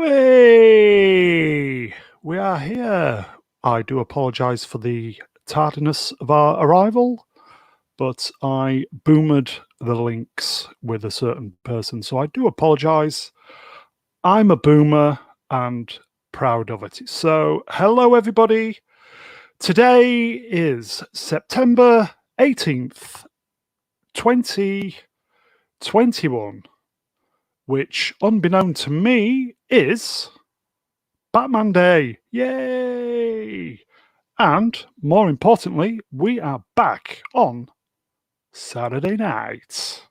Hey, we are here. I do apologise for the tardiness of our arrival, but I boomered the links with a certain person, so I do apologise. I'm a boomer and proud of it. So, hello everybody. Today is September 18th, 2021, which, unbeknown to me, is Batman Day. Yay! And more importantly, we are back on Saturday night.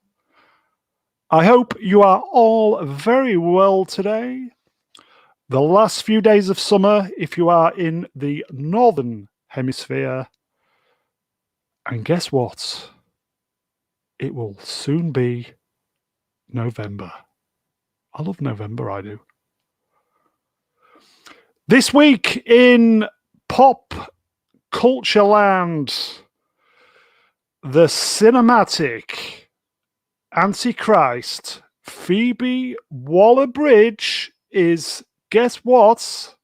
I hope you are all very well today. The last few days of summer, if you are in the northern hemisphere. And guess what? It will soon be November. I love November, I do. This week in pop culture land, the cinematic Antichrist Phoebe Waller-Bridge is, guess what?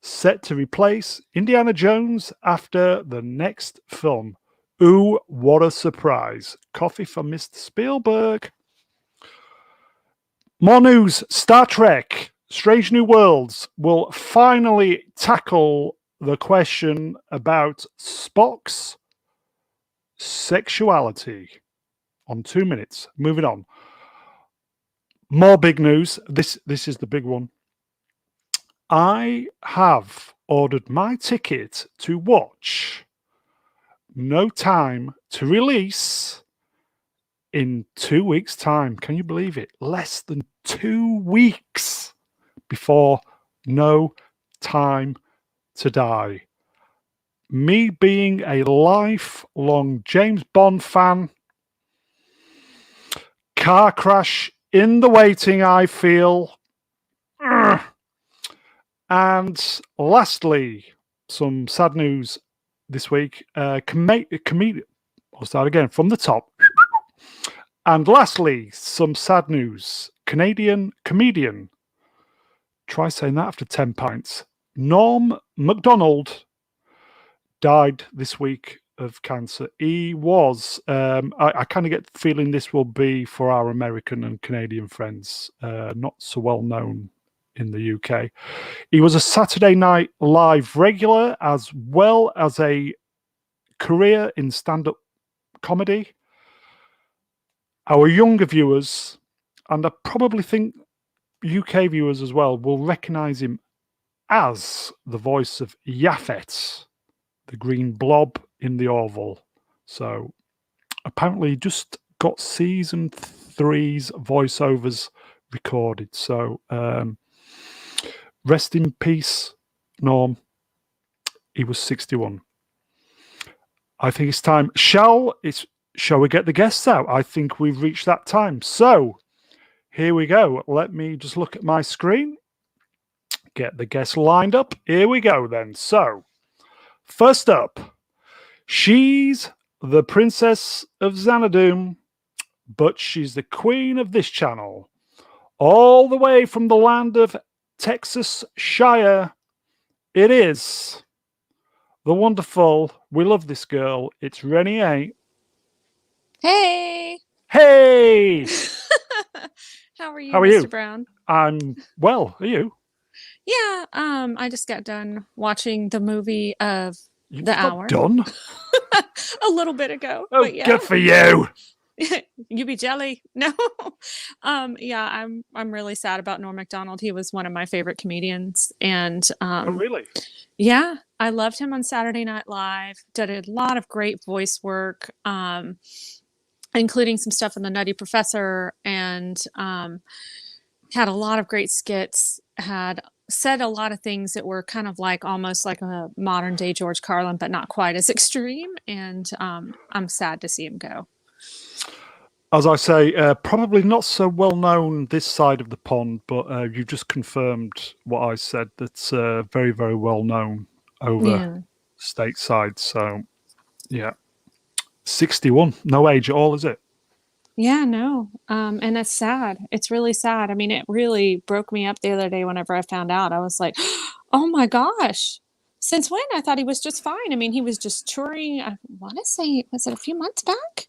Set to replace Indiana Jones after the next film. Ooh, what a surprise. Coffee for Mr. Spielberg. More news. Star Trek Strange New Worlds will finally tackle the question about Spock's sexuality on 2 minutes. Moving on. More big news. This is the big one. I have ordered my ticket to watch No Time to Release in 2 weeks' time. Can you believe it? Less than 2 weeks before No Time to Die. Me being a lifelong James Bond fan, car crash in the waiting, I feel. And lastly, some sad news this week. Comedian. I'll start again from the top. And lastly, some sad news. Canadian comedian. Try saying that after 10 pints. Norm Macdonald died this week of cancer. He was, I kind of get the feeling this will be for our American and Canadian friends, not so well known in the UK. He was a Saturday Night Live regular as well as a career in stand-up comedy. Our younger viewers, and I probably think UK viewers as well, will recognise him as the voice of Yaphet, the green blob in the Orville. So apparently just got season 3's voiceovers recorded. So rest in peace, Norm. He was 61. I think it's time. Shall we get the guests out? I think we've reached that time. So here we go. Let me just look at my screen. Get the guests lined up. Here we go then. So first up, she's the Princess of Xanadu, but she's the queen of this channel. All the way from the land of Texas Shire, it is the wonderful, we love this girl, it's Reni. Hey! Hey! How are you, How are Mr. you? Brown? I'm well. Are you? Yeah, I just got done watching the movie of You the just got hour. done? A little bit ago. Oh, but yeah. good for you. You be jelly. No. Yeah, I'm really sad about Norm Macdonald. He was one of my favorite comedians. And Oh, really? yeah, I loved him on Saturday Night Live. Did a lot of great voice work, including some stuff in The Nutty Professor, and had a lot of great skits, had said a lot of things that were kind of like almost like a modern day George Carlin, but not quite as extreme. And I'm sad to see him go. As I say, probably not so well known this side of the pond, but you've just confirmed what I said. That's very, very well known over stateside. So, yeah. 61. No age at all, is it? Yeah, no. And it's sad. It's really sad. I mean, it really broke me up the other day whenever I found out. I was like, oh my gosh. Since when? I thought he was just fine. I mean, he was just touring. I want to say, was it a few months back?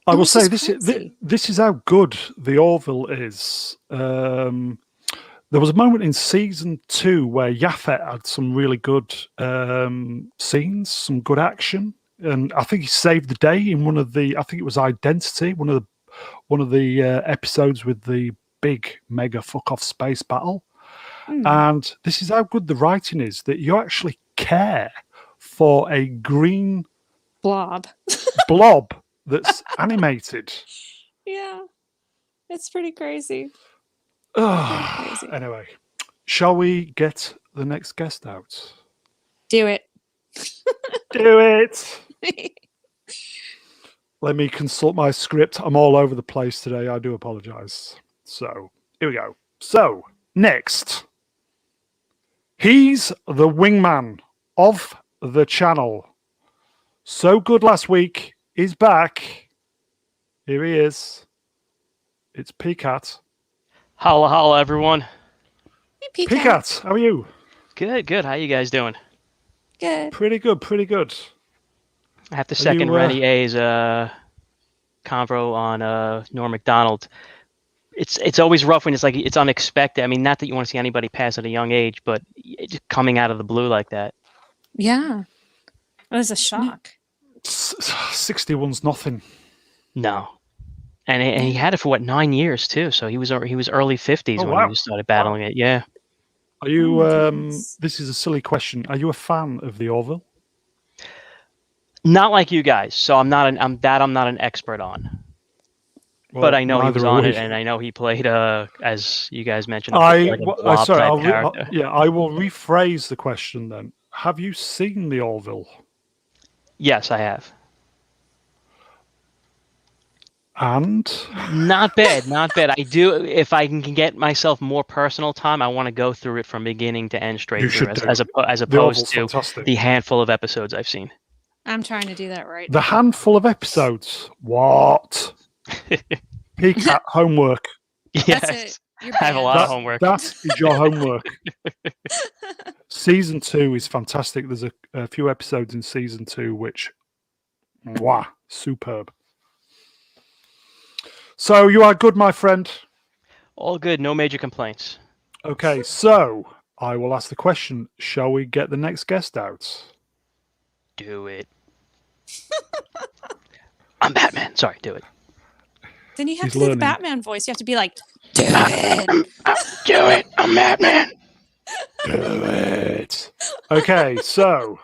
I It will was say just crazy. this is how good the Orville is. There was a moment in season 2 where Yaphet had some really good scenes, some good action, and I think he saved the day in one of the. I think it was Identity, one of the episodes with the big mega fuck off space battle. Hmm. And this is how good the writing is that you actually care for a green Blob. blob that's animated. Yeah, it's pretty crazy. Crazy. Anyway, shall we get the next guest out? Do it. Do it. Let me consult my script. I'm all over the place today. I do apologize. So, here we go. So, next. He's the wingman of the channel. So good last week. He's back. Here he is. It's Peacat. Holla, holla, everyone. Hey, Peacat, how are you? Good, good. How you guys doing? Good. Pretty good, pretty good. I have to second Reni A's convo on Norm Macdonald. It's always rough when it's unexpected. I mean, not that you want to see anybody pass at a young age, but just coming out of the blue like that. Yeah. It was a shock. 61's nothing. No. And he had it for 9 years too. So he was early 50s when he started battling it. Yeah. Are you? This is a silly question. Are you a fan of the Orville? Not like you guys. So I'm not an expert on. Well, but I know he was on it, and I know he played as you guys mentioned. I will rephrase the question then. Have you seen the Orville? Yes, I have. And not bad. I do. If I can get myself more personal time, I want to go through it from beginning to end straight through, as opposed to the handful of episodes I've seen. I'm trying to do that right now. The handful of episodes? What? Peacat homework. Yes, I have a lot of homework. That is your homework. Season 2 is fantastic. There's a few episodes in season 2 which, wow, superb. So you are good, my friend? All good. No major complaints. Okay, so I will ask the question. Shall we get the next guest out? Do it. I'm Batman. Sorry, do it. Then you have to do the Batman voice. You have to be like, do it. Do it. I'm Batman. Do it. Okay, so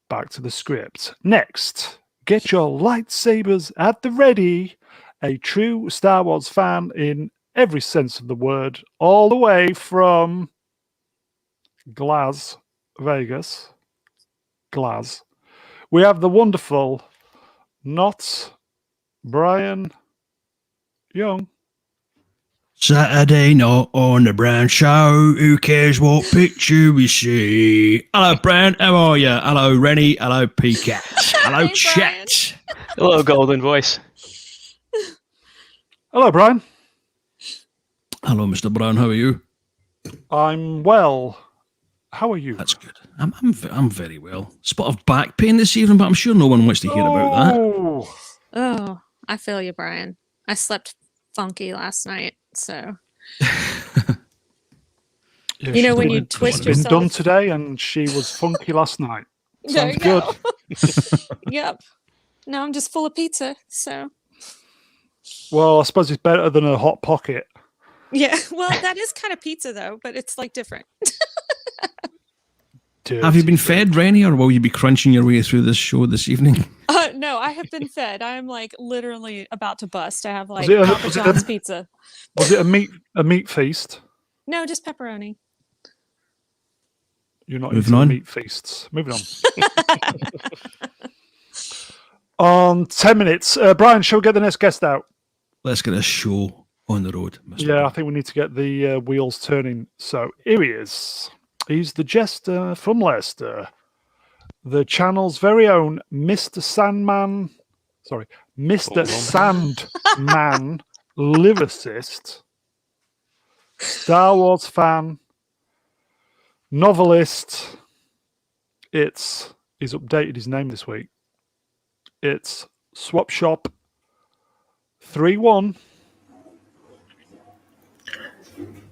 back to the script. Next, get your lightsabers at the ready. A true Star Wars fan in every sense of the word, all the way from Las Vegas. We have the wonderful, not Brian Young. Saturday night on the Brown Show. Who cares what picture we see? Hello, Brian. How are you? Hello, Reni. Hello, Peacat. Hello, Hey, chat. Hello, golden voice. Hello, Brian. Hello, Mr. Brown. How are you? I'm well. How are you? That's good. I'm very well. Spot of back pain this evening, but I'm sure no one wants to hear about that. Oh, I feel you, Brian. I slept funky last night, so Yeah, you know when you twist yourself. Been done today, and she was funky last night. Sounds good. Yep. Now I'm just full of pizza, so. Well, I suppose it's better than a hot pocket. Yeah, well, that is kind of pizza though, but it's like different. Have you been fed, Reni, or will you be crunching your way through this show this evening? No, I have been fed. I'm like literally about to bust. I have like Papa John's pizza. Was it a meat feast? No, just pepperoni. You're not into meat feasts. Moving on. 10 minutes. Brian, shall we get the next guest out? Let's get a show on the road, Mr. Yeah, I think we need to get the wheels turning. So here he is. He's the jester from Leicester. The channel's very own Mr. Sandman sorry, Mr. Sandman lyricist, Star Wars fan, novelist. He's updated his name this week. It's Swapshop 31.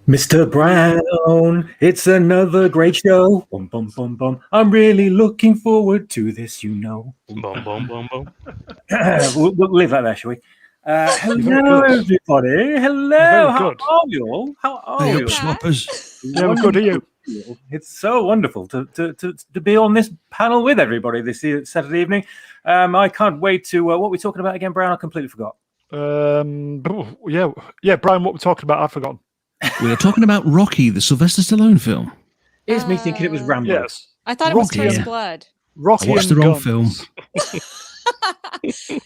Mr. Brown, it's another great show. Bum, bum, bum, bum. I'm really looking forward to this, you know. Boom, boom, boom, boom. We'll leave that there, shall we? Hello, good. everybody. Hello. Very How good. are you all? How are Hey you? up, swappers. Yeah, we're good. Are you? It's so wonderful to be on this panel with everybody this Saturday evening. I can't wait to. What we're talking about again, Brown? I completely forgot. Yeah, Brian. What we're talking about? I've forgotten. We are talking about Rocky, the Sylvester Stallone film. Here's me thinking it was Rambo. Yes, I thought it was Rocky. First Yeah. Blood. Rocky. I watched and the wrong guns. film.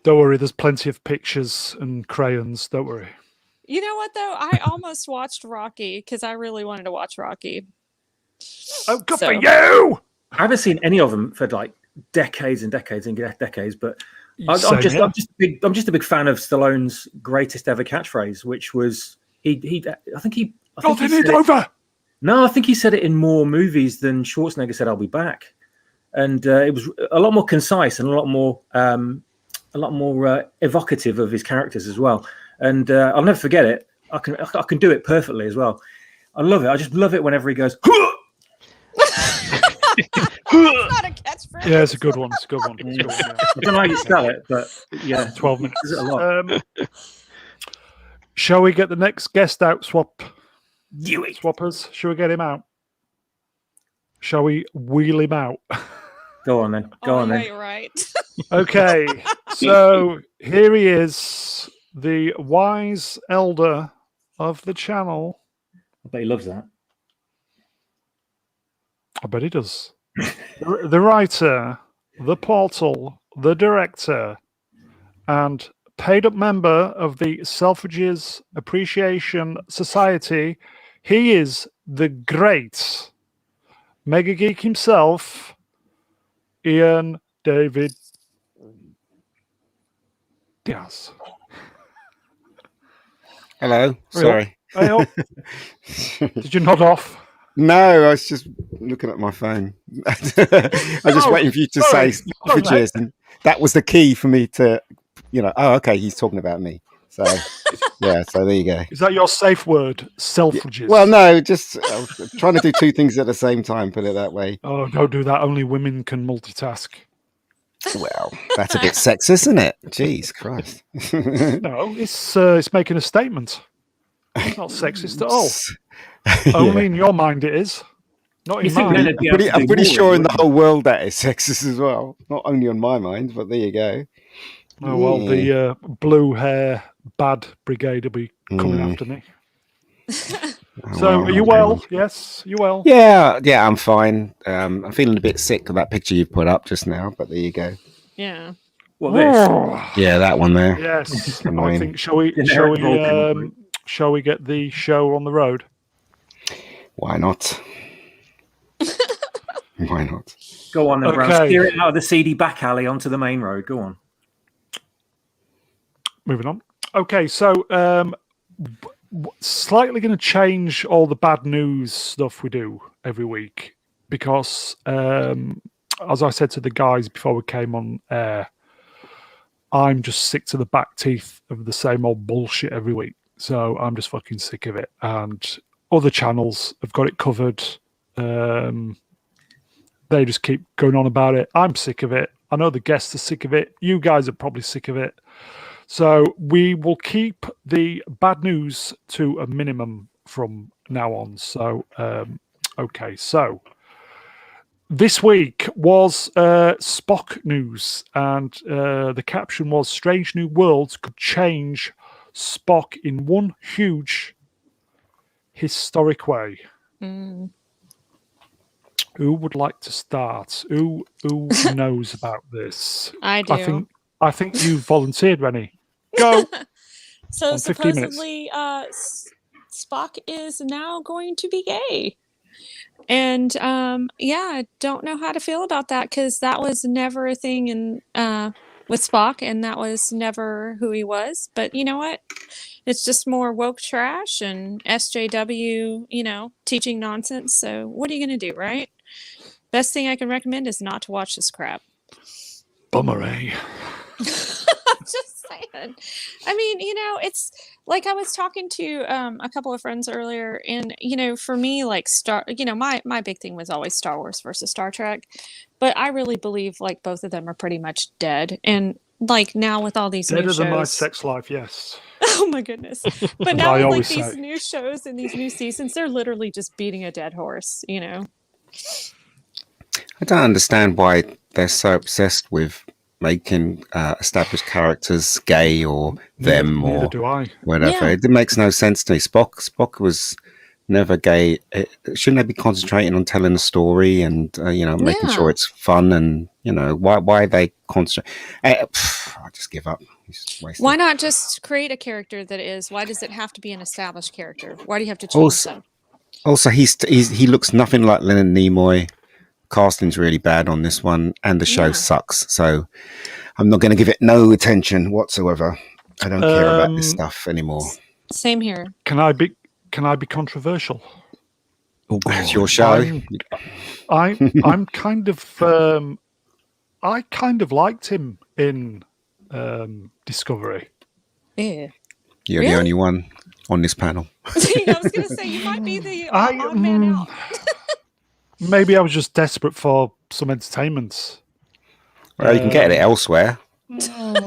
Don't worry. There's plenty of pictures and crayons. Don't worry. You know what though? I almost watched Rocky because I really wanted to watch Rocky. Oh, good for So- you. I haven't seen any of them for like decades and decades and decades, but I'm Same just here. a big fan of Stallone's greatest ever catchphrase, which was I think he Nothing said is it- over. No, I think he said it in more movies than Schwarzenegger said, "I'll be back," and it was a lot more concise and a lot more evocative of his characters as well. And I'll never forget it. I can do it perfectly as well. I love it. I just love it whenever he goes. It's not a catchphrase. Yeah, it's a good one. It's a good one. It's a good one, yeah. I don't know how you spell it, but yeah, 12 minutes. Is it a lot? Shall we get the next guest out, swappers? Shall we get him out? Shall we wheel him out? Go on then. Go on then. Right, right. Okay, so here he is, the wise elder of the channel. I bet he loves that. I bet he does. The writer, the portal, the director, and paid up member of the Selfridges Appreciation Society. He is the great MegaGeek himself, Ian David Diaz. Hello. Sorry. Hey, oh. Did you nod off? No, I was just looking at my phone. I was just Oh, waiting for you to sorry. say Selfridges, and that was the key for me to, oh, okay, he's talking about me. So, yeah, so there you go. Is that your safe word? Selfridges. Well, no, just I was trying to do two things at the same time, put it that way. Oh, don't do that. Only women can multitask. Well, that's a bit sexist, isn't it? Jeez Christ. No, it's making a statement. It's not sexist at all. Only in your mind it is. Not in mine. I'm pretty sure in the whole world that is sexist as well. Not only on my mind, but there you go. Oh, well, the blue hair bad brigade will be coming after me. So, are you well? Yes, you well? Yeah, I'm fine. I'm feeling a bit sick of that picture you put up just now, but there you go. Yeah. Well, this. Yeah, that one there. Yes. I Annoying. think shall we get the show on the road? Why not? Why not? Go on then, Brown. Okay. Steer it out of the seedy back alley onto the main road. Go on. Moving on. Okay, so slightly going to change all the bad news stuff we do every week because, as I said to the guys before we came on air, I'm just sick to the back teeth of the same old bullshit every week. So I'm just fucking sick of it. And other channels have got it covered. They just keep going on about it. I'm sick of it. I know the guests are sick of it. You guys are probably sick of it. So we will keep the bad news to a minimum from now on. So, okay. So this week was Spock news, and the caption was "Strange New Worlds could change Spock in one huge historic way." Mm. Who would like to start? Who knows about this? I do. I think you volunteered, Reni. Go. So on 15 minutes. supposedly, Spock is now going to be gay, And I don't know how to feel about that because that was never a thing with Spock, and that was never who he was. But you know what? It's just more woke trash and SJW, teaching nonsense. So what are you going to do, right? Best thing I can recommend is not to watch this crap. Bummer, eh? Just saying. I mean, it's like I was talking to a couple of friends earlier, and for me, like my big thing was always Star Wars versus Star Trek, but I really believe like both of them are pretty much dead. And like now with all these new Deader than my shows, sex life, yes. oh my goodness! But now I with like always these say. new shows and these new seasons, they're literally just beating a dead horse. I don't understand why they're so obsessed with making established characters gay or them Neither or do I. whatever. Yeah. It makes no sense to me. Spock was never gay. Shouldn't they be concentrating on telling a story and making sure it's fun? And why they concentrate? I just give up. Why not just create a character that is? Why does it have to be an established character? Why do you have to change them? Also, he looks nothing like Leonard Nimoy. Casting's really bad on this one, and the show sucks. So I'm not going to give it no attention whatsoever. I don't care about this stuff anymore. Same here. Can I be controversial? It's your show. I'm kind of I kind of liked him in Discovery. Yeah. You're the only one on this panel. I was going to say you might be the odd man out. Maybe I was just desperate for some entertainment. Well, you can get it elsewhere. You know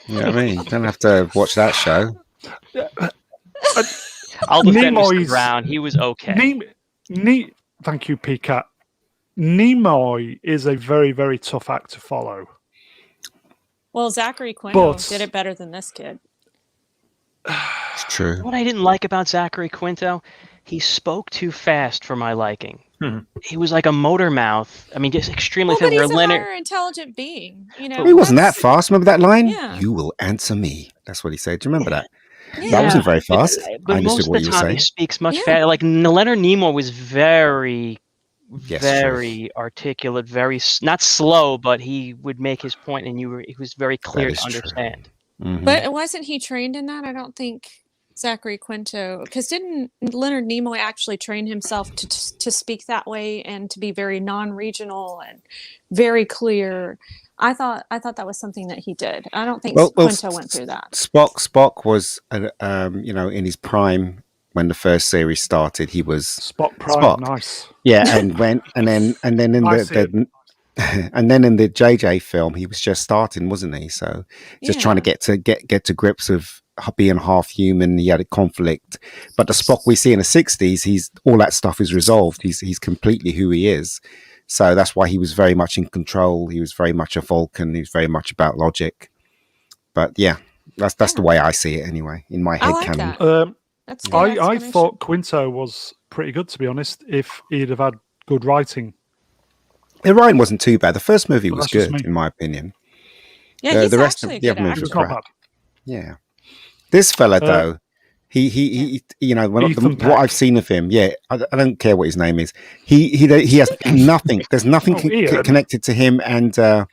what I mean? You don't have to watch that show. I'll defend Nimoy's- Mr. Brown. He was okay. Thank you, Peacat. Nimoy is a very, very tough act to follow. Well, Zachary Quinto But- did it better than this kid. It's true. What I didn't like about Zachary Quinto, he spoke too fast for my liking. He was like a motor mouth. I mean, just extremely Well, fast. but he's a Leonard, higher intelligent being. He wasn't that fast. Remember that line? Yeah. You will answer me. That's what he said. Do you remember that? Yeah. That wasn't very fast. But I most understood of what the you were time saying. he speaks much Yeah. faster. Like Leonard Nimoy was very, Yes, very articulate, very not slow, but he would make his point, and he was very clear is to true. understand. Mhm. But wasn't he trained in that? I don't think Zachary Quinto, because didn't Leonard Nimoy actually train himself to speak that way and to be very non-regional and very clear? I thought that was something that he did. I don't think Quinto went through that. Spock was, in his prime when the first series started. He was Spock Prime, Spock. nice. Yeah, and then in I see the and then in the JJ film, he was just starting, wasn't he? So just trying to get to grips with being half human. He had a conflict, but the Spock we see in the '60s, he's all that stuff is resolved. He's completely who he is. So that's why he was very much in control. He was very much a Vulcan. He was very much about logic. But yeah, that's the way I see it anyway in my I head like canon. that. That's a good I explanation. thought Quinto was pretty good, to be honest, if he'd have had good writing. The writing wasn't too bad. The first movie Well, was that's just good, me. in my opinion. Yeah, he's the rest of actually a the good other movies actor. It's not bad. Yeah, this fella though, he Ethan Peck. what I've seen of him, I don't care what his name is. He has nothing. There's nothing Ian. connected to him and the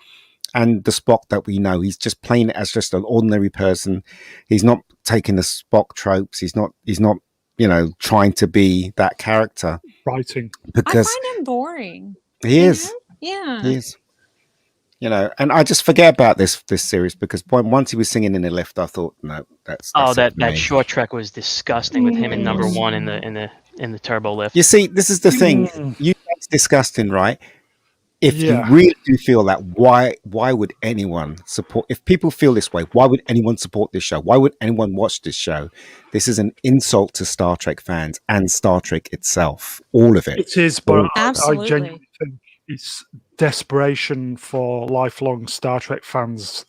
Spock that we know. He's just playing it as just an ordinary person. He's not taking the Spock tropes. He's not trying to be that character Writing. because I find him boring. he is. Yeah. He is. And I just forget about this series because once he was singing in the lift, I thought, no, that's it That for me. short trek was disgusting with him in number one in the turbo lift. You see, this is the thing. You think it's disgusting, right? If you Yeah. really do feel that, why would anyone support? If people feel this way, why would anyone support this show? Why would anyone watch this show? This is an insult to Star Trek fans and Star Trek itself. All of it. It is, but I Absolutely. genuinely think it's desperation for lifelong Star Trek fans,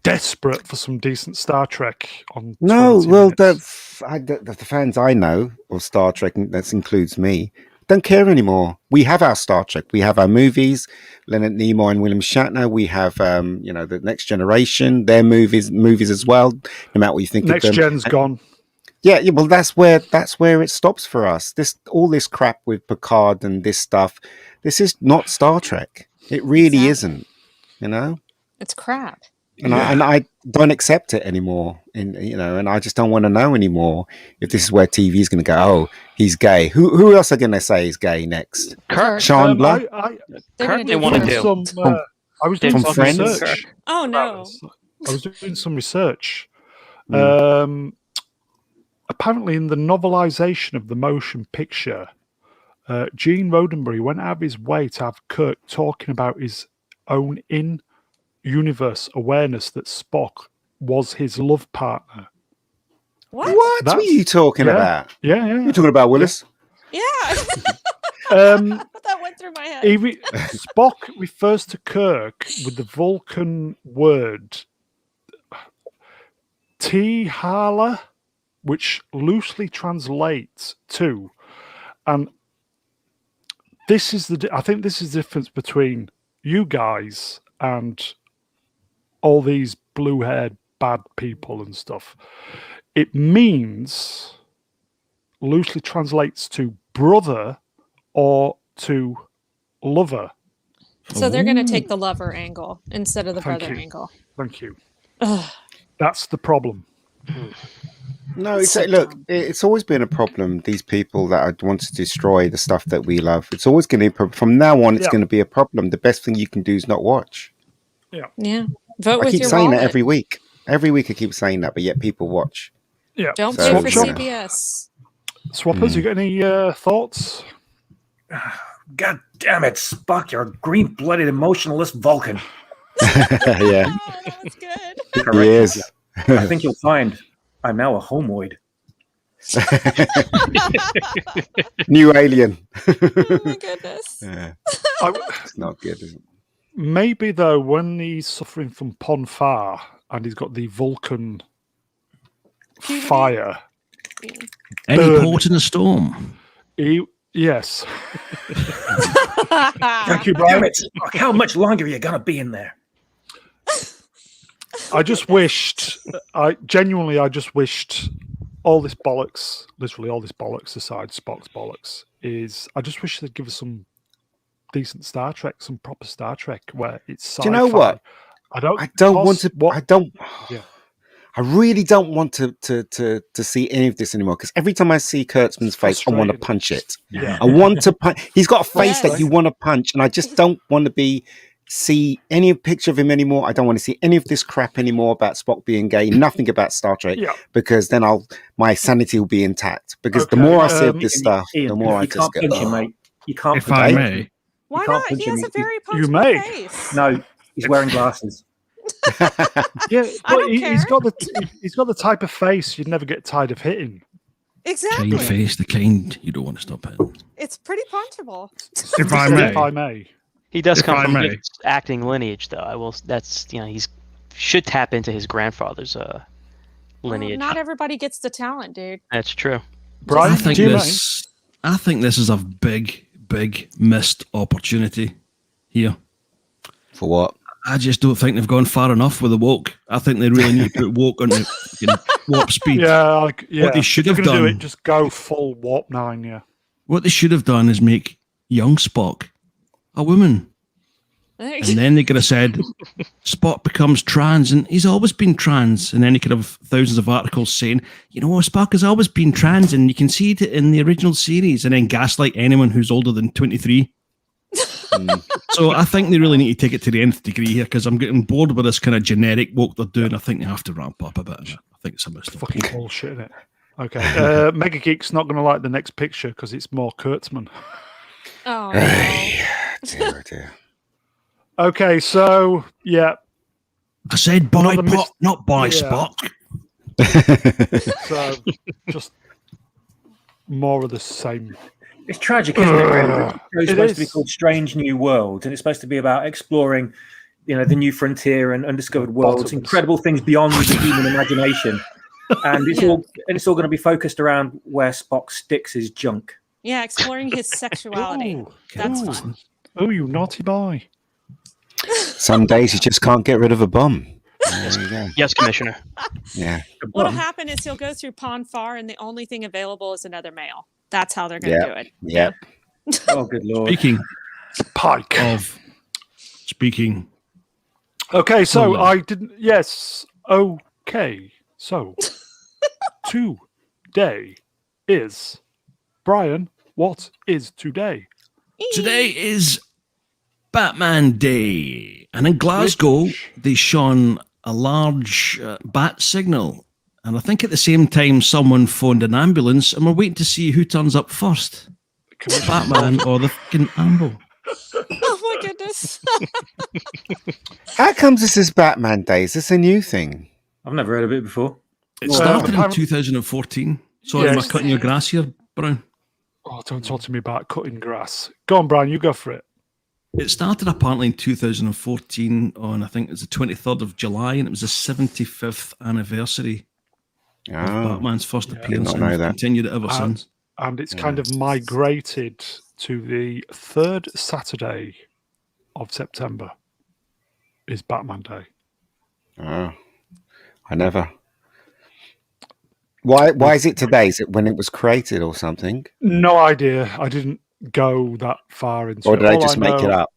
desperate for some decent Star Trek on. No, 20 well, minutes. the fans I know of Star Trek, and that includes me, don't care anymore. We have our Star Trek. We have our movies, Leonard Nimoy and William Shatner. We have, the Next Generation, their movies as well. No matter what you think Next of them. Gen's gone. Yeah, well, that's where it stops for us. All this crap with Picard and this stuff. This is not Star Trek. It really isn't. You know, It's crap. and I don't accept it anymore. And I just don't want to know anymore if this is where TV is going to go. Oh, he's gay. Who else are going to say is gay next? Kurt. Chandler. Kurt, they want to do. I was doing From some Friends? research. Oh no. I was doing some research. Mm. Apparently, in the novelization of the motion picture, Gene Roddenberry went out of his way to have Kirk talking about his own in-universe awareness that Spock was his love partner. What? What are you talking about? Yeah. You're talking about Willis? Yeah. That went through my head. Spock refers to Kirk with the Vulcan word Tihala, which loosely translates to, and I think this is the difference between you guys and all these blue-haired bad people and stuff. It means, loosely translates to brother or to lover. So they're going to take the lover angle instead of the brother angle. Thank you. That's the problem. No, it's always been a problem. These people that want to destroy the stuff that we love. It's always going to be a problem. From now on, it's going to be a problem. The best thing you can do is not watch. Yeah. Vote with I keep your saying wallet. that every week. Every week I keep saying that, but yet people watch. Yeah. Don't So, pay for yeah. CBS. Swappers, you got any thoughts? God damn it, Spock! You're a green-blooded, emotionless Vulcan. Yeah, Oh, that was good. he is. I think you'll find I'm now a homoid. New alien. Oh my goodness. Yeah. It's not good, is it? Maybe though, when he's suffering from Ponfar and he's got the Vulcan fire, Any Burn. port in a storm. yes. Thank you, Brian. Damn it, Spock, how much longer are you gonna be in there? I just wished, I just wished all this bollocks, literally all this bollocks aside, Spock's bollocks, I just wish they'd give us some decent Star Trek, some proper Star Trek where it's sci-fi. Do you know what? I really don't want to see any of this anymore, because every time I see Kurtzman's face, I want to punch it. Yeah. I want to punch. He's got a face Yes. that you want to punch, and I just don't want to see any picture of him anymore. I don't want to see any of this crap anymore about Spock being gay. Nothing about Star Trek, because then my sanity will be intact. Because the more I see of this stuff, Ian, the more I you just can't go. punch him, mate. You can't If punch I him. may. Why You can't not? punch He has him. a very You punchable may. face. No, he's wearing glasses. Yeah, I but don't he's care. got the type of face you'd never get tired of hitting. Exactly. Kind face, the kind you don't want to stop hitting. It's pretty punchable. If I If I may. may. He does If come I from may. good acting lineage, though. I will. That's he's should tap into his grandfather's lineage. Not everybody gets the talent, dude. That's true. Brian, I think do you I think this is a big missed opportunity here. For what? I just don't think they've gone far enough with the woke. I think they really need to put woke on the warp speed. What they should If have you're gonna do done- it, just go full warp 9. Yeah. What they should have done is make young Spock a woman. And then they could have said, Spock becomes trans, and he's always been trans. And then he could have thousands of articles saying, Spock has always been trans, and you can see it in the original series, and then gaslight anyone who's older than 23. So I think they really need to take it to the nth degree here, because I'm getting bored with this kind of generic woke they're doing. I think they have to ramp up a bit. I think it's a mistake. Fucking bullshit, isn't it? Okay. MegaGeek's not going to like the next picture because it's more Kurtzman. Oh, Dear, dear. Okay, so yeah, I said boy Another Pop, not boy Yeah. Spock. so just more of the same. It's tragic, isn't it? Really? It's It supposed to be is. called Strange New World, and it's supposed to be about exploring, the new frontier and undiscovered worlds, Bottoms. incredible things beyond the human imagination. And it's all going to be focused around where Spock sticks his junk. yeah, exploring his sexuality. Ooh, That's ooh. fun. Oh, you naughty boy. Some days you just can't get rid of a bum. There you go. Yes, Commissioner. Yeah. What'll happen is he'll go through Pon Far, and the only thing available is another male. That's how they're going to do it. Yep. Oh, good lord. Speaking. Okay, so Hello. I didn't. Yes. Okay. So today is Brian. What is today? Today is Batman Day, and in Glasgow they shone a large bat signal, and I think at the same time someone phoned an ambulance, and we're waiting to see who turns up first, Batman or the fucking ambo. Oh my goodness. How comes this is Batman Day? Is this a new thing? I've never heard of it before. It started in 2014. Sorry, am I cutting your grass here, Brian? Oh, don't talk to me about cutting grass. Go on, Brian. You go for it. It started apparently in 2014 on, I think it was the 23rd of July, and it was the 75th anniversary of Batman's first appearance, did not and know that. continued it ever since. And it's kind of migrated to the third Saturday of September is Batman Day. Oh, I never. Why is it today? Is it when it was created or something? No idea. I didn't go that far into Or it. did they All just I make it know- up?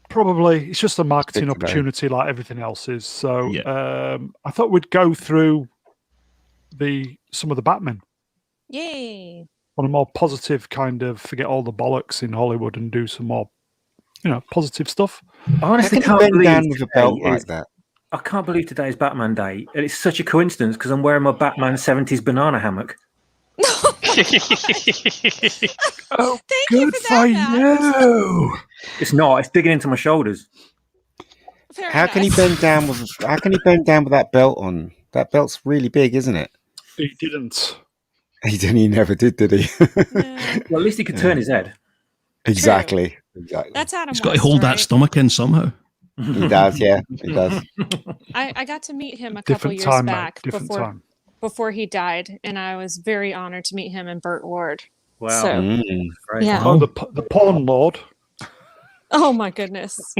Probably. It's just a marketing Stick today. opportunity like everything else is. So Yeah. I thought we'd go through some of the Batmen Yay. on a more positive kind of forget all the bollocks in Hollywood and do some more, positive stuff. I honestly How can't can you bend believe down with a belt today like is- that? I can't believe today is Batman Day. And it's such a coincidence because I'm wearing my Batman 70s banana hammock. Oh, Thank you good for for that, Matt. you. It's not. It's digging into my shoulders. Very How can he nice. bend down with that belt on? That belt's really big, isn't it? He didn't. He didn't. He never did he? No, Well, at least he could turn his head. Exactly. that's Adam He's got to West, hold that right? stomach in somehow. He does. Yeah, he does. I got to meet him a couple Different years time, back mate. Different before time. before he died, and I was very honored to meet him and Burt Ward. Wow. So, Great. yeah. Oh, the porn lord. Oh my goodness.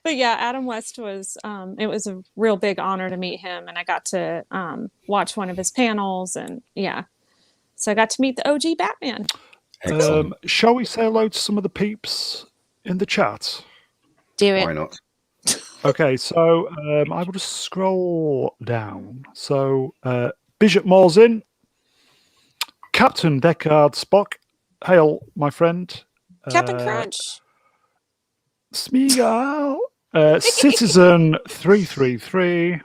But yeah, Adam West was it was a real big honor to meet him, and I got to watch one of his panels, and yeah. So I got to meet the OG Batman. Excellent. Shall we say hello to some of the peeps in the chat? Do it. Why not? Okay, so I will just scroll down. So Bishop Moore's in. Captain Deckard Spock. Hail, my friend. Captain Crunch. Smeagol. Citizen 333.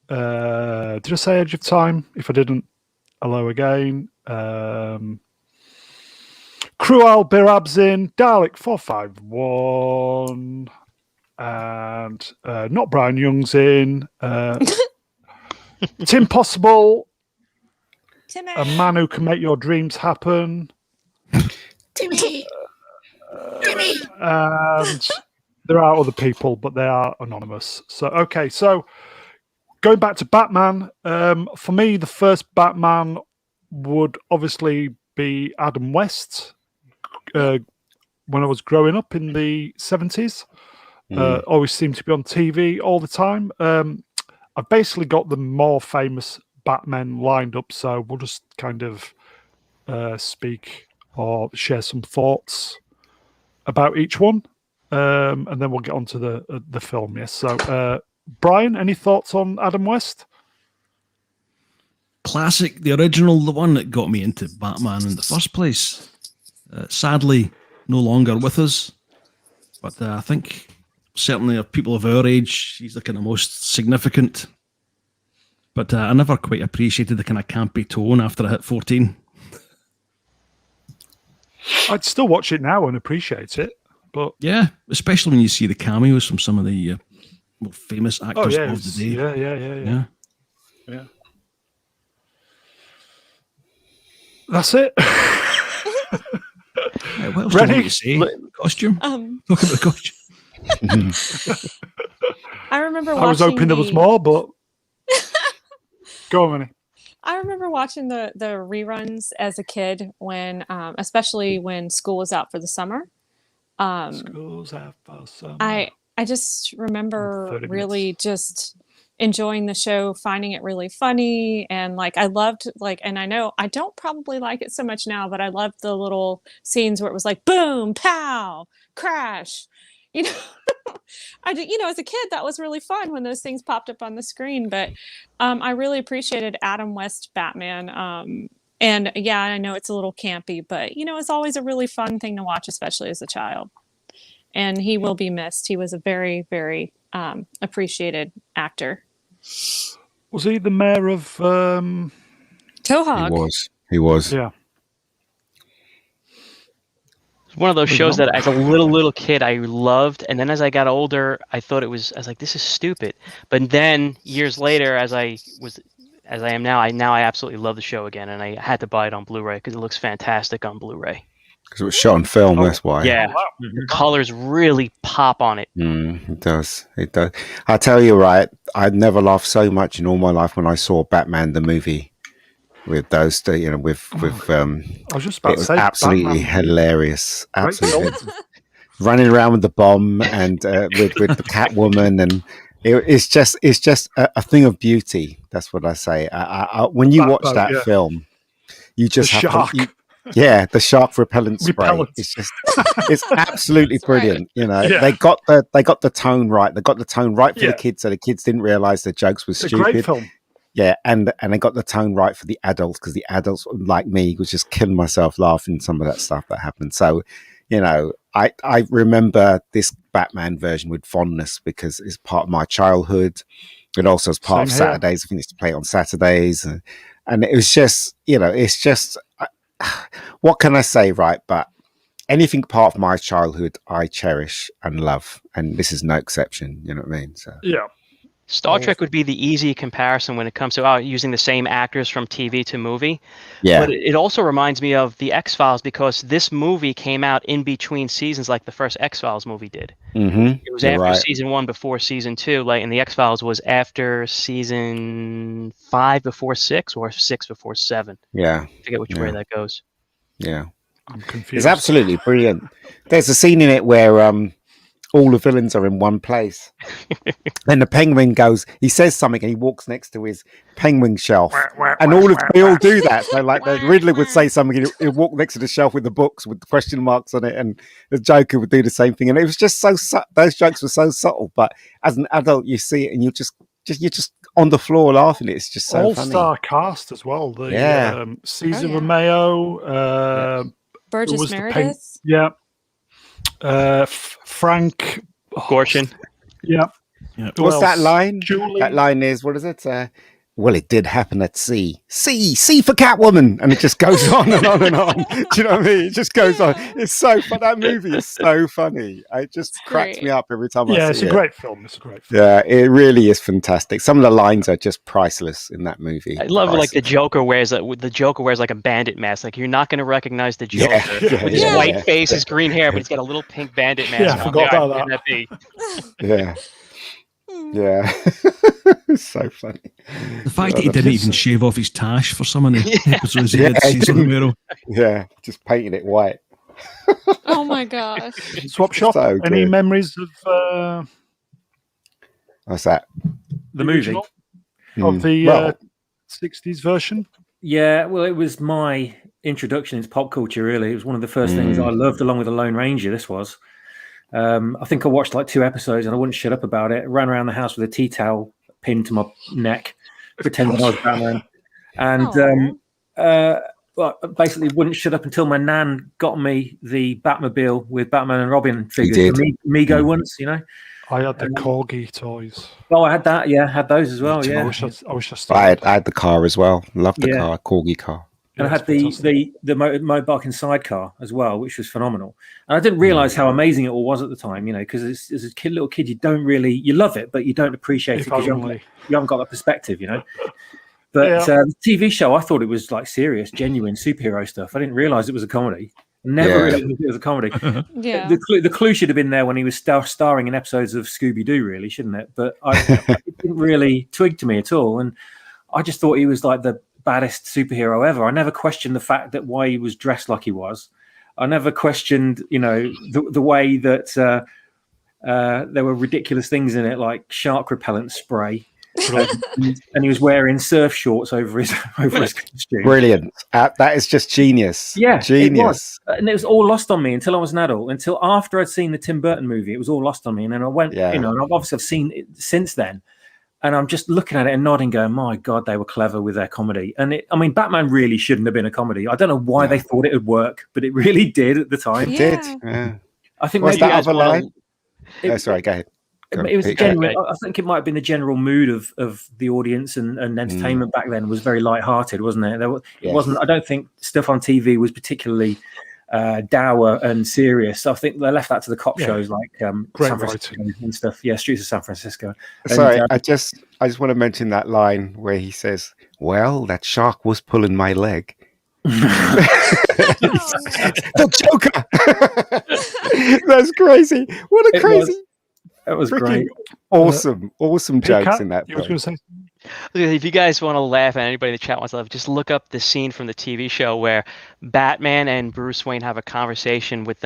Did I say Edge of Time? If I didn't, hello again. Cruel Birab's in. Dalek 451. And not Brian Young's in. Tim Possible. Timmy. A man who can make your dreams happen. Timmy. And there are other people, but they are anonymous. So, okay, so going back to Batman, for me, the first Batman would obviously be Adam West. When I was growing up in the 70s, always seemed to be on TV all the time. I've basically got the more famous Batmen lined up, so we'll just kind of speak or share some thoughts about each one, and then we'll get on to the film. Yes. So, Brian, any thoughts on Adam West? Classic, the original, the one that got me into Batman in the first place. Sadly, no longer with us, but I think certainly of people of our age, he's the kind of most significant. But I never quite appreciated the kind of campy tone after I hit 14. I'd still watch it now and appreciate it, but Yeah, especially when you see the cameos from some of the more famous actors yeah, of the day. yeah. That's it. What else do you Reni? want to say? Costume? Talk about the costume. I remember I watching was hoping there was more, but go on, Reni. I remember watching the reruns as a kid when, especially when school was out for the summer. Schools out for summer. I I just remember 30 really just enjoying the show, finding it really funny, and like I loved like, and I know I don't probably like it so much now, but I loved the little scenes where it was like boom, pow, crash, you know. I did, as a kid, that was really fun when those things popped up on the screen. But I really appreciated Adam West Batman. And yeah, I know it's a little campy, but it's always a really fun thing to watch, especially as a child. And he will be missed. He was a very, very appreciated actor. Was he the mayor of Quahog? He was. Yeah. It's one of those shows that as a little kid I loved, and then as I got older, I was like, this is stupid. But then years later, as I am now, I absolutely love the show again, and I had to buy it on Blu-ray because it looks fantastic on Blu-ray. Because it was shot on film, that's why. Yeah, the colors really pop on it. It does. It does. I tell you, right, I'd never laughed so much in all my life when I saw Batman the movie with those, with I was just about it to was say absolutely Batman. hilarious. Absolutely running around with the bomb and with the Catwoman, and it's just a thing of beauty. That's what I say. When you watch that film, you just have shark. the shark repellent spray. It's absolutely brilliant. Yeah. They got the tone right. They got the tone right for the kids, so the kids didn't realize the jokes were stupid. It's a great film. Yeah, and they got the tone right for the adults, because the adults like me was just killing myself laughing some of that stuff that happened. So, I remember this Batman version with fondness because it's part of my childhood. It also is part of Saturdays. I think used to play it on Saturdays, and it was just, it's just. What can I say, right? But anything part of my childhood, I cherish and love, and this is no exception. You know what I mean? So yeah. Star Trek would be the easy comparison when it comes to using the same actors from TV to movie. Yeah. But it also reminds me of the X-Files, because this movie came out in between seasons, like the first X-Files movie did. Mm-hmm. It was after season 1 before season 2, and the X-Files was after season 5 before 6 or 6 before 7. Yeah. I forget which way that goes. Yeah. I'm confused. It's absolutely brilliant. There's a scene in it where all the villains are in one place. Then the Penguin he says something, and he walks next to his Penguin shelf, and they all do that. So like the Riddler would say something, and he'll walk next to the shelf with the books with the question marks on it, and the Joker would do the same thing. And it was just so those jokes were so subtle, but as an adult you see it and you're just on the floor laughing. It's just so all-star funny. cast as well. Caesar yeah. Romeo, Burgess Meredith. Frank Gorshin. Yeah. What's that line? Julie. That line is, what is it? Well, it did happen at sea. C for Catwoman. And it just goes on and on and on. Do you know what I mean? It just goes on. It's so fun. That movie is so funny. It just cracks me up every time I see it. It's a great film. Yeah, it really is fantastic. Some of the lines are just priceless in that movie. I love like the Joker wears like a bandit mask. Like, you're not going to recognize the Joker with his white face, his green hair, but he's got a little pink bandit mask. Yeah, I forgot about that. Yeah. Yeah. It's so funny. The fact that he didn't even shave off his tash for some of the episodes he did Caesar Romero. Yeah, just painted it white. Oh my gosh. Swapshop. So any memories of what's that? The movie of the 60s version? Yeah, well, it was my introduction into pop culture, really. It was one of the first things I loved, along with The Lone Ranger. This was. I think I watched like 2 episodes and I wouldn't shut up about it. I ran around the house with a tea towel pinned to my neck, pretending I was Batman. And well, basically wouldn't shut up until my nan got me the Batmobile with Batman and Robin figures. The Mego ones, I had the Corgi toys. Oh, I had that. Yeah, I had those as well. Yeah, I had the car as well. Loved the car, Corgi car. And I had the motorbike sidecar as well, which was phenomenal. And I didn't realize how amazing it all was at the time, because as a little kid, you love it, but you don't appreciate it because you haven't got that perspective, But the TV show, I thought it was like serious, genuine superhero stuff. I didn't realize it was a comedy. Never realized it was a comedy. Yeah. The clue should have been there when he was starring in episodes of Scooby-Doo, really, shouldn't it? But it didn't really twig to me at all. And I just thought he was like the baddest superhero ever. I never questioned the fact that why he was dressed like he was. I never questioned, the way that There were ridiculous things in it, like shark repellent spray. And he was wearing surf shorts over his costume. Brilliant. That is just genius. Yeah, genius. It was. And it was all lost on me until I was an adult. Until after I'd seen the Tim Burton movie, it was all lost on me. And then I went, and obviously I've seen it since then. And I'm just looking at it and nodding, going, my God, they were clever with their comedy. And Batman really shouldn't have been a comedy. I don't know why they thought it would work, but it really did at the time. It did. Yeah. I think What's maybe that other line? Sorry, go ahead. It was general. I think it might have been the general mood of the audience and entertainment back then was very light-hearted, wasn't it? It wasn't. I don't think stuff on TV was particularly dour and serious. I think they left that to the cop shows like San Francisco and stuff. Yeah, Streets of San Francisco. Sorry, I just want to mention that line where he says, "Well, that shark was pulling my leg." The Joker. That's crazy. What a crazy. That was great. Awesome jokes in that film. If you guys want to laugh and anybody in the chat wants to laugh, just look up the scene from the TV show where Batman and Bruce Wayne have a conversation with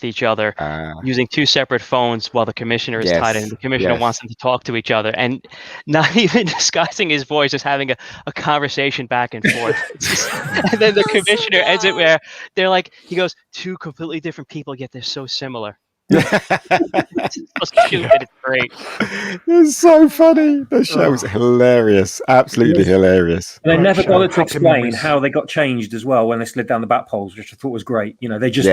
each other using two separate phones while the commissioner is tied in. The commissioner wants them to talk to each other and not even disguising his voice, just having a conversation back and forth. And then the commissioner ends it where they're like, he goes, two completely different people, yet they're so similar. It's so stupid, it's great. It's so funny. The show was hilarious, absolutely hilarious. And they never bothered to explain how they got changed as well when they slid down the bat poles, which I thought was great. You know, they just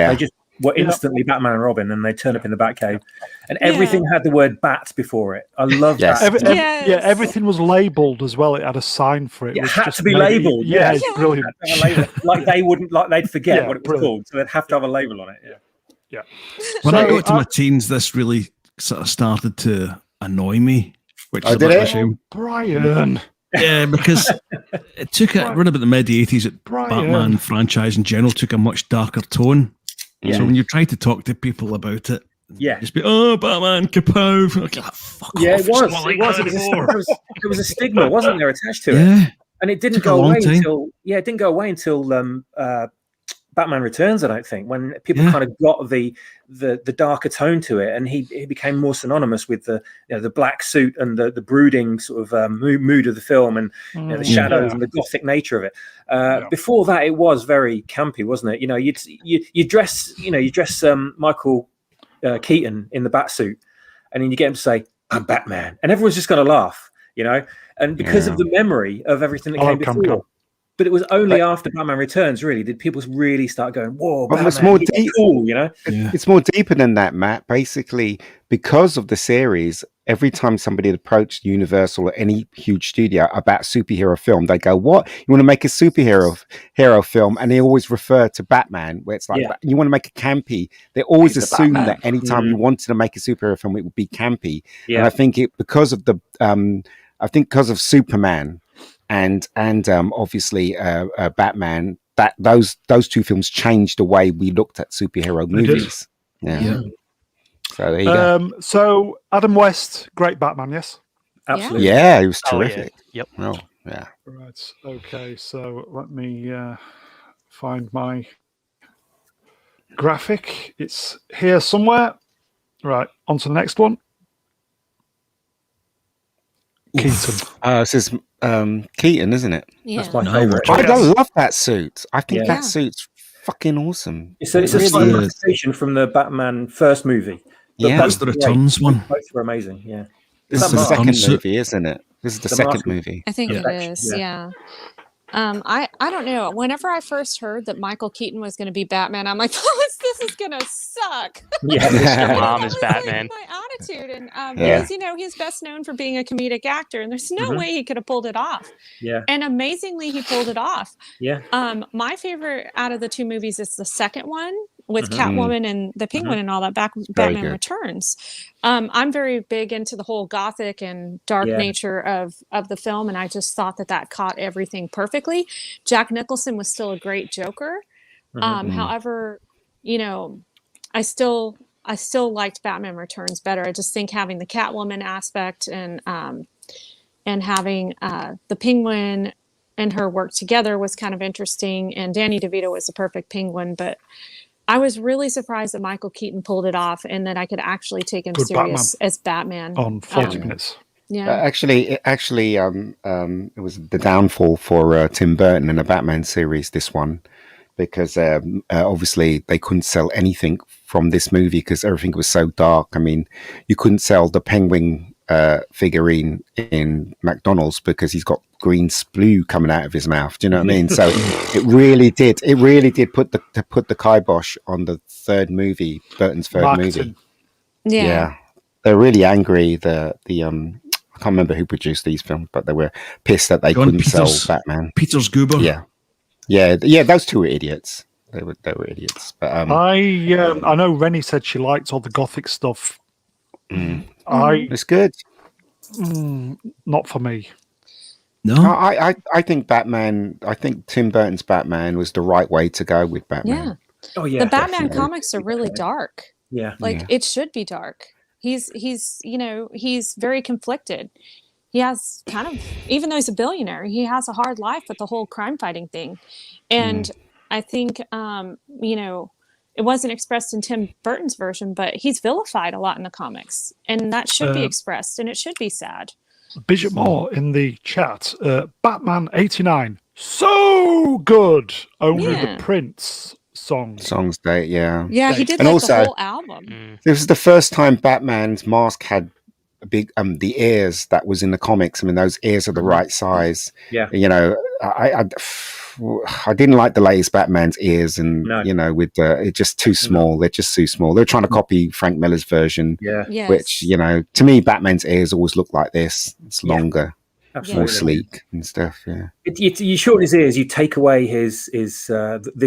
were instantly Batman and Robin, and they turn up in the Batcave, and everything had the word "bat" before it. I love that. Everything was labelled as well. It had a sign for it. It had to be labelled. Yeah, it's brilliant. Like they wouldn't, like they'd forget what it was called, so they'd have to have a label on it. Yeah. When I got to my teens, this really sort of started to annoy me, which is a bit of a shame. Brian. Yeah, because it took around about the mid-80s, Batman franchise in general took a much darker tone. Yeah. So when you try to talk to people about it, just be, Batman, kapow. Like, fuck off. It was. There was a stigma, wasn't there, attached to it? And it didn't go away until Batman Returns, I don't think, when people kind of got the darker tone to it, and he became more synonymous with the black suit and the brooding sort of mood of the film, and the shadows and the gothic nature of it. Before that, it was very campy, wasn't it? You know, you dress Michael Keaton in the bat suit, and then you get him to say, "I'm Batman," and everyone's just going to laugh, you know, and because of the memory of everything that came before. But it was only after Batman Returns, really, did people really start going, "Whoa, Batman, it's more deep. Cool," you know? It's more deeper than that, Matt. Basically, because of the series, every time somebody had approached Universal or any huge studio about superhero film, they go, "What? You want to make a hero film?" And they always refer to Batman, where it's like, "You want to make a campy?" They always assume that anytime you wanted to make a superhero film, it would be campy. Yeah. And I think because of Superman. And obviously Batman. That those two films changed the way we looked at superhero movies. Yeah. So there you go. So Adam West, great Batman, yes, absolutely. Yeah, he was terrific. Yep. Oh yeah. Right. Okay. So let me find my graphic. It's here somewhere. Right. On to the next one. Keaton. This is Keaton, isn't it? Yeah. That's my favorite. I love that suit. I think that suit's fucking awesome. It's a slight adaptation from the Batman first movie. That's the Returns one. Both were amazing. Yeah. This is the second movie, isn't it? This is the second movie. I think it is. Yeah. I don't know. Whenever I first heard that Michael Keaton was going to be Batman, I'm like, this is going to suck. Yeah, Mr. Mom is Batman. My attitude, and because he's best known for being a comedic actor, and there's no way he could have pulled it off. Yeah, and amazingly, he pulled it off. Yeah. My favorite out of the two movies is the second one with Catwoman and the Penguin and all that. Batman Returns. I'm very big into the whole gothic and dark nature of the film, and I just thought that caught everything perfectly. Jack Nicholson was still a great Joker. However, I still liked Batman Returns better. I just think having the Catwoman aspect and having the Penguin and her work together was kind of interesting. And Danny DeVito was the perfect Penguin, but I was really surprised that Michael Keaton pulled it off and that I could actually take him Good serious as Batman. On 40 minutes. Yeah. Actually, it was the downfall for Tim Burton in the Batman series, this one, because obviously they couldn't sell anything from this movie because everything was so dark. I mean, you couldn't sell the Penguin figurine in McDonald's because he's got green splue coming out of his mouth. Do you know what I mean? So it really did put the kibosh on the third movie, Burton's third movie. Yeah. They're really angry. I can't remember who produced these films, but they were pissed that they couldn't sell Batman. Peter's Goober. Yeah. Those two were idiots. They were idiots. But I know Reni said she liked all the gothic stuff. It's good. Not for me. No, I think Batman. I think Tim Burton's Batman was the right way to go with Batman. Yeah. Oh yeah. The Batman definitely. comics are really dark. Yeah. Like it should be dark. He's very conflicted. He has kind of, even though he's a billionaire, he has a hard life with the whole crime fighting thing. And I think it wasn't expressed in Tim Burton's version, but he's vilified a lot in the comics, and that should be expressed, and it should be sad. Bishop Moore in the chat, Batman 89, so good. Only the Prince songs. Yeah, he did and like also, the whole album. This is the first time Batman's mask had a big the ears that was in the comics. I mean, those ears are the right size. Yeah, I didn't like the latest Batman's ears, and with it's just too small. They're just too small. They're trying to copy Frank Miller's version, which to me, Batman's ears always look like this. It's longer, more sleek and stuff. Yeah, you shorten his ears, you take away his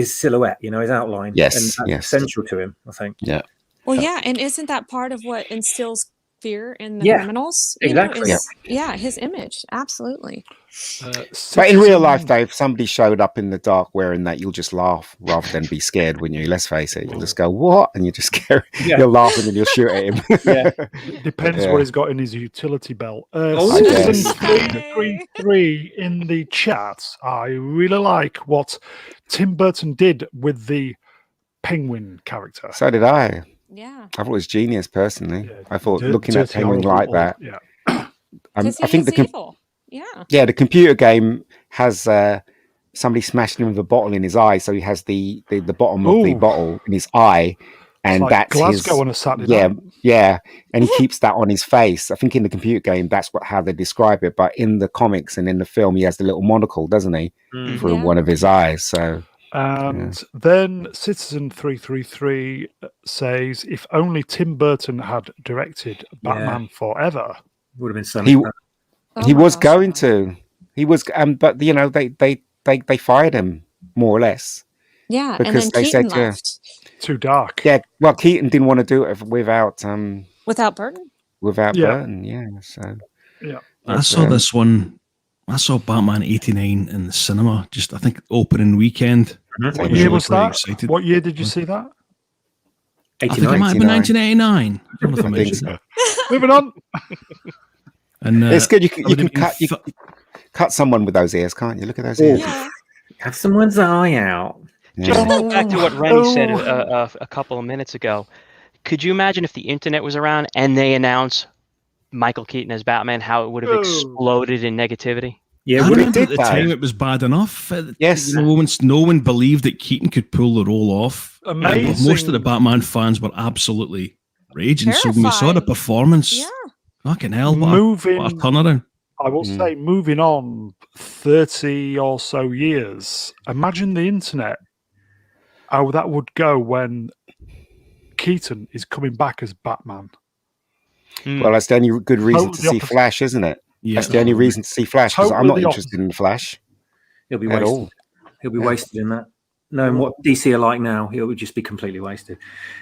silhouette, his outline. Yes, and that's essential to him, I think. Yeah. Well, and isn't that part of what instills fear in the criminals? Exactly. His image, absolutely. But in real life, though, if somebody showed up in the dark wearing that, you'll just laugh rather than be scared, wouldn't you? Let's face it. You'll just go, what? And you just scare. You'll laugh and then you'll shoot at him. Depends what he's got in his utility belt. Citizen 333 in the chat. I really like what Tim Burton did with the Penguin character. So did I. Yeah. I thought it was genius, personally. Yeah. I thought looking at Penguin like that. Yeah. I think evil. the computer game has somebody smashing him with a bottle in his eye, so he has the bottom of the bottle in his eye, and like that's Glasgow on a Saturday night. And he keeps that on his face. I think in the computer game that's how they describe it, but in the comics and in the film he has the little monocle, doesn't he, for one of his eyes? So. And then Citizen 333 says, if only Tim Burton had directed Batman Forever. Would have been something. He was going to. He was, but they fired him more or less. Yeah, because and then they Keaton said left. Too dark. Yeah, well, Keaton didn't want to do it without Burton. Burton, so I saw this one. I saw Batman 89 in the cinema. Just I think opening weekend. What year was that? Excited. What year did you see that? 89. I think it might have been 1989. I don't know if I mentioned that. Moving on. And it's good. You can cut someone with those ears, can't you? Look at those ears. Yeah. Have someone's eye out. Just to go back to what Reni said a couple of minutes ago. Could you imagine if the internet was around and they announced Michael Keaton as Batman, how it would have exploded in negativity? Yeah, I remember at the time it was bad enough. Yes. No one believed that Keaton could pull the role off. Amazing. Most of the Batman fans were absolutely raging. So when we saw the performance, fucking hell, what a turnaround. I will say, moving on 30 or so years, imagine the internet, how that would go when Keaton is coming back as Batman. Well, that's the only good reason to see Flash, isn't it? Yeah. That's the only reason to see Flash, because I'm not interested in Flash. He'll be wasted. He'll be wasted in that. Knowing what DC are like now, it would just be completely wasted.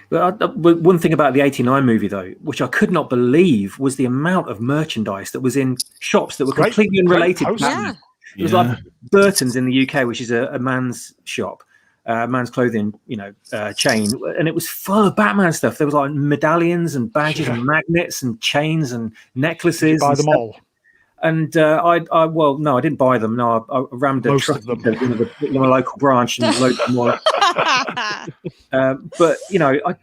But one thing about the 89 movie, though, which I could not believe, was the amount of merchandise that was in shops that were completely unrelated. It was like Burton's in the UK, which is a man's shop, man's clothing, chain, and it was full of Batman stuff. There was like medallions and badges and magnets and chains and necklaces. Buy them all. And I didn't buy them. No, I rammed a truck into one of the local branch and loaded them all. But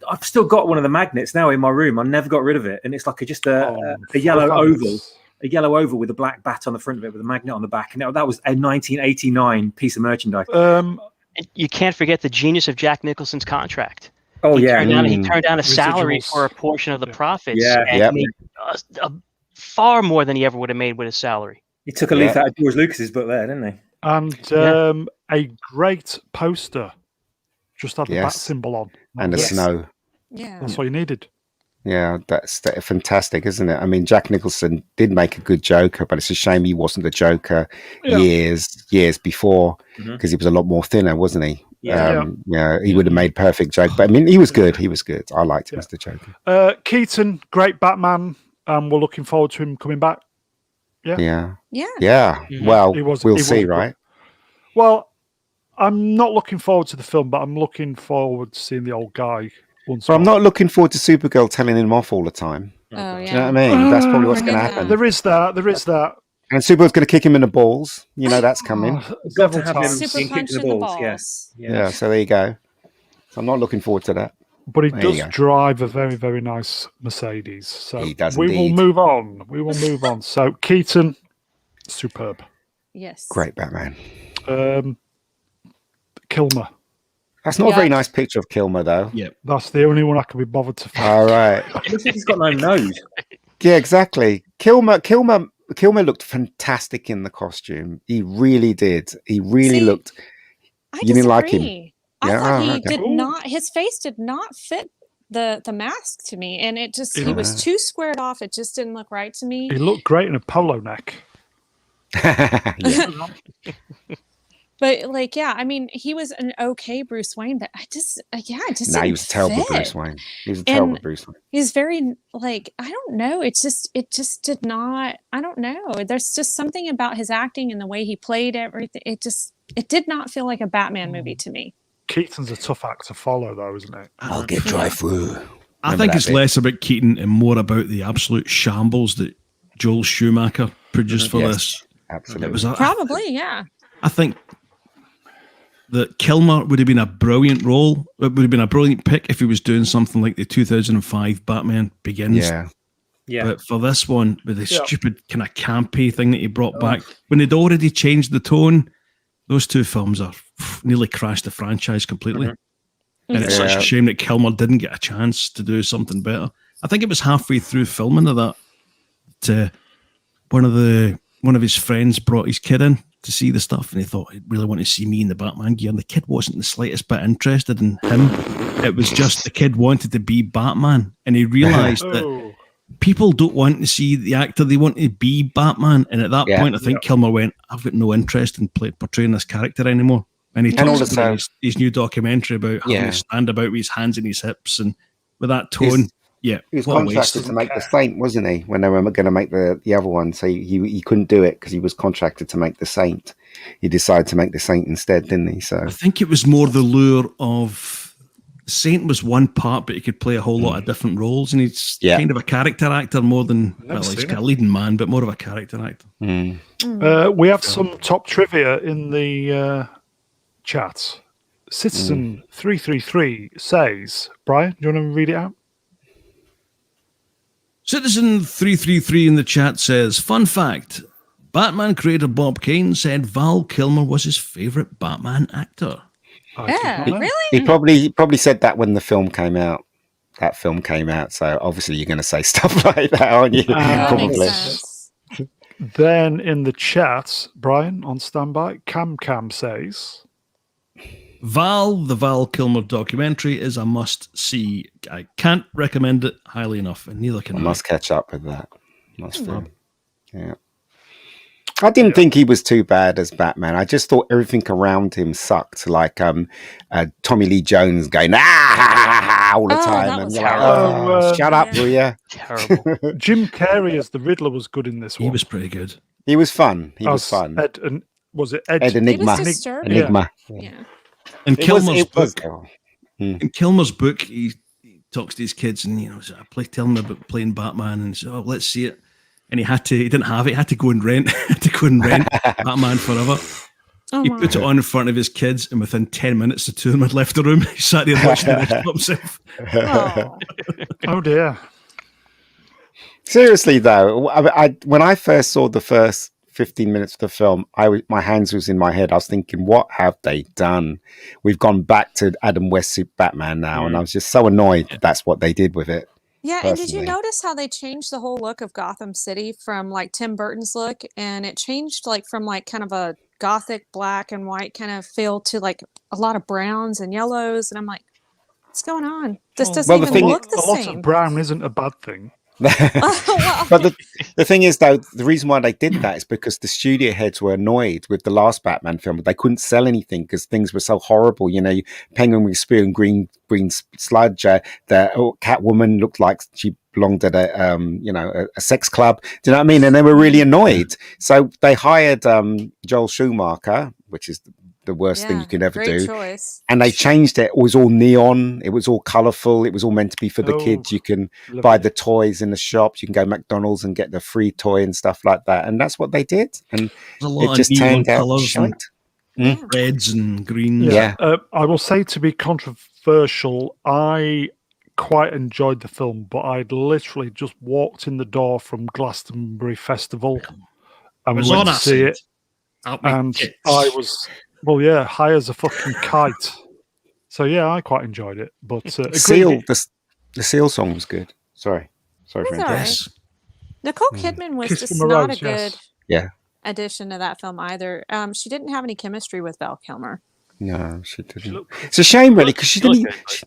I've still got one of the magnets now in my room. I never got rid of it, and it's like just a yellow oval with a black bat on the front of it with a magnet on the back. And that was a 1989 piece of merchandise. You can't forget the genius of Jack Nicholson's contract. Oh, he yeah. Turned down a salary for a portion of the profits. Yeah. And made far more than he ever would have made with his salary. He took a leaf out of George Lucas's book there, didn't he? And a great poster just had the bat symbol on. And the snow. Yeah. That's what you needed. Yeah, that's fantastic, isn't it? I mean, Jack Nicholson did make a good Joker, but it's a shame he wasn't the Joker years before, because he was a lot more thinner, wasn't he? Yeah, he would have made perfect Joker. But I mean, he was good. I liked him as the Joker. Keaton, great Batman. We're looking forward to him coming back. Yeah. Well, we'll see, right? Well, I'm not looking forward to the film, but I'm looking forward to seeing the old guy. But I'm not looking forward to Supergirl telling him off all the time. Oh, yeah. Do you know what I mean? That's probably what's going to happen. There is that. And Supergirl's going to kick him in the balls. You know that's coming. Several times. Super punch in the balls. Yeah, so there you go. So I'm not looking forward to that. But he does drive a very, very nice Mercedes. So he does will move on. So Keaton, superb. Yes. Great Batman. Kilmer. That's not a very nice picture of Kilmer, though. Yeah, that's the only one I can be bothered to find. All right. Looks like he's got no nose. Yeah, exactly. Kilmer looked fantastic in the costume. He really did. He really looked. You didn't like him. I thought he did not. His face did not fit the mask to me, and it just he was too squared off. It just didn't look right to me. He looked great in a polo neck. But I mean, he was an okay Bruce Wayne, but I just No, he was terrible Bruce Wayne. He was a terrible Bruce Wayne. He's very I don't know. It just did not. I don't know. There's just something about his acting and the way he played everything. It did not feel like a Batman movie to me. Keaton's a tough act to follow, though, isn't it? I'll get dry through. I think it's less about Keaton and more about the absolute shambles that Joel Schumacher produced for this. Absolutely. Probably, yeah. I think that Kilmer would have been a brilliant role. It would have been a brilliant pick if he was doing something like the 2005 Batman Begins. Yeah. But for this one, with the stupid kind of campy thing that he brought back, when they'd already changed the tone, those two films are nearly crashed the franchise completely. And it's such a shame that Kilmer didn't get a chance to do something better. I think it was halfway through filming of that, one of his friends brought his kid in to see the stuff, and he thought he'd really want to see me in the Batman gear, and the kid wasn't the slightest bit interested in him. It was just the kid wanted to be Batman, and he realised that people don't want to see the actor, they want to be Batman. And at that point, I think Kilmer went, I've got no interest in portraying this character anymore. And he talks about his new documentary about having to stand about with his hands in his hips, and with that tone, he was contracted to make The Saint, wasn't he? When they were going to make the other one, so he couldn't do it because he was contracted to make The Saint. He decided to make The Saint instead, didn't he? So I think it was more the lure of Saint was one part, but he could play a whole lot of different roles, and he's kind of a character actor more than he's a leading man, but more of a character actor. We have some top trivia in the chat. Citizen 333 says, Brian, do you want to read it out? Citizen 333 in the chat says, fun fact, Batman creator Bob Caine said Val Kilmer was his favourite Batman actor. Really? He probably said that when the film came out. That film came out, so obviously you're going to say stuff like that, aren't you? Probably. Then in the chat, Brian on standby, Cam says, the Val Kilmer documentary is a must-see. I can't recommend it highly enough, and neither can I. Must catch up with that. Yeah. I didn't think he was too bad as Batman. I just thought everything around him sucked, like Tommy Lee Jones going all the time, and you're like, shut up, will you? Terrible. Jim Carrey as the Riddler was good in this one. He was pretty good. He was fun. He was fun. Ed Enigma? Enigma. Yeah. In Kilmer's book, he talks to his kids, and tell them about playing Batman, and so let's see it. And he didn't have it. He had to go and rent. Batman Forever. Oh, He my. put it on in front of his kids, and within 10 minutes, the two of them had left the room. He sat there watching the rest of himself. Oh. Oh dear. Seriously though, when I first saw the first 15 minutes of the film, my hands was in my head. I was thinking, what have they done? We've gone back to Adam West's Batman now, and I was just so annoyed that that's what they did with it. Yeah, and did you personally. notice how they changed the whole look of Gotham City from like Tim Burton's look, and it changed like from like kind of a gothic black and white kind of feel to like a lot of browns and yellows, and I'm like, what's going on? This doesn't Well, the even thing- look the A lot same. of brown isn't a bad thing. Well, But the thing is, though, the reason why they did that is because the studio heads were annoyed with the last Batman film. They couldn't sell anything because things were so horrible. You know, Penguin with spear and green sludge. The Catwoman looked like she belonged at a sex club. Do you know what I mean? And they were really annoyed. So they hired Joel Schumacher, which is the worst thing you could ever great do. choice. And they changed it. It was all neon. It was all colourful. It was all meant to be for the Oh, kids. You can lovely. buy the toys in the shops. You can go to McDonald's and get the free toy and stuff like that. And that's what they did. And There's a lot it just of neon turned out colours and shite. Yeah. reds and greens. Yeah. I will say, to be controversial, I quite enjoyed the film, but I'd literally just walked in the door from Glastonbury Festival and was went on to see acid. it, Up my and tits. I was, well, yeah, high as a fucking kite. So yeah, I quite enjoyed it. But Seal, the Seal song was good. Sorry for That's all interrupting. right. Yes. Nicole Kidman was Kiss just from a not Rose, a good yes. Yeah. addition to that film either. She didn't have any chemistry with Val Kilmer. No, she She didn't. looked- It's a shame, really, because she She looked didn't. good, but-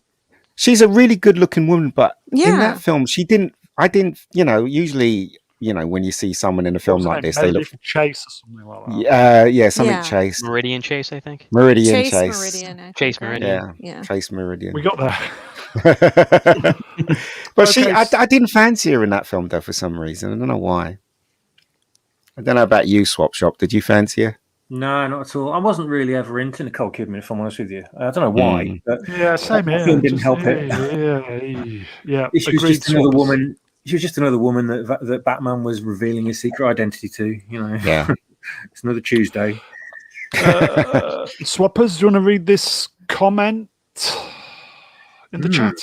She's a really good-looking woman, but in Yeah. that film, she didn't. I didn't. Usually, when you see someone in a film What's her like name? this, they look. Meredith Chase or something like that. Yeah, something Yeah. Chase, Meridian Chase, I think. Meridian Chase Chase. Meridian. I think, Chase right? Meridian. Yeah, Yeah. Chase Meridian. We got there. But Okay. I didn't fancy her in that film though for some reason. I don't know why. I don't know about you, Swapshop. Did you fancy her? No, not at all. I wasn't really ever into Nicole Kidman, if I'm honest with you. I don't know why, but Yeah, same the here. film didn't Just- help it. Yeah. She was Agreed. just another Swappers. woman. She was just another woman that Batman was revealing his secret identity to. Yeah. It's another Tuesday. Swappers, do you want to read this comment in the chat?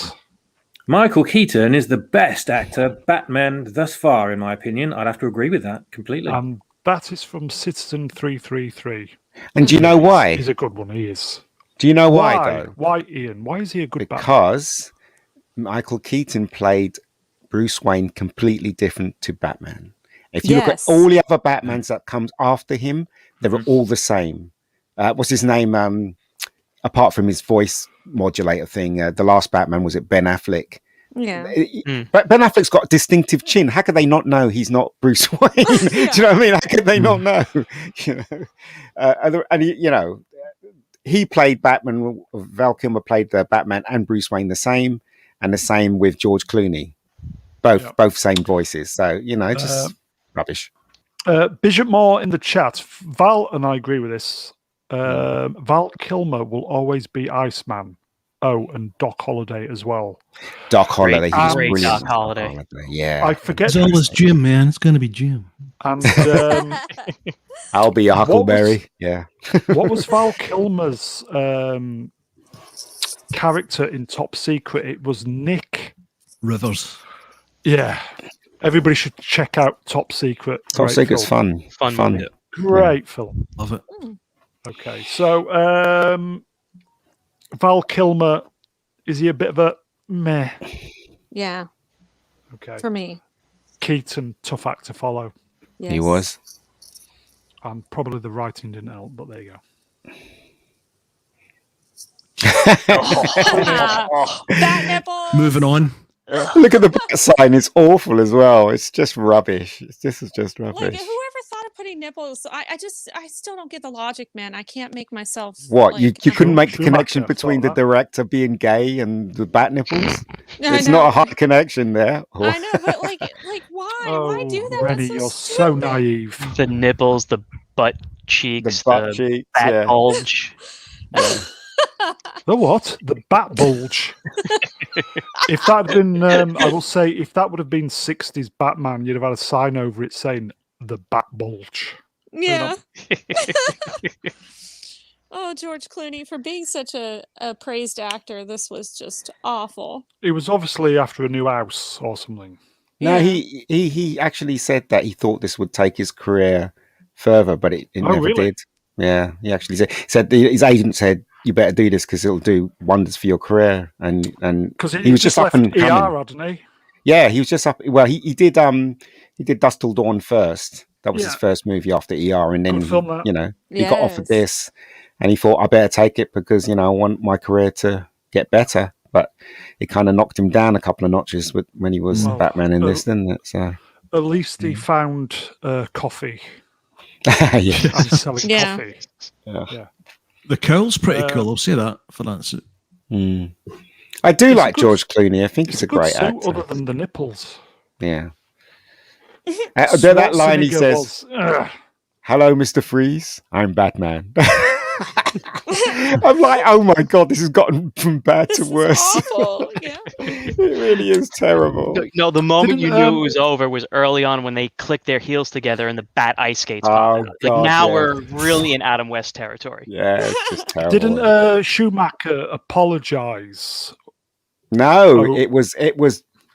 Michael Keaton is the best actor Batman thus far, in my opinion. I'd have to agree with that completely. And that is from Citizen 333. And do you know why? He's a good one. He is. Do you know why though? Why, Ian? Why is he a good Batman? Because Michael Keaton played Bruce Wayne completely different to Batman. If you look at Yes. all the other Batmans that comes after him, they're all the same. What's his name? Apart from his voice modulator thing, the last Batman was it Ben Affleck. Yeah. But Ben Affleck's got a distinctive chin. How could they not know he's not Bruce Wayne? Do you know what I mean? How could they not know? He played Batman. Val Kilmer played the Batman and Bruce Wayne the same, and the same with George Clooney. Both same voices. So just rubbish. Bishop Moore in the chat. Val and I agree with this. Val Kilmer will always be Iceman. Oh, and Doc Holliday as well. Doc Holliday, he's great brilliant. Doc Holliday. Yeah, I forget. It's always Jim, man. It's going to be Jim. And I'll be a Huckleberry. Yeah. what was Val Kilmer's character in Top Secret? It was Nick. Rivers. Yeah. Everybody should check out Top Secret. Top Great Secret's film. fun. Yeah. Great film. Love it. Okay, so Val Kilmer, is he a bit of a meh? Yeah. Okay. For me. Keaton, tough act to follow. Yes. He was. And probably the writing didn't help, but there you go. Fat nipples. Moving on. Look at the back sign. It's awful as well. It's just rubbish. This is just Like, rubbish. whoever thought of putting nipples? I still don't get the logic, man. I can't make myself. What you like, couldn't make the Schumacher connection between the thought that. director being gay and the bat nipples? I It's know. not a hard connection there. I know, but like, why? Why do that? Reni, That's you're so so stupid. naive. The nipples, the butt The cheeks, butt cheeks. fat Yeah. bulge. The what? The bat bulge. If that had been, I will say, if that would have been 60s Batman, you'd have had a sign over it saying the bat bulge. Yeah. Oh, George Clooney, for being such a praised actor, this was just awful. It was obviously after a new house or something. No, Yeah. he actually said that he thought this would take his career further, but it never really? did. Yeah, he actually said his agent said you better do this because it'll do wonders for your career, and Because he was just up left and coming. ER, hadn't he? Yeah, he was just up. Well, he did Dust Till Dawn first. That was his first movie after ER, and then Good film, that. he got offered this, and he thought I better take it because I want my career to get better. But it kind of knocked him down a couple of notches when he was Batman in this, didn't it? So at least he found coffee. yeah, And selling coffee. Yeah. The curl's pretty cool. I'll say that for that suit. I do like George Clooney. I think he's a great suit actor. other than the nipples. Yeah. That line he says, "Hello, Mr. Freeze. I'm Batman." I'm like, oh my god, this has gotten from bad to worse. Awful. Yeah. It really is terrible. No, the moment you knew it was over was early on when they clicked their heels together and the bat ice skates popped out. Like now we're really in Adam West territory. Yeah, it's just terrible. Didn't Schumacher apologise? No, it was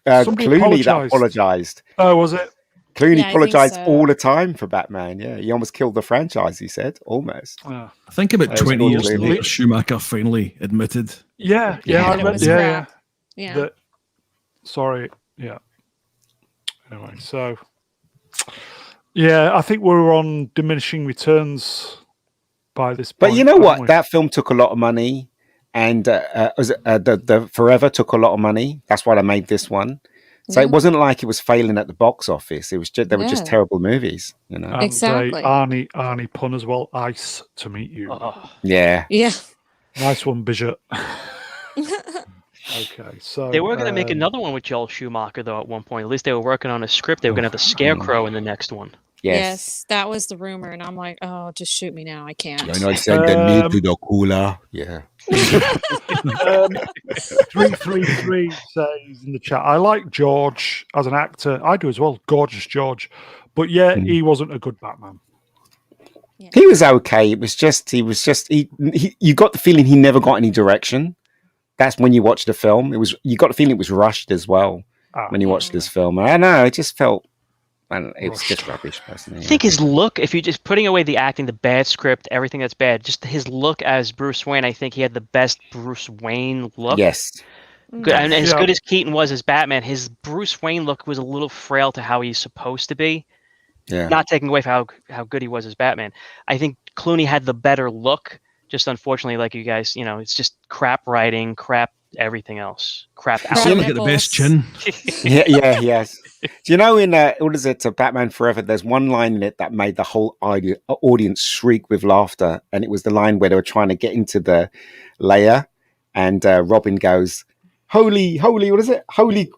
Clooney that apologised. Oh, was it? Clooney apologised all the time for Batman. Yeah, he almost killed the franchise. He said almost. Yeah. I think about 20 years later, Schumacher finally admitted. Yeah. Sorry. Yeah. Anyway, so I think we were on diminishing returns by this point. But you know what? That film took a lot of money, and the Forever took a lot of money. That's why they made this one. So it wasn't like it was failing at the box office. It was just they were just terrible movies, Exactly. Arnie pun as well. Ice to meet you. Yeah. Nice one, Bridget. Okay, so they were going to make another one with Joel Schumacher though. At one point, at least they were working on a script. They were going to have the Scarecrow in the next one. Yes, that was the rumor, and I'm like, oh, just shoot me now. I can't. I send me to the cooler. Yeah. 333 says in the chat, I like George as an actor. I do as well. Gorgeous George. But he wasn't a good Batman. Yeah. He was okay. It was just you got the feeling he never got any direction. That's when you watch the film. You got the feeling it was rushed as well when you watched this film. I don't know, it just felt it was just rubbish personally. I think his look, if you're just putting away the acting, the bad script, everything that's bad, just his look as Bruce Wayne, I think he had the best Bruce Wayne look. Yes. Good, and as good as Keaton was as Batman, his Bruce Wayne look was a little frail to how he's supposed to be. Yeah. Not taking away from how good he was as Batman. I think Clooney had the better look. Just unfortunately, like you guys, it's just crap writing, crap everything else, crap. You seem like the best chin. Yeah, he has. Do you know in what is it? Batman Forever. There's one line in it that made the whole audience shriek with laughter, and it was the line where they were trying to get into the lair, and Robin goes, "Holy, what is it? Holy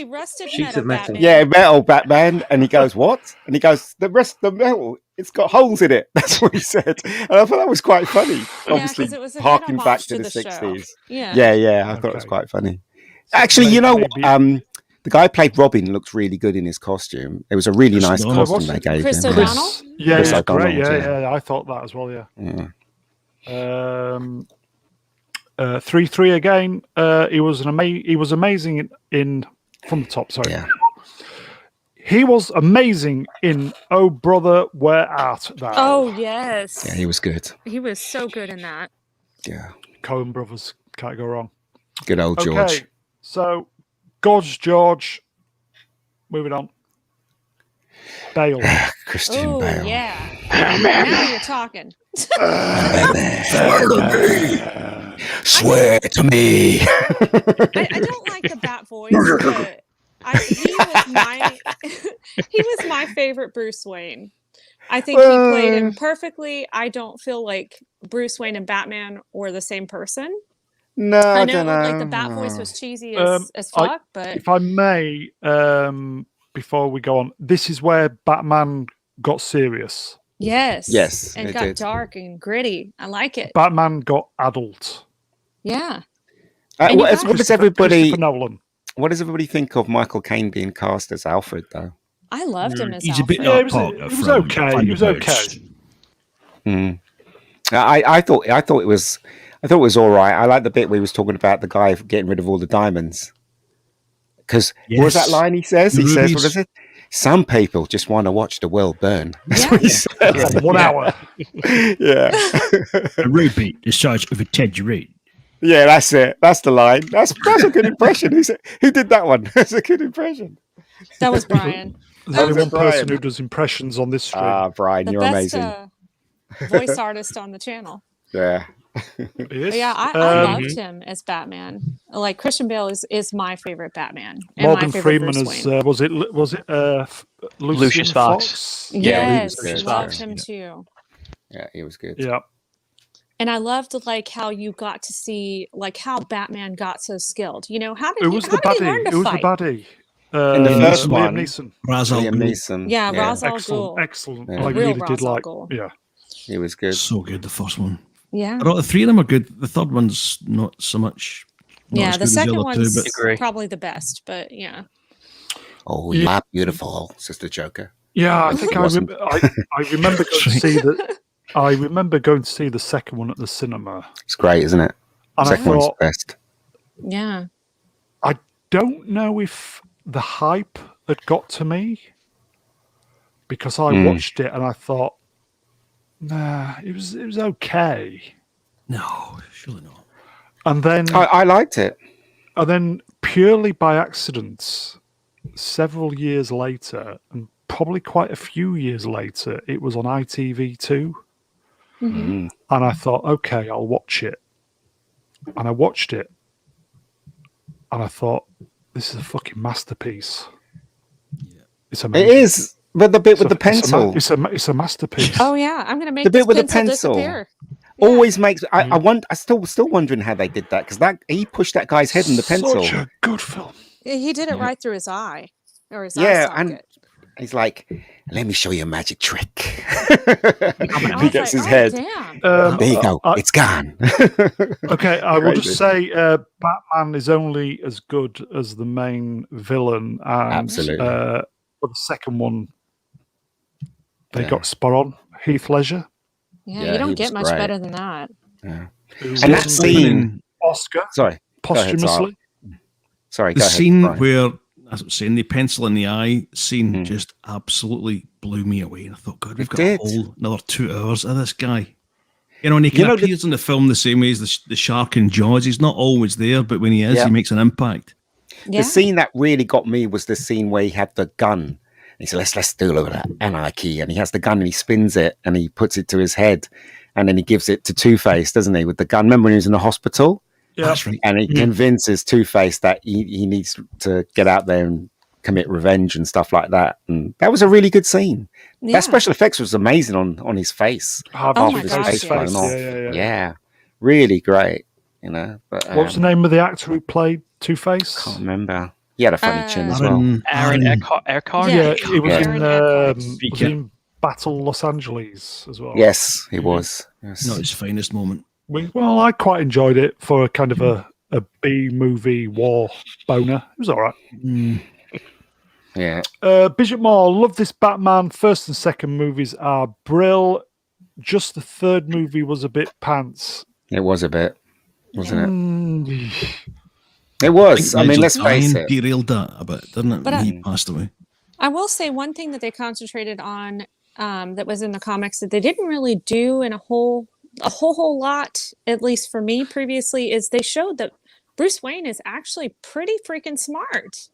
rusted sheets metal, of metal. Batman." Yeah, metal Batman." And he goes, "What?" And he goes, "The rest of the metal, it's got holes in it." That's what he said. And I thought that was quite funny. Obviously, 'cause it was a good harking back homage to the show. 60s. Yeah. I thought it was quite funny. Actually, you know what? The guy who played Robin looks really good in his costume. It was a really nice costume they gave Chris him. O'Donnell? Chris O'Donnell, great. Yeah, I thought that as well. Yeah. 3-3 again. He was amazing in from the top. Sorry. Yeah. He was amazing in Oh Brother, Where Art Thou? Oh yes. Yeah, he was good. He was so good in that. Yeah. Coen Brothers, can't go wrong. Good old George. Okay, so Gorgeous George. Moving on. Bale. Christian Bale. Yeah. Now you're talking. Swear to me. I don't like the Bat voice, but he was my favorite Bruce Wayne. I think he played him perfectly. I don't feel like Bruce Wayne and Batman were the same person. No, I don't know. Like the Bat voice was cheesy as fuck, but if I may, before we go on, this is where Batman got serious. yes, and it got did. dark and gritty. I like it. Batman got adult. Yeah. What does everybody? Christopher Nolan. What does everybody think of Michael Caine being cast as Alfred, though? I loved him as He's Alfred. a bit Yeah, it was okay. It was okay. I thought it was all right. I like the bit where he was talking about the guy getting rid of all the diamonds. Because what was that line he says? The He says, rubies. "What is it? Some people just want to watch the world burn." That's Yeah. what he says. For 1 hour. Yeah, A ruby, the size of a tangerine. yeah, that's it. That's the line. That's a good impression. Who did that one? That's a good impression. That was Brian. There's only was one person Brian. who does impressions on this stream. Ah, Brian, The you're best amazing. voice artist on the channel. Yeah. He is. Yeah, I loved him as Batman. Like Christian Bale is my favorite Batman. And Morgan my favorite Freeman Bruce as Wayne. was it Lucius Fox. Yeah, Yes, Lucius loved Fox, him yeah. too. Yeah, he was good. Yeah. And I loved like how you got to see like how Batman got so skilled. You know, how did Who he, was how the did he learn baddie? to Who was the fight? baddie? In the first Liam one, Neeson. Ra's al Liam Ghul. Neeson. Yeah, Ra's al Excellent, Ghul. excellent. Yeah. I Real really Ra's did al like. Ghul. Yeah. He was good. So good, the first one. Yeah. I thought the three of them are good. The third one's not so much. Not Yeah, as the good as second other one's two, but Agree. probably the best, but yeah. Oh, Yeah. you are beautiful, Sister Joker. Yeah, I think I Wasn't. remember going to see the. I remember going to see the second one at the cinema, It's great, isn't it? and Second I one's thought, the best. Yeah. I don't know if the hype had got to me because I watched it and I thought, nah, it was okay, no, surely not. and then I liked it. purely by accident, several years later, and probably quite a few years later, it was on ITV2. Mhm. And I thought, okay, I'll watch it. And I watched it. And I thought, this is a fucking masterpiece. It's amazing. It is, but the bit with the pencil It's a masterpiece. Oh yeah, I'm gonna make The bit this with the pencil pencil. disappear. always makes. I want. I still wondering how they did that because he pushed that guy's head in the pencil. Such a good film. He did it right through his eye or his eye Yeah, socket. and he's like, "Let me show you a magic trick." I he was gets his like, head. Damn. There you go. It's gone. Okay, I will Crazy. just say Batman is only as good as the main villain. And, Absolutely. For the second one, they Yeah. got spot on. Heath Ledger. Yeah, Yeah, you he don't was get much great. better than that. Who And that won scene. the Oscar Sorry. Go ahead, posthumously. Sorry. The Go ahead, scene Brian. where, as I was saying, the pencil in the eye scene Mhm. just absolutely blew me away. And I thought, God, we've It got did. a whole another 2 hours of this guy. You know, and he You kind know, of appears in the film the same way as the shark in Jaws. He's not always there, but when he is, Yeah. he makes an impact. Yeah. The scene that really got me was the scene where he had the gun. He said, let's do a little of that anarchy. And he has the gun and he spins it and he puts it to his head. And then he gives it to Two-Face, doesn't he, with the gun? Remember when he was in the hospital? Yeah. That's right. And he convinces Two-Face that he needs to get out there and commit revenge and stuff like that. And that was a really good scene. Yeah. That special effects was amazing on his face. Half Oh of my his gosh, face. yes. blown off. Yeah. Yeah. Really great. You know, but What was the name of the actor who played Two-Face? can't remember. He had a funny chin as well. Aaron Eckhart. Yeah. He was Yeah. in Aaron was he in Battle Los Angeles as well. Yes, he was. Yes. Not his finest moment. Well, I quite enjoyed it for a kind of a B movie war boner. It was all right. Mm. Yeah. Bishop Moore, love this Batman. First and second movies are brill. Just the third movie was a bit pants. It was a bit, wasn't it? Mm, It was. I mean, Nigel let's face Caine it. derailed that a bit, didn't it? But When he passed away. I will say one thing that they concentrated on that was in the comics that they didn't really do in a whole lot, at least for me previously, is they showed that Bruce Wayne is actually pretty freaking smart.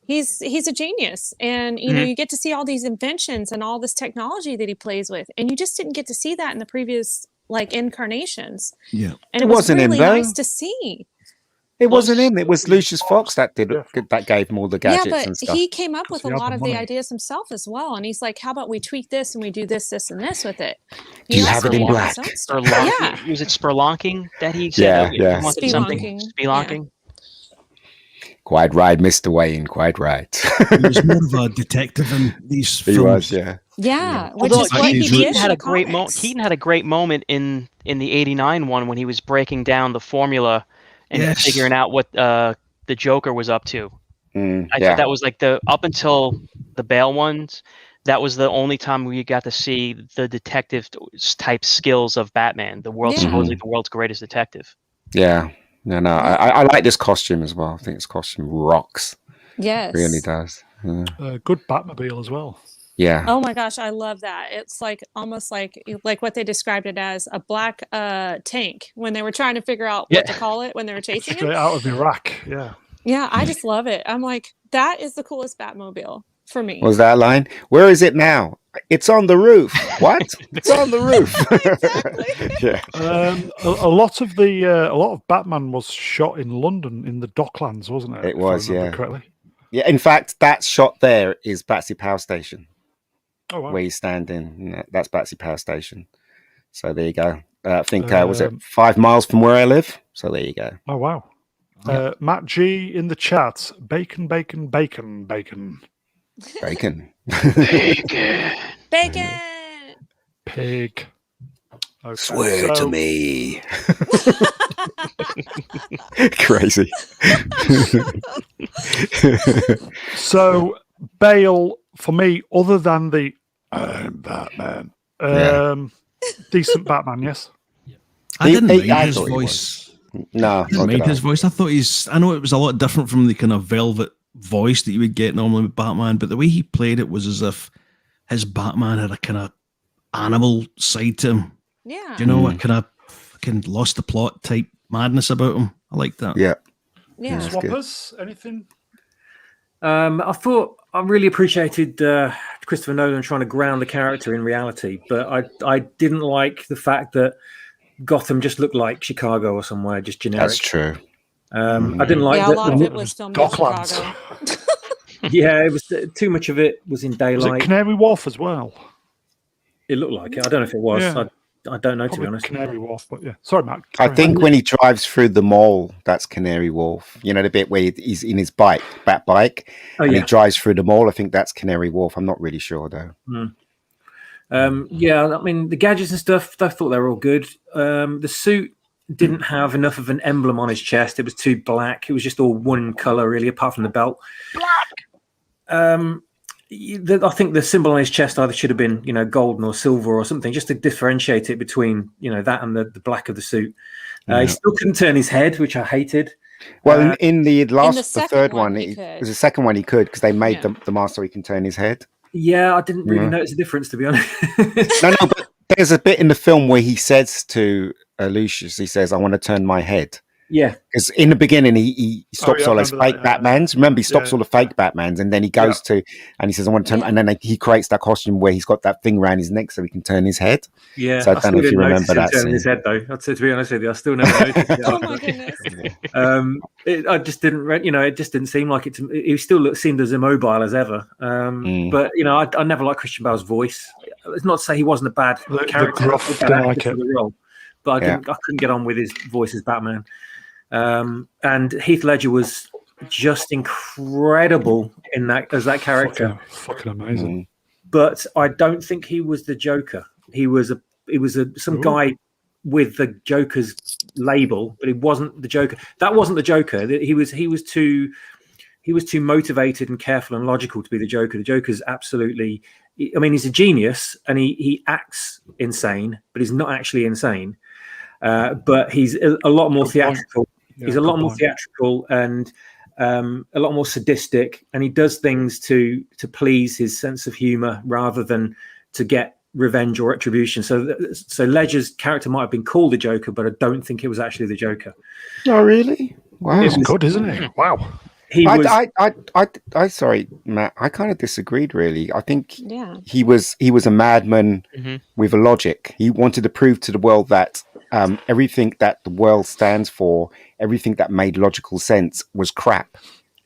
He's a genius, and you know you get to see all these inventions and all this technology that he plays with, and you just didn't get to see that in the previous like incarnations. Yeah. And It it was wasn't him, really though. nice to see. It wasn't him. It was Lucius Fox that gave him all the gadgets Yeah, but and stuff. he came up with a he had lot the of the money. ideas himself as well. And he's like, how about we tweak this and we do this, this, and this with it? Do you have also it in made up his black? own stuff. Spelunking. Yeah. Was it spelunking that he said? Yeah, that he yeah. wanted something- Spelunking, Spelunking. Quite right, Mr. Wayne. Quite right. He was more of a detective in these he films. was, yeah. Yeah, which Although is what he Keaton did Keaton in had the a great comics. Keaton had a great moment in the '89 one when he was breaking down the formula and Yes. figuring out what the Joker was up to. I Yeah. thought that was like up until the Bale ones, that was the only time we got to see the detective type skills of Batman, the world supposedly the world's greatest detective. Yeah. No, I like this costume as well. I think this costume rocks. Yes. Really does. Yeah. Good Batmobile as well. Yeah. Oh my gosh, I love that. It's like almost like what they described it as, a black tank when they were trying to figure out what to call it when they were chasing Straight him. out of Iraq. Yeah. Yeah, I just love it. I'm like, that is the coolest Batmobile for me. What was that line? Where is it now? It's on the roof. What? It's on the roof. Yeah. A lot of Batman was shot in London in the Docklands, wasn't it? It was, if I remember yeah. correctly. Yeah. In fact, that shot there is Battersea Power Station. Oh, wow. Where he's standing. That's Battersea Power Station. So there you go. I think was it 5 miles from where I live? So there you go. Oh wow. Matt G in the chat. Bacon, bacon, bacon, bacon. Bacon. Bacon. Pig. Okay, Swear to me. Crazy. So Bale, for me, other than the Batman, decent Batman, yes. I didn't mind I his thought he voice. No, I didn't mind his voice. I thought I know it was a lot different from the kind of velvet voice that you would get normally with Batman, but the way he played it was as if his Batman had a kind of animal side to him. Yeah. You know, a kind of fucking lost the plot type madness about him. I like that. Yeah. Yeah. Swappers, anything? I really appreciated Christopher Nolan trying to ground the character in reality, but I didn't like the fact that Gotham just looked like Chicago or somewhere, just generic. That's true. I didn't like Yeah, that. a lot of it was filmed in Docklands. Chicago. Yeah, it was too much of it was in Was daylight. it Canary Wharf as well? It looked like it. I don't know if it was. Yeah. I don't know, to Probably be honest. Canary Wharf, but yeah. Sorry, Matt. I carry on. think when he drives through the mall, that's Canary Wharf. You know, the bit where he's in his bat bike, and he drives through the mall. I think that's Canary Wharf. I'm not really sure, though. Yeah, I mean, the gadgets and stuff, I thought they were all good. The suit didn't have enough of an emblem on his chest. It was too black. It was just all one color, really, apart from the belt. I think the symbol on his chest either should have been, golden or silver or something, just to differentiate it between, that and the black of the suit. He still couldn't turn his head, which I hated. Well, in the second third one, one, he it could. was the second one he could, because they made Yeah. the mask so he can turn his head. Yeah, I didn't really notice the difference, to be honest. No, but there's a bit in the film where he says to Lucius, he says, "I want to turn my head." Yeah. Because in the beginning, he stops all those fake Batmans. Remember, he stops all the fake Batmans, and then he goes to, and he says, "I want to turn," and then he creates that costume where he's got that thing around his neck so he can turn his head. Yeah. So I don't know if you remember that turning scene. his head, though. To be honest with you, I still never noticed it. Oh my goodness. I just didn't, it just didn't seem like it. He still seemed as immobile as ever. But I never liked Christian Bale's voice. It's not to say he wasn't a bad character, gruff, a bad didn't actor like for it. the role, but I couldn't get on with his voice as Batman. And Heath Ledger was just incredible in that as that character. Fucking amazing. But I don't think he was the Joker. He was some guy with the Joker's label, but it wasn't the Joker. That wasn't the Joker. He was too motivated and careful and logical to be the Joker. The Joker's absolutely, I mean, he's a genius and he acts insane, but he's not actually insane. But he's a lot more theatrical. He's a lot more theatrical and a lot more sadistic, and he does things to please his sense of humor rather than to get revenge or retribution. So Ledger's character might have been called the Joker, but I don't think it was actually the Joker. Oh, really? Wow. He's good, isn't he? Wow. Sorry, Matt. I kind of disagreed. Really, I think he was a madman with a logic. He wanted to prove to the world that everything that the world stands for, everything that made logical sense, was crap,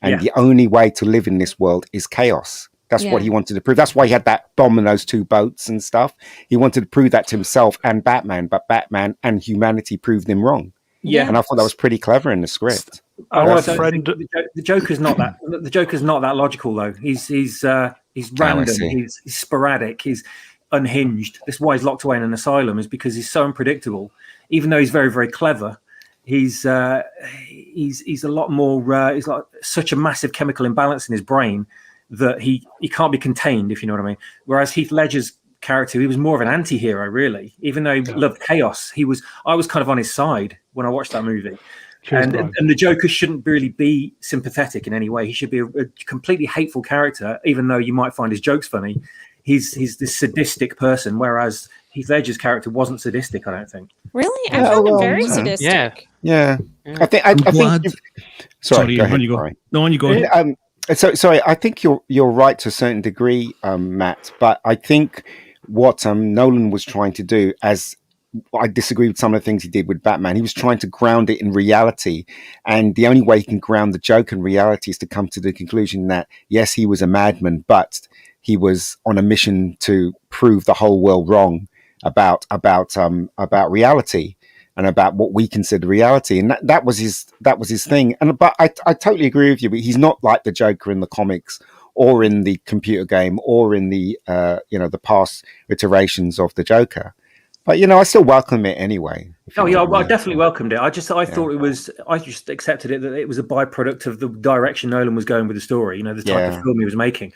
and the only way to live in this world is chaos. That's what he wanted to prove. That's why he had that bomb in those 2 boats and stuff. He wanted to prove that to himself and Batman, but Batman and humanity proved him wrong. Yeah, and I thought that was pretty clever in the script. The Joker's not that. The Joker's not that logical, though. He's random. He's sporadic. He's unhinged. That's why he's locked away in an asylum. Is because he's so unpredictable. Even though he's very, very clever, he's a lot more. He's got such a massive chemical imbalance in his brain that he can't be contained, if you know what I mean. Whereas Heath Ledger's character, he was more of an anti-hero, really. Even though he loved chaos, I was kind of on his side when I watched that movie. Cheers, and the Joker shouldn't really be sympathetic in any way. He should be a completely hateful character, even though you might find his jokes funny. He's this sadistic person, whereas Heath Ledger's character wasn't sadistic, I don't think. Really? I found him very sadistic. Yeah. I think sorry, go ahead. You go. No, on you go. Sorry, I think you're right to a certain degree, Matt, but I think what Nolan was trying to do, as I disagree with some of the things he did with Batman, he was trying to ground it in reality. And the only way he can ground the Joker in reality is to come to the conclusion that, yes, he was a madman, but he was on a mission to prove the whole world wrong about reality and about what we consider reality. And that was his thing. But I totally agree with you. But he's not like the Joker in the comics or in the computer game or in the the past iterations of the Joker. But I still welcome it anyway. Oh yeah, I definitely welcomed it. I thought it was. I just accepted it that it was a byproduct of the direction Nolan was going with the story. The type of film he was making.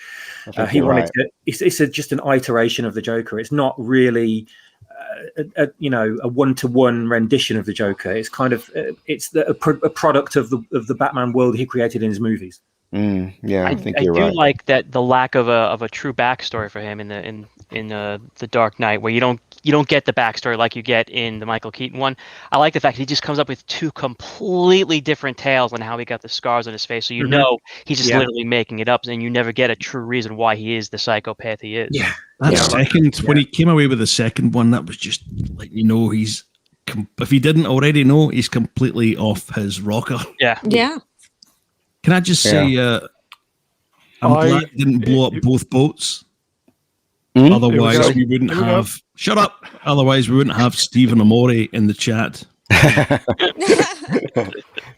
He wanted to. It's just an iteration of the Joker. It's not really, a one-to-one rendition of the Joker. It's kind of a product of the Batman world he created in his movies. I think you're right. I do like that the lack of a true backstory for him in the Dark Knight, where you don't get the backstory like you get in the Michael Keaton one. I like the fact he just comes up with two completely different tales on how he got the scars on his face. So he's just literally making it up, and you never get a true reason why he is the psychopath he is. Yeah, when he came away with the second one, that was just like he's if he didn't already know, he's completely off his rocker. Yeah. Can I just say, I'm glad he didn't blow up both boats. Otherwise, we wouldn't have. Shut up. Otherwise, we wouldn't have Stephen Amore in the chat.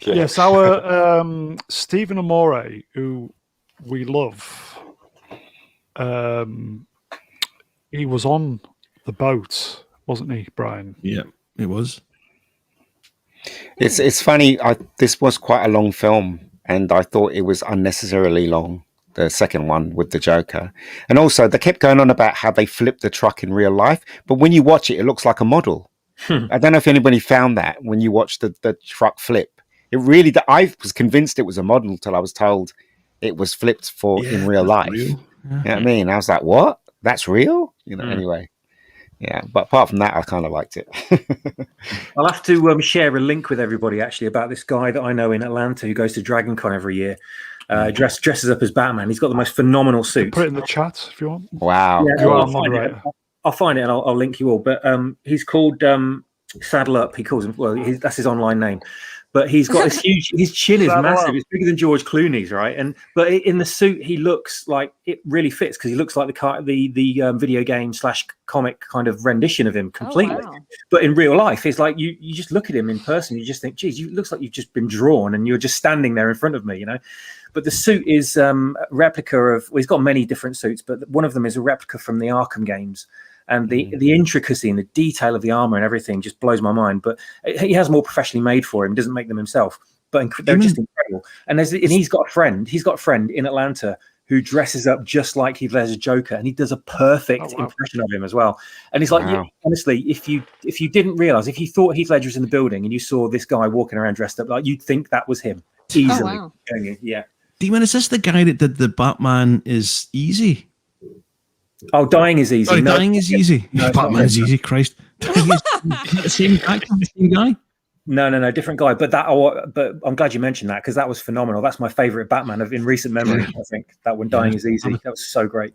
Yes, our Stephen Amore, who we love, he was on the boat, wasn't he, Brian? Yeah, it was. It's funny. This was quite a long film, and I thought it was unnecessarily long. The second one with the Joker. And also they kept going on about how they flipped the truck in real life, but when you watch it looks like a model. I don't know if anybody found that when you watch the truck flip. It really, I was convinced it was a model till I was told it was flipped in real life. Real. You know what I mean? I was like, what? That's real? Anyway. Yeah, but apart from that, I kind of liked it. I'll have to share a link with everybody actually about this guy that I know in Atlanta who goes to Dragon Con every year. Dresses up as Batman. He's got the most phenomenal suit. Put it in the chat if you want. Wow. Yeah, I'll find it and I'll link you all. But he's called Saddle Up. He calls him. Well, that's his online name. But he's got this huge. His chin is massive. It's bigger than George Clooney's, right? But in the suit, he looks like it really fits because he looks like the video game / comic kind of rendition of him completely. Oh, wow. But in real life, it's like you just look at him in person, you just think, geez, it looks like you've just been drawn, and you're just standing there in front of me, But the suit is a replica of. Well, he's got many different suits, but one of them is a replica from the Arkham games. And the intricacy and the detail of the armor and everything just blows my mind. But he has more professionally made for him. He doesn't make them himself. But they're just incredible. And he's got a friend. He's got a friend in Atlanta who dresses up just like Heath Ledger's Joker, and he does a perfect impression of him as well. And he's like, honestly, if you didn't realize, if you thought Heath Ledger was in the building and you saw this guy walking around dressed up, like you'd think that was him easily. Oh, wow. Yeah. Demon, is this the guy that did the Batman is Easy? Oh, Dying is Easy. Sorry, Dying is Easy. No, Batman is Easy. Christ, the same actor, the same guy. No, different guy. But I'm glad you mentioned that because that was phenomenal. That's my favorite Batman in recent memory. I think that one, Dying is Easy. That was so great.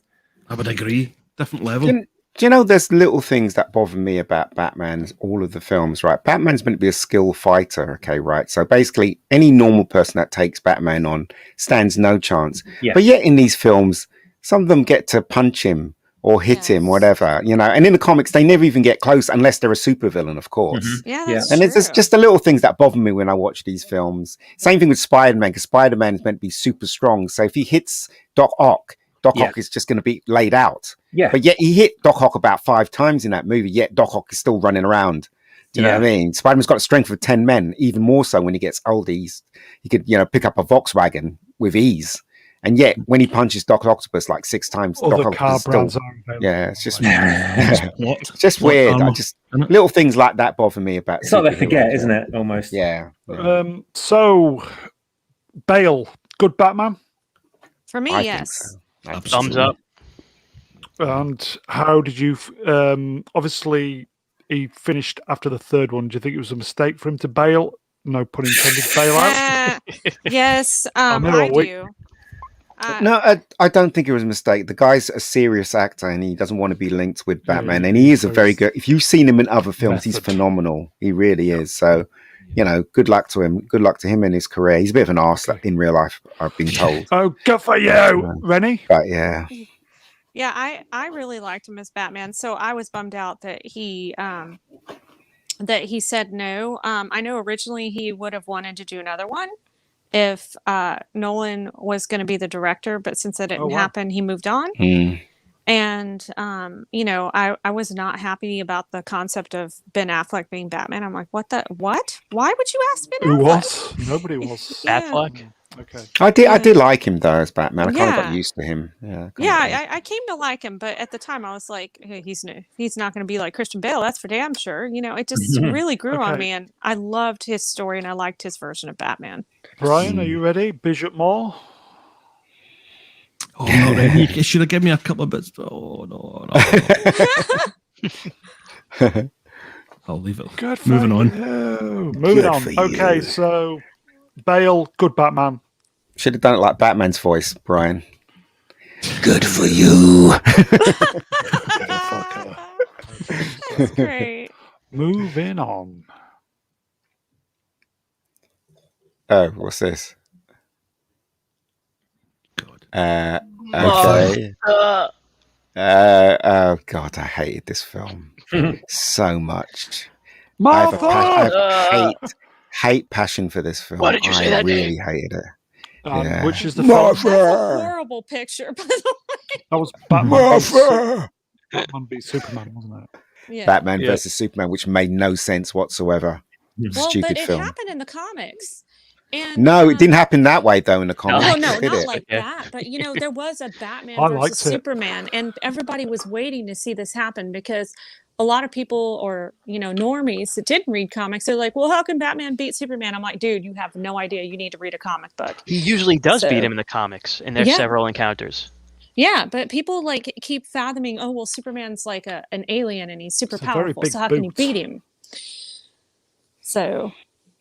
I would agree. Different level. Do you know there's little things that bother me about Batman's all of the films, right? Batman's meant to be a skilled fighter, okay, right? So basically, any normal person that takes Batman on stands no chance. Yeah. But yet in these films, some of them get to punch him or hit him, whatever, And in the comics, they never even get close unless they're a supervillain, of course. Mm-hmm. Yeah, that's and true. it's just the little things that bother me when I watch these films. Same thing with Spider-Man, because Spider-Man is meant to be super strong. So if he hits Doc Ock is just going to be laid out. Yeah. But yet he hit Doc Ock about 5 times in that movie, yet Doc Ock is still running around. Do you know what I mean? Spider-Man's got a strength of 10 men, even more so when he gets older. He could, pick up a Volkswagen with ease. And yet, when he punches Doc Octopus like 6 times, Other Doc car Octopus still, brands are available. yeah, it's just It's just weird. I just little things like that bother me about. It's like they superheroes. forget, isn't it? Almost. Yeah. So, Bale, good Batman. For me, I think yes. so. Thumbs up. And how did you? Obviously, he finished after the third one. Do you think it was a mistake for him to bail? No pun intended. Bail out. Yes, I'm here I all week. do. No, I don't think it was a mistake. The guy's a serious actor, and he doesn't want to be linked with Batman. Yeah, And he is a so very it's good. If you've seen him in other films, he's method. phenomenal. He really is. So, good luck to him. Good luck to him in his career. He's a bit of an arse in real life, I've been told. Oh, good for you, Reni. But yeah. Yeah, I really liked him as Batman. So I was bummed out that he said no. I know originally he would have wanted to do another one if Nolan was going to be the director, but since that didn't happen, he moved on. And I was not happy about the concept of Ben Affleck being Batman. I'm like, what? Why would you ask Ben Who Affleck? was? Nobody was. Yeah. Affleck. Okay. I did like him though as Batman. I kind of got Yeah. used to him. Yeah. I came to like him, but at the time I was like, hey, he's not going to be like Christian Bale. That's for damn sure. It just really grew on Okay. me, and I loved his story, and I liked his version of Batman. Brian, are you ready? Bishop Moore. Oh, I'm not ready. You should have given me a couple of bits. Oh, no. I'll leave it. Good for Moving on. you. Moving Good on. for Okay, you. so Bale, good Batman. Should have done it like Batman's voice, Brian. Good for you. That's great. Moving on. Oh, what's this? God. Okay. Oh God, I hated this film so much. I have Martha! hate passion for this film. Why did you say that really name? hated it. And which is the Martha! film? That's a horrible picture, by the way. That was Batman Martha! v Superman, wasn't it? Yeah. Batman versus Superman, which made no sense whatsoever. Well, Stupid but it film. happened in the comics. And, No, it didn't happen that way though in the comics. Well, no, did not it? like that. But there was a Batman I versus liked it. Superman, and everybody was waiting to see this happen because a lot of people, or normies that didn't read comics, they're like, "Well, how can Batman beat Superman?" I'm like, "Dude, you have no idea. You need to read a comic book." He usually does So- beat him in the comics in their Yeah. several encounters. Yeah, but people keep fathoming, "Oh, well, Superman's like an alien and he's super It's a very powerful. big So how can you boot. beat him?" So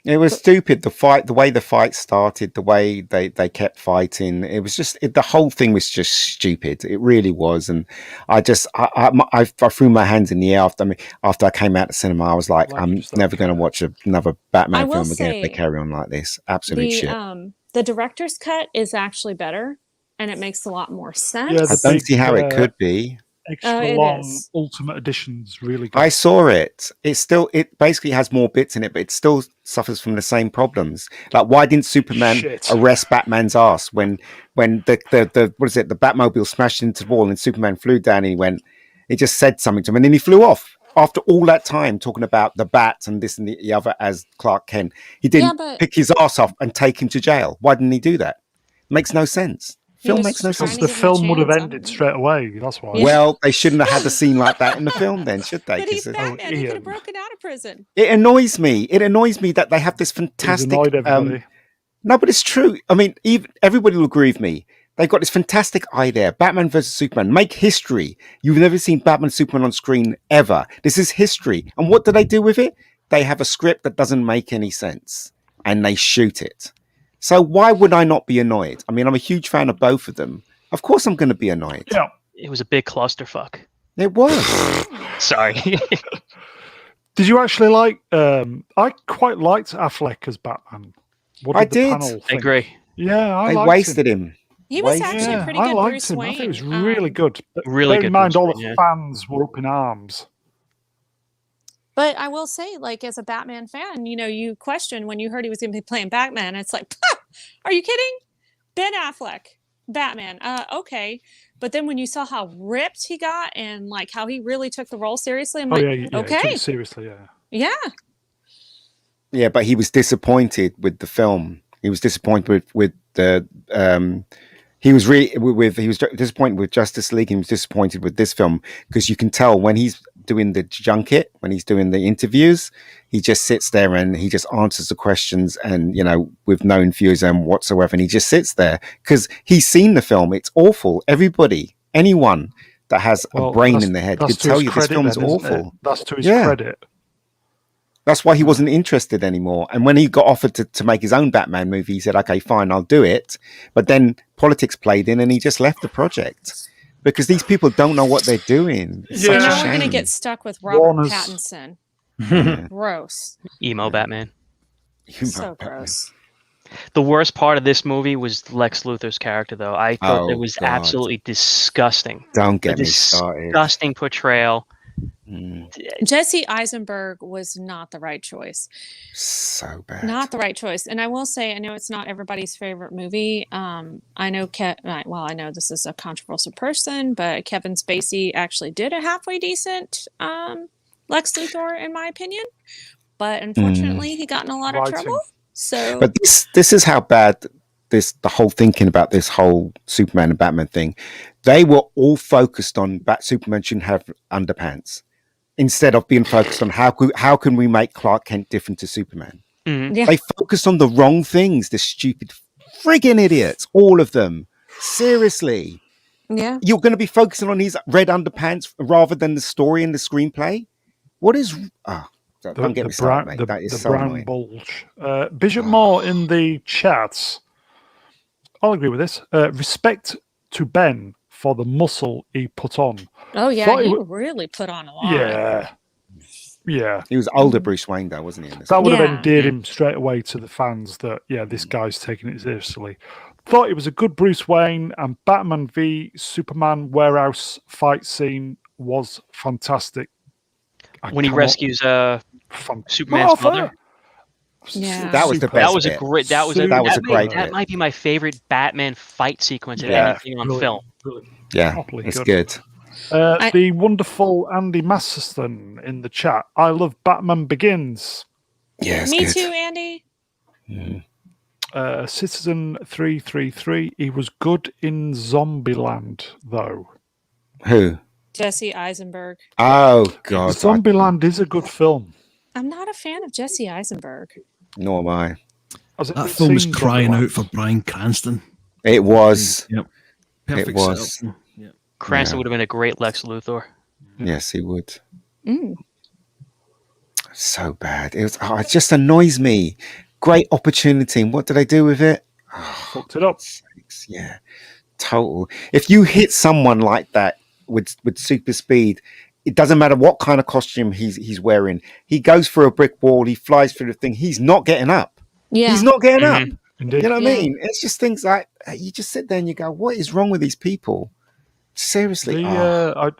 It was stupid. The way the fight started, the way they kept fighting, it was just the whole thing was just stupid. It really was, and I threw my hands in the air after I came out of the cinema. I was like, Like I'm yourself. never going to watch another I Batman will film again if they say carry on like this. Absolute shit. the director's cut is actually better, and it makes a lot more sense. Yeah, I the don't big, see how it could be. Extra it long is. Ultimate Edition's really good. I saw it. It basically has more bits in it, but it still suffers from the same problems. Like, why didn't Superman Shit. arrest Batman's ass when the what is it? The Batmobile smashed into the wall and Superman flew down and he just said something to him and then he flew off. After all that time talking about the bat and this and the other as Clark Kent, he didn't pick his ass off and take him to jail. Why didn't he do that? Makes no sense. Film was makes no trying sense. to The give him a film would have chance, ended straight away. That's why. Yeah. Well, they shouldn't have had a scene like that in the film then, should they? But he's 'Cause Batman. He could Ian. have broken out of prison. it annoys me. It annoys me that they have this He's fantastic. annoyed everybody. No, but it's true. I mean, everybody will agree with me. They've got this fantastic idea: Batman versus Superman. Make history. You've never seen Batman and Superman on screen ever. This is history. And what do they do with it? They have a script that doesn't make any sense, and they shoot it. So why would I not be annoyed? I mean, I'm a huge fan of both of them. Of course, I'm going to be annoyed. Yeah. It was a big clusterfuck. It was. Sorry. Did you actually like? I quite liked Affleck as Batman. What I the did. panel I think? agree. Yeah, I They liked wasted him. him. He was Wasted actually Yeah, pretty I good liked Bruce him. Wayne. I think it was really good. But Really bear good in mind, Bruce all Wayne, the yeah. fans were up in arms. But I will say, as a Batman fan, you question when you heard he was going to be playing Batman. It's like, are you kidding? Ben Affleck, Batman. Okay. But then when you saw how ripped he got and how he really took the role seriously, I'm Yeah, like, he took okay. it seriously, yeah. Yeah. Yeah, but he was disappointed with the film. He was disappointed with the. He was he was disappointed with Justice League. He was disappointed with this film because you can tell when he's doing the junket, when he's doing the interviews, he just sits there and he just answers the questions, and with no enthusiasm whatsoever, and he just sits there because he's seen the film. It's awful. Anyone that has a brain in their head could tell you this film is awful. That's to his credit. That's why he wasn't interested anymore. And when he got offered to make his own Batman movie, he said, okay, fine, I'll do it. But then politics played in and he just left the project because these people don't know what they're doing. It's So such a now we're going to shame. get stuck with Robert Pattinson. Gross. Emo Batman. So gross. The worst part of this movie was Lex Luthor's character, though. I thought it was absolutely disgusting. Don't get me started. Disgusting portrayal. Jesse Eisenberg was not the right choice. So bad. Not the right choice. And I will say, I know it's not everybody's favorite movie. I know I know this is a controversial person, but Kevin Spacey actually did a halfway decent Lex Luthor, in my opinion. But unfortunately, he got in a lot of trouble. So, but this is how bad the whole thinking about this whole Superman and Batman thing. They were all focused on Superman shouldn't have underpants, instead of being focused on how can we make Clark Kent different to Superman. Yeah. They focused on the wrong things. The stupid friggin' idiots, all of them. Seriously, yeah, you're going to be focusing on these red underpants rather than the story and the screenplay. What is? Don't get me started, mate. That is so brown annoying. bulge. Bishop Moore in the chat. I'll agree with this. Respect to Ben for the muscle he put on. Oh yeah, he really put on a lot. Yeah. He was older Bruce Wayne, though, wasn't he? That would have endeared him straight away to the fans that this guy's taking it seriously. Thought it was a good Bruce Wayne, and Batman v Superman warehouse fight scene was fantastic. When he rescues Superman's mother. Yeah, that was the best. That was a great. That was a great. That might be my favorite Batman fight sequence of anything on film. Yeah, it's good. The wonderful Andy Masterson in the chat. I love Batman Begins. Yeah, me too, Andy. Citizen 333. He was good in Zombieland, though. Who? Jesse Eisenberg. Oh God, Zombieland is a good film. I'm not a fan of Jesse Eisenberg. Nor am I. That film was crying out for Bryan Cranston. It was. Yep. Perfect it was. Yep. Cranston would have been a great Lex Luthor. Yes, he would. So bad. It just annoys me. Great opportunity. And what did they do with it? Fucked it up. Yeah. Total. If you hit someone like that with super speed, it doesn't matter what kind of costume he's wearing. He goes through a brick wall. He flies through the thing. He's not getting up. Yeah. He's not getting up. Indeed. You know what I mean? It's just things like you just sit there and you go, "What is wrong with these people?" Seriously. The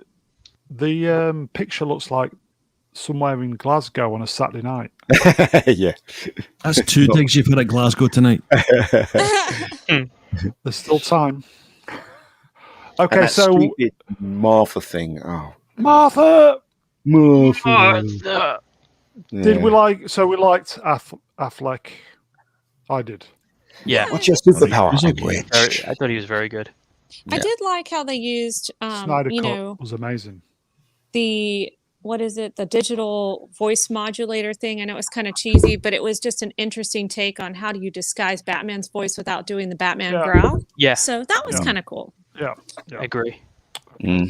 picture looks like somewhere in Glasgow on a Saturday night. Yeah. That's two digs you've had at Glasgow tonight. There's still time. Okay, so stupid Martha thing. Oh, Martha. Martha. Did we like? So we liked Affleck. I did. Yeah. What's your superpower? I thought he was very good. I did like how they used, Snyder Cut was amazing. The digital voice modulator thing. I know it was kind of cheesy, but it was just an interesting take on how do you disguise Batman's voice without doing the Batman growl. Yeah. So that was kind of cool. Yeah. I agree.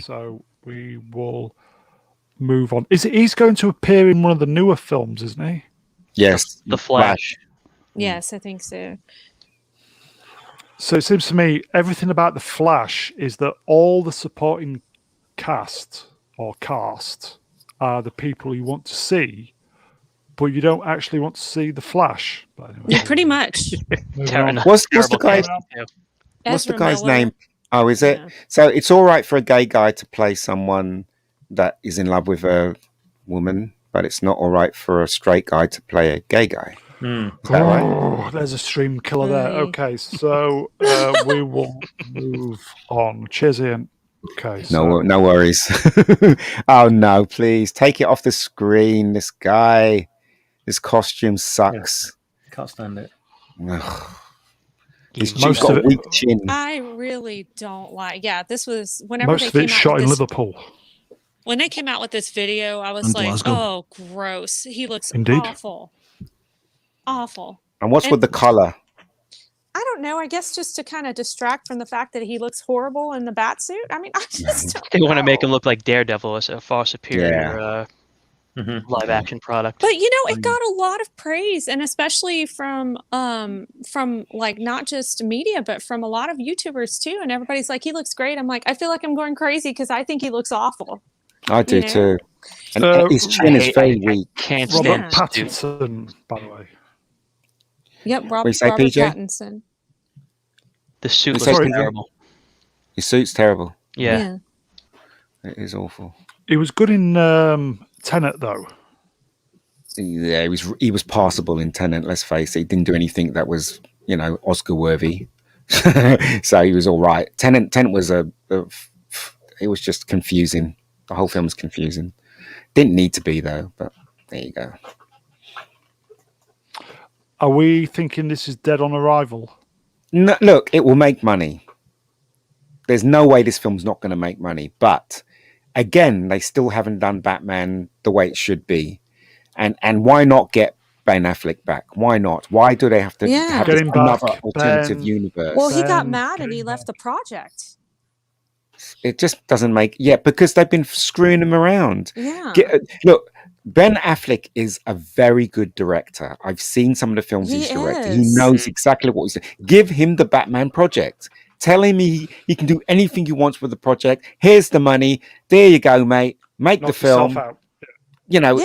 So we will move on. He's going to appear in one of the newer films, isn't he? Yes. The Flash. Yes, I think so. So it seems to me everything about the Flash is that all the supporting cast are the people you want to see, but you don't actually want to see the Flash. But anyway. Yeah, pretty much. What's the guy's name? Oh, is it? Yeah. So it's all right for a gay guy to play someone that is in love with a woman, but it's not all right for a straight guy to play a gay guy. Is that right? There's a stream killer there. Okay, so we will move on. Cheers, Ian. Okay. So. No worries. Oh no, please take it off the screen. This guy, this costume sucks. Can't stand it. He's Most got of a it- weak chin. I really don't like. Yeah, this was whenever Most they of it's came out shot with in this. Liverpool. When they came out with this video, I was And like, Glasgow. "Oh, gross! He looks Indeed. awful, awful." And what's And- with the color? I don't know. I guess just to kind of distract from the fact that he looks horrible in the bat suit. I mean, I just don't They want to make know. him look like Daredevil, as a far superior live action product. But you know, it got a lot of praise, and especially from like not just media, but from a lot of YouTubers too. And everybody's like, "He looks great." I'm like, I feel like I'm going crazy because I think he looks awful. I do You know? too. And his I chin is hate- very I weak. can't Robert stand the suit. Pattinson, by the way. Yep, you say, Robert PJ? Pattinson. The suit Sorry, looks PJ? terrible. His suit's terrible. Yeah. It is awful. He was good in Tenet, though. Yeah, he was passable in Tenet. Let's face it, he didn't do anything that was, Oscar worthy. So he was all right. Tenet was it was just confusing. The whole film was confusing. Didn't need to be though, but there you go. Are we thinking this is dead on arrival? No, look, it will make money. There's no way this film's not going to make money. But again, they still haven't done Batman the way it should be. And why not get Ben Affleck back? Why not? Why do they have to Yeah. have Get this him back, another alternative Ben. universe? Well, he got Ben, mad and get he him left the project. It just doesn't make because they've been screwing him around. Yeah. Look, Ben Affleck is a very good director. I've seen some of the films He he's directed. is. He knows exactly what he's doing. Give him the Batman project. Tell him he can do anything he wants with the project. Here's the money. There you go, mate. Make Knock the film. yourself out.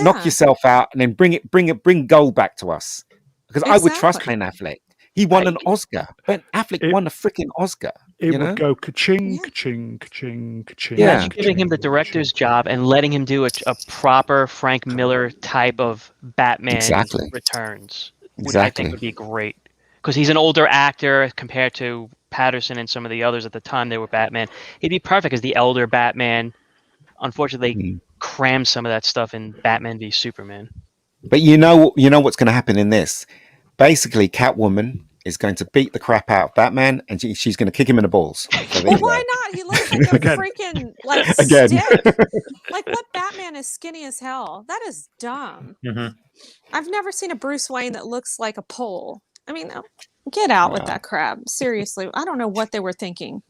Knock Yeah. yourself out and then bring gold back to us. Because I would trust Exactly. Ben Affleck. He won an Oscar. Ben Affleck won a freaking Oscar. It You know? would go ka-ching, Yeah. ka-ching, ka-ching, ka-ching. Yeah. Imagine giving him the director's job and letting him do a proper Frank Miller type of Batman Exactly. Returns. Which I Exactly. think would be great. Because he's an older actor compared to Patterson and some of the others at the time they were Batman. He'd be perfect as the elder Batman. Unfortunately, they crammed some of that stuff in Batman v Superman. But you know what's going to happen in this. Basically, Catwoman is going to beat the crap out of Batman, and she's going to kick him in the balls. So there Well, you go. why not? He looks like a Again. freaking like Again. stick. Like what Batman is skinny as hell? That is dumb. Mhm. I've never seen a Bruce Wayne that looks like a pole. I mean, get out with that crap. Seriously, I don't know what they were thinking.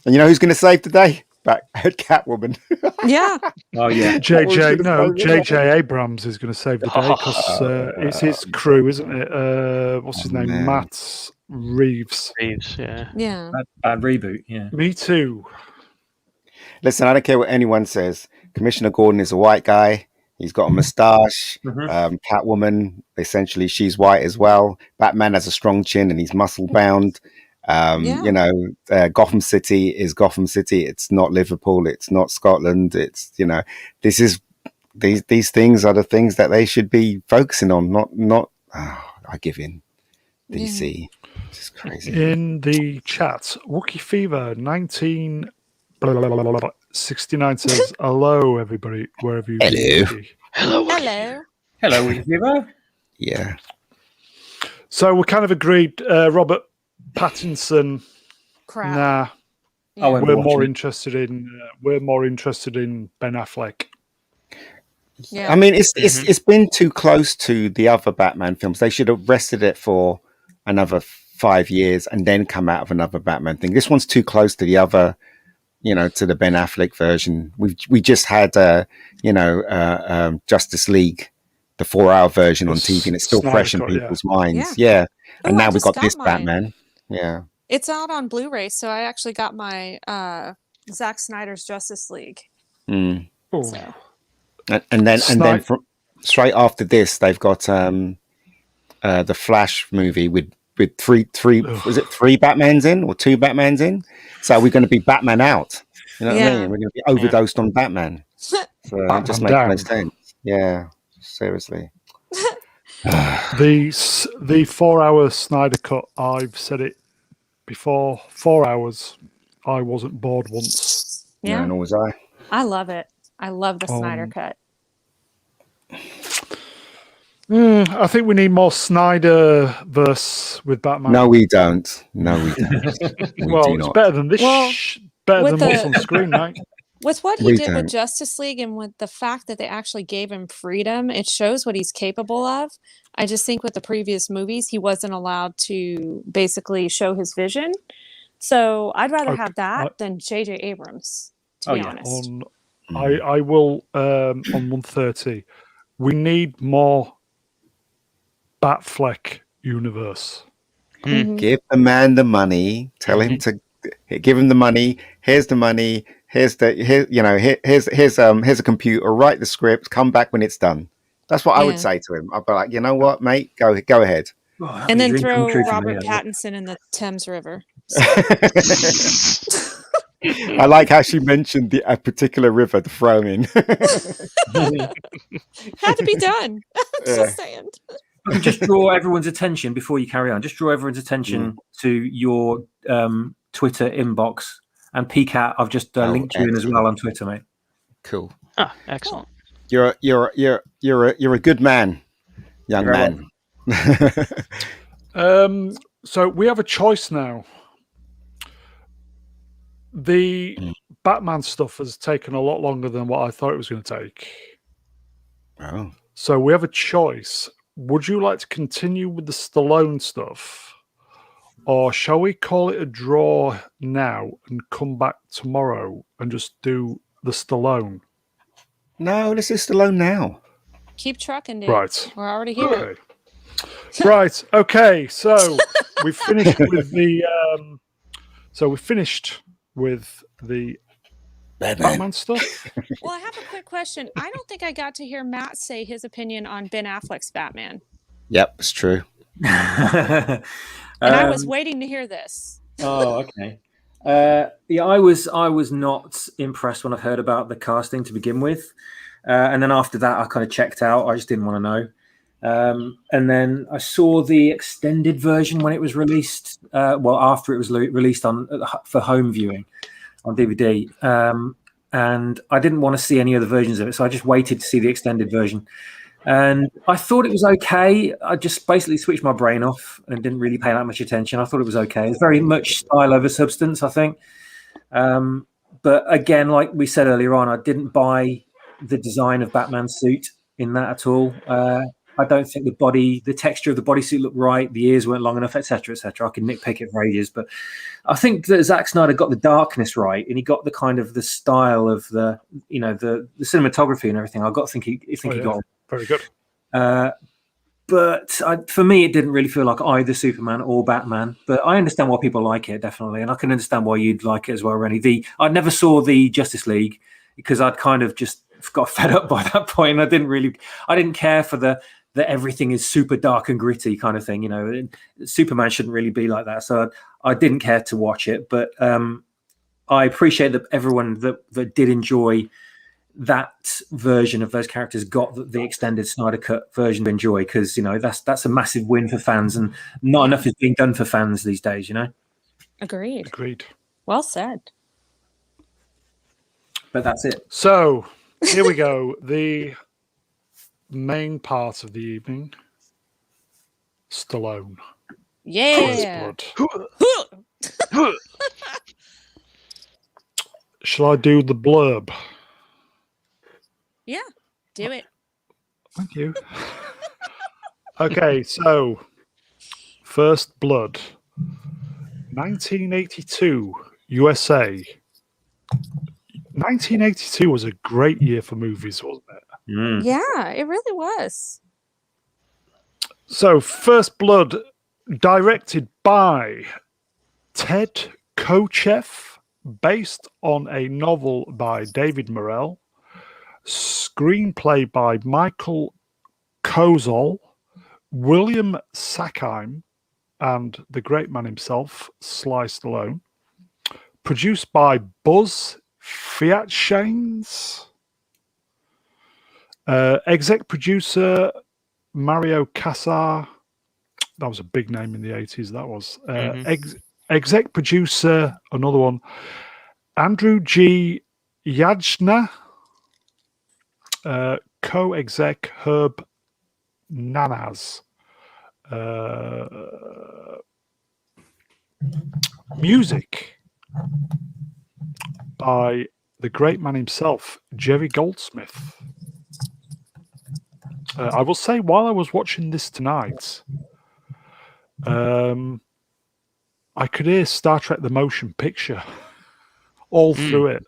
And you know who's going to save the day? Catwoman. Yeah, Oh yeah. JJ Abrams is going to save the day because it's his crew, isn't it? What's his name? man. Matt Reeves. Reeves, yeah. yeah. Bad reboot. Yeah. Me too. Listen, I don't care what anyone says. Commissioner Gordon is a white guy. He's got a mustache. Mhm. Catwoman, essentially, she's white as well. Batman has a strong chin and he's muscle bound. Yeah. Gotham City is Gotham City. It's not Liverpool. It's not Scotland. It's this is these things are the things that they should be focusing on. Not. I give in. DC. This is crazy. In the chat, Wookie Fever 1969 says, "Hello, everybody, wherever you Hello. be." Hello. Hello, Weaver. Yeah. So we kind of agreed. Robert Pattinson. Crap. Nah, I won't we're watch more it. interested in Ben Affleck. Yeah. I mean, it's been too close to the other Batman films. They should have rested it for another 5 years and then come out of another Batman thing. This one's too close to the other, to the Ben Affleck version. We just had, Justice League, the 4-hour version on TV, and it's still Snyder fresh in Cut, yeah. people's minds. Yeah. And Oh, I now we've just got this mine. Batman. Yeah. It's out on Blu-ray, so I actually got my Zack Snyder's Justice League. Mm. Oh, So And then from, straight after this, they've got the Flash movie with three was it 3 Batmans in or 2 Batmans in? So we're going to be Batman out. You know what I Yeah. mean? We're going to be overdosed on Batman. So it just makes Batman no down. sense. Yeah, seriously. the 4-hour Snyder Cut. I've said it before. 4 hours. I wasn't bored once. yeah, No, nor was I. I love it. I love the Snyder Cut. I think we need more Snyder verse with Batman. No, we don't. No, we don't. We well, do it's not. better than this. Well, Better with than what's the- on screen, right? With what he We did with don't. Justice League and with the fact that they actually gave him freedom, it shows what he's capable of. I just think with the previous movies, he wasn't allowed to basically show his vision. So I'd rather have that than J.J. Abrams, to be honest. I will on 130. We need more Batfleck universe. Give the man the money. Tell him to give him the money. Here's the money. Here's a computer. Write the script. Come back when it's done. That's what I would say to him. I'd be like, you know what, mate, go ahead. Oh, And then throw Robert Pattinson in the Thames River. I like how she mentioned a particular river to throw him in. Had to be done. Just saying. Just draw everyone's attention before you carry on. Just draw everyone's attention to your Twitter inbox and PCAT. I've just linked you in as well on Twitter, mate. Cool. Ah, excellent. You're a good man, young man. So we have a choice now. The Batman stuff has taken a lot longer than what I thought it was going to take. Oh. So we have a choice. Would you like to continue with the Stallone stuff? Or shall we call it a draw now and come back tomorrow and just do the Stallone? No, this is Stallone now. Keep trucking, dude. Right. We're already here. Okay. Right. Okay. So we finished with the. So we finished with the Batman stuff. Well, I have a quick question. I don't think I got to hear Matt say his opinion on Ben Affleck's Batman. Yep, it's true. And I was waiting to hear this. Oh, okay. Yeah, I was not impressed when I heard about the casting to begin with, and then after that, I kind of checked out. I just didn't want to know. And then I saw the extended version when it was released. After it was released for home viewing on DVD, and I didn't want to see any other versions of it, so I just waited to see the extended version. And I thought it was okay. I just basically switched my brain off and didn't really pay that much attention. I thought it was okay. It's very much style over substance, I think. But again, like we said earlier on, I didn't buy the design of Batman's suit in that at all. I don't think the texture of the bodysuit looked right. The ears weren't long enough, etc., etc. I can nitpick it for ages, but I think that Zack Snyder got the darkness right, and he got the kind of the style of the cinematography and everything. I think he got very good. But for me, it didn't really feel like either Superman or Batman. But I understand why people like it, definitely, and I can understand why you'd like it as well, Reni. I never saw the Justice League because I'd kind of just got fed up by that point. I didn't care for the everything is super dark and gritty kind of thing. Superman shouldn't really be like that. So I didn't care to watch it. But I appreciate that everyone that did enjoy that version of those characters got the extended Snyder Cut version to enjoy, because that's a massive win for fans, and not enough is being done for fans these days. Agreed. Well said. But that's it. So here we go. The main part of the evening. Stallone. Yeah. Shall I do the blurb? Yeah, do it. Thank you. Okay, so First Blood, 1982, USA. 1982 was a great year for movies, wasn't it? Mm. Yeah, it really was. So, First Blood, directed by Ted Kochev, based on a novel by David Morrell, screenplay by Michael Kozol, William Sackheim, and the great man himself, Sly Stallone, produced by Buzz Fiatshains, exec producer Mario Casar. That was a big name in the 80s, that was. Exec producer, another one, Andrew G. Yajna, co-exec Herb nanas. Music by the great man himself, Jerry Goldsmith. I will say, while I was watching this tonight, I could hear Star Trek: The Motion Picture all through it.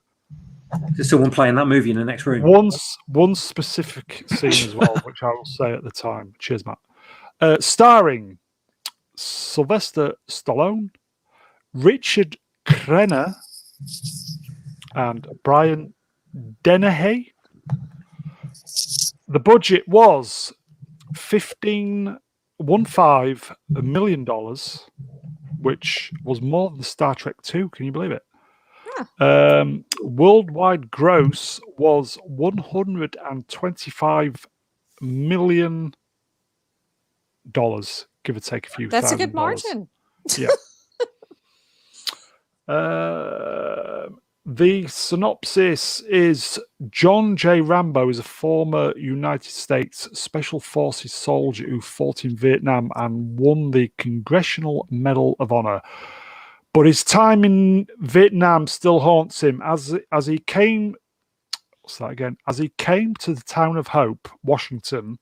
There's someone playing that movie in the next room. One specific scene as well, which I will say at the time. Cheers, Matt. Starring Sylvester Stallone, Richard Crenna, and Brian Dennehy. The budget was $15 million, which was more than Star Trek 2. Can you believe it? Yeah. Worldwide gross was $125 million, give or take a few. That's a good margin. Yeah. The synopsis is John J. Rambo is a former United States Special Forces soldier who fought in Vietnam and won the Congressional Medal of Honor. But his time in Vietnam still haunts him. As he came to the town of Hope, Washington,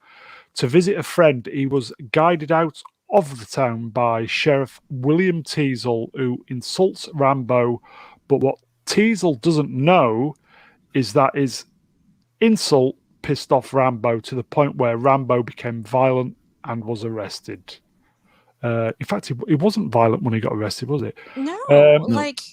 to visit a friend, he was guided out of the town by Sheriff William Teasle, who insults Rambo. But what Teasle doesn't know is that his insult pissed off Rambo to the point where Rambo became violent and was arrested. In fact, he wasn't violent when he got arrested, was it? No,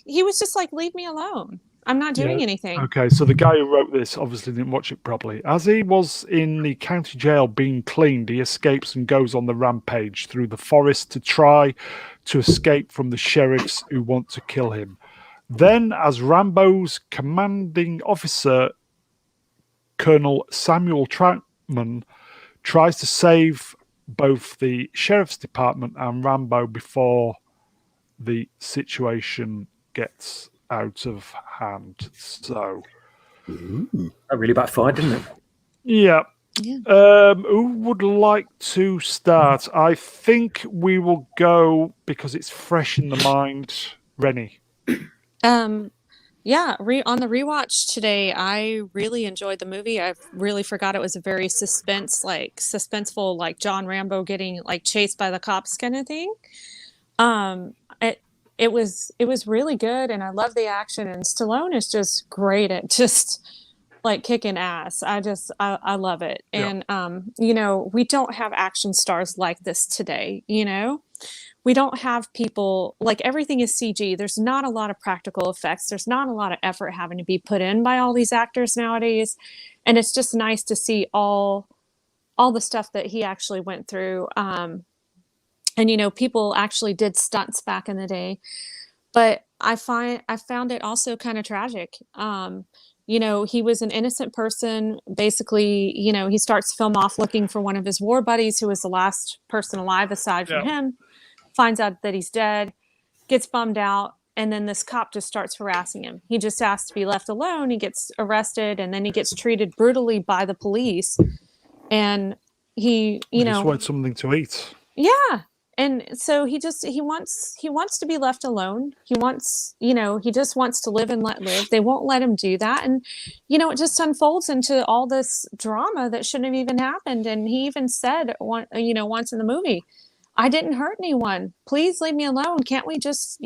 he was just like, leave me alone. I'm not doing anything. Okay, so the guy who wrote this obviously didn't watch it properly. As he was in the county jail being cleaned, he escapes and goes on the rampage through the forest to try to escape from the sheriffs who want to kill him. Then, as Rambo's commanding officer, Colonel Samuel Troutman, tries to save both the sheriff's department and Rambo before the situation gets out of hand. So, that really backfired, didn't it? Yeah. Who would like to start? I think we will go, because it's fresh in the mind, Reni. On the rewatch today, I really enjoyed the movie. I really forgot it was a very suspenseful, like John Rambo getting like chased by the cops kind of thing. It was really good, and I love the action, and Stallone is just great at just like kicking ass. I love it. Yeah. And we don't have action stars like this today, We don't have people, like, everything is CG. There's not a lot of practical effects. There's not a lot of effort having to be put in by all these actors nowadays. And it's just nice to see all the stuff that he actually went through. And people actually did stunts back in the day. But I found it also kind of tragic. He was an innocent person. Basically, he starts film off looking for one of his war buddies who was the last person alive aside from him. Finds out that he's dead, gets bummed out, and then this cop just starts harassing him. He just asks to be left alone. He gets arrested, and then he gets treated brutally by the police. And he just wants something to eat. Yeah. And so he wants to be left alone. He wants, he just wants to live and let live. They won't let him do that. And, it just unfolds into all this drama that shouldn't have even happened. And he even said, once in the movie, I didn't hurt anyone. Please leave me alone. Can't we just,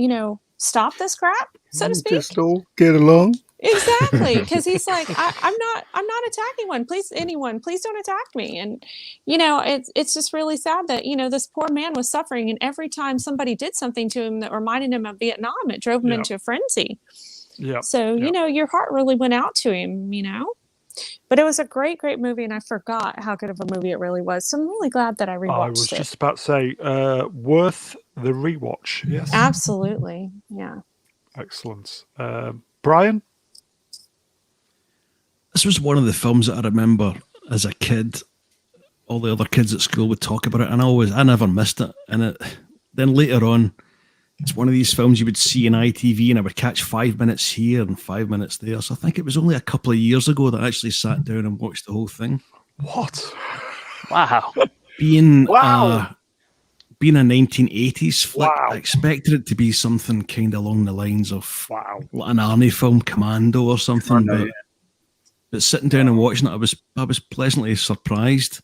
stop this crap, so to speak? Just all get along. Exactly, because he's like, I'm not attacking anyone. Please don't attack me. And it's just really sad that this poor man was suffering, and every time somebody did something to him that reminded him of Vietnam, it drove him into a frenzy. Yeah. So your heart really went out to him. But it was a great movie, and I forgot how good of a movie it really was. So I'm really glad that I rewatched it. I was just about to say, worth the rewatch. Yes, absolutely. Yeah. Excellent. Brian? This was one of the films that I remember as a kid. All the other kids at school would talk about it, and I never missed it. And then later on, it's one of these films you would see in ITV, and I would catch 5 minutes here and 5 minutes there. So I think it was only a couple of years ago that I actually sat down and watched the whole thing. What? Wow. being Wow. being a 1980s flick, Wow. I expected it to be something kind of along the lines of Wow. like an army film, Commando or something. Commando, But sitting down and watching it, I was pleasantly surprised.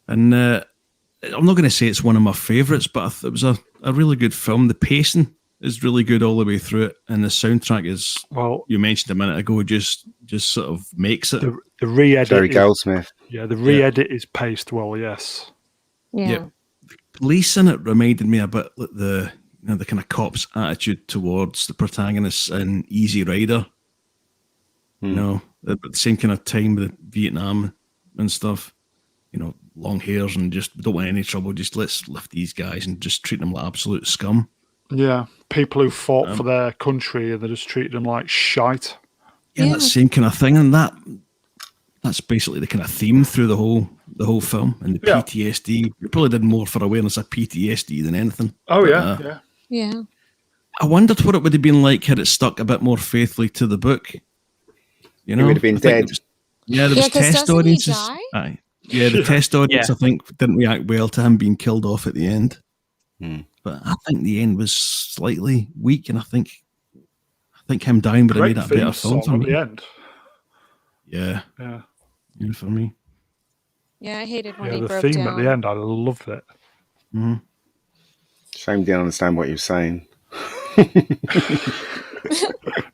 And I'm not going to say it's one of my favourites, but it was a really good film. The pacing is really good all the way through it, and the soundtrack is, Well, you mentioned a minute ago, just sort of makes it. the re-edit. Jerry is- Goldsmith. Yeah, the re-edit is paced well. Yes. Yeah. Yep. Police in it reminded me a bit like the kind of cop's attitude towards the protagonists in Easy Rider. You know, at the same kind of time with Vietnam and stuff. You know, long hairs and just don't want any trouble. Just let's lift these guys and just treat them like absolute scum. Yeah, people who fought for their country and they just treated them like shite. Yeah, that same kind of thing, and that's basically the kind of theme through the whole film. And the Yeah. PTSD, it probably did more for awareness of PTSD than anything. Oh But, yeah, yeah. Yeah. I wondered what it would have been like had it stuck a bit more faithfully to the book. You know, would have been I think dead. there was 'cause test doesn't he audiences. die? Aye. Yeah, the test audience, Yeah. I think, didn't react well to him being killed off at the end. Hmm. But I think the end was slightly weak, and I think him dying would have Great made that a better theme film song for at me. the end. Yeah, Yeah, yeah, for me. Yeah, I hated when yeah. he The broke theme down. at the end, I loved it. Shame didn't understand what you were saying.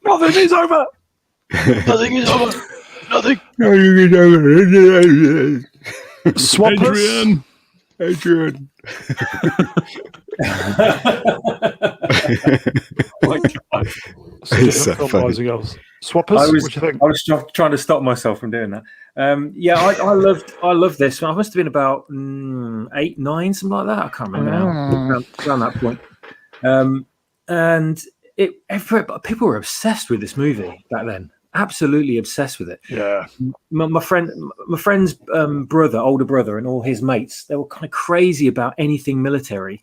Nothing is over. Nothing is over. Nothing. Swappers. Adrian. My God. It's so Film funny. boys and girls. Swappers. I was, What do you think? I was trying to stop myself from doing that. I loved this. I must have been about 8, 9, something like that. I can't remember now. Around that point. And people were obsessed with this movie back then. Absolutely obsessed with it. Yeah. My friend's brother, older brother, and all his mates, they were kind of crazy about anything military,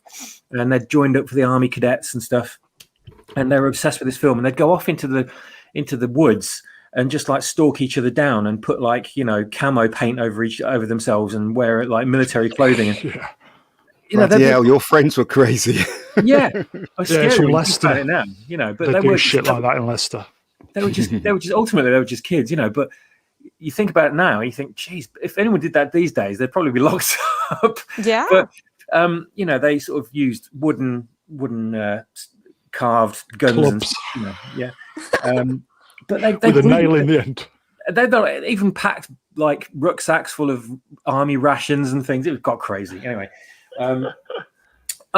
and they'd joined up for the army cadets and stuff, and they were obsessed with this film. And they'd go off into the woods and just like stalk each other down and put like camo paint over themselves and wear like military clothing. And, Yeah, your friends were crazy. yeah, I was scared it's from when you think Leicester. about it now, but They they do were shit like that in Leicester. They were just ultimately they were just kids, But you think about it now, you think, geez, if anyone did that these days, they'd probably be locked up. Yeah. But they sort of used wooden carved guns and but they With a really- nail in the end. They not even packed like rucksacks full of army rations and things. It got crazy. Anyway,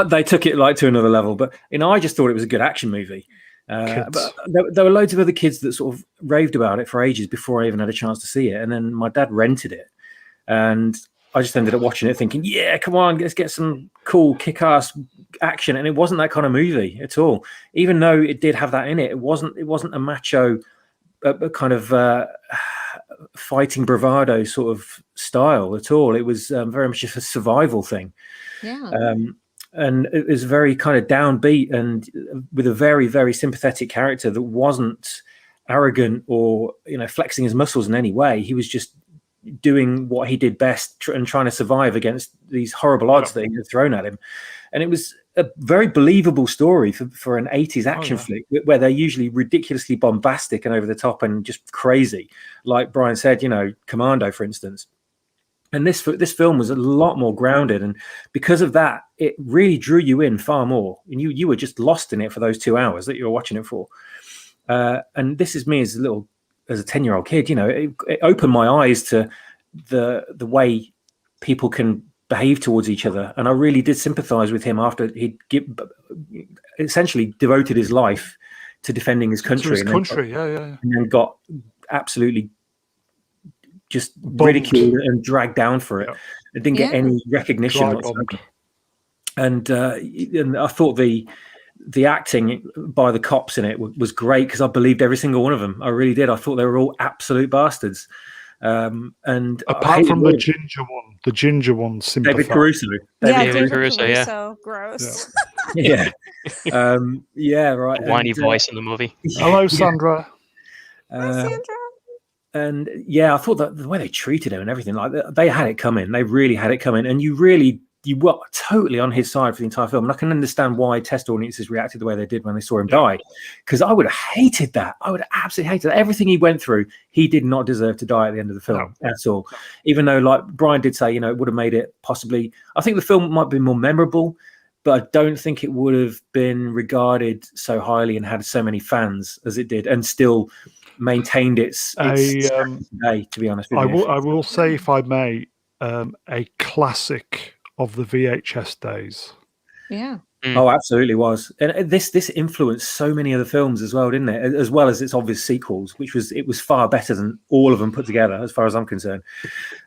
they took it like to another level. But I just thought it was a good action movie. But there were loads of other kids that sort of raved about it for ages before I even had a chance to see it. And then my dad rented it, and I just ended up watching it, thinking, "Yeah, come on, let's get some cool kick-ass action." And it wasn't that kind of movie at all. Even though it did have that in it, it wasn't a macho, kind of fighting bravado sort of style at all. It was very much just a survival thing. Yeah. And it was very kind of downbeat and with a very, very sympathetic character that wasn't arrogant or, flexing his muscles in any way. He was just doing what he did best and trying to survive against these horrible odds that he had thrown at him. And it was a very believable story for an 80s action flick where they're usually ridiculously bombastic and over the top and just crazy. Like Brian said, Commando, for instance. And this film was a lot more grounded, and because of that, it really drew you in far more. And you were just lost in it for those 2 hours that you were watching it for. And this is me as a 10-year-old kid. It opened my eyes to the way people can behave towards each other, and I really did sympathise with him after he'd essentially devoted his life to defending his country. And then got absolutely just ridiculed and dragged down for it. It didn't get any recognition whatsoever. And I thought the acting by the cops in it was great because I believed every single one of them. I really did. I thought they were all absolute bastards. And apart from the ginger one, David Caruso. David Caruso, yeah. Gross. Yeah. Yeah, right. A whiny voice in the movie. Hello, Sandra. Hi, Sandra. I thought that the way they treated him and everything, like they had it coming. They really had it coming, and you were totally on his side for the entire film. And I can understand why test audiences reacted the way they did when they saw him die, because I would have hated that. I would have absolutely hated that. Everything he went through, he did not deserve to die at the end of the film at all. Even though, like Brian did say, it would have made it possibly. I think the film might be more memorable, but I don't think it would have been regarded so highly and had so many fans as it did, and still maintained its today, to be honest with you. I will say, if I may, a classic of the VHS days. Yeah. Oh, absolutely was. And this influenced so many other films as well, didn't it? As well as its obvious sequels, it was far better than all of them put together, as far as I'm concerned.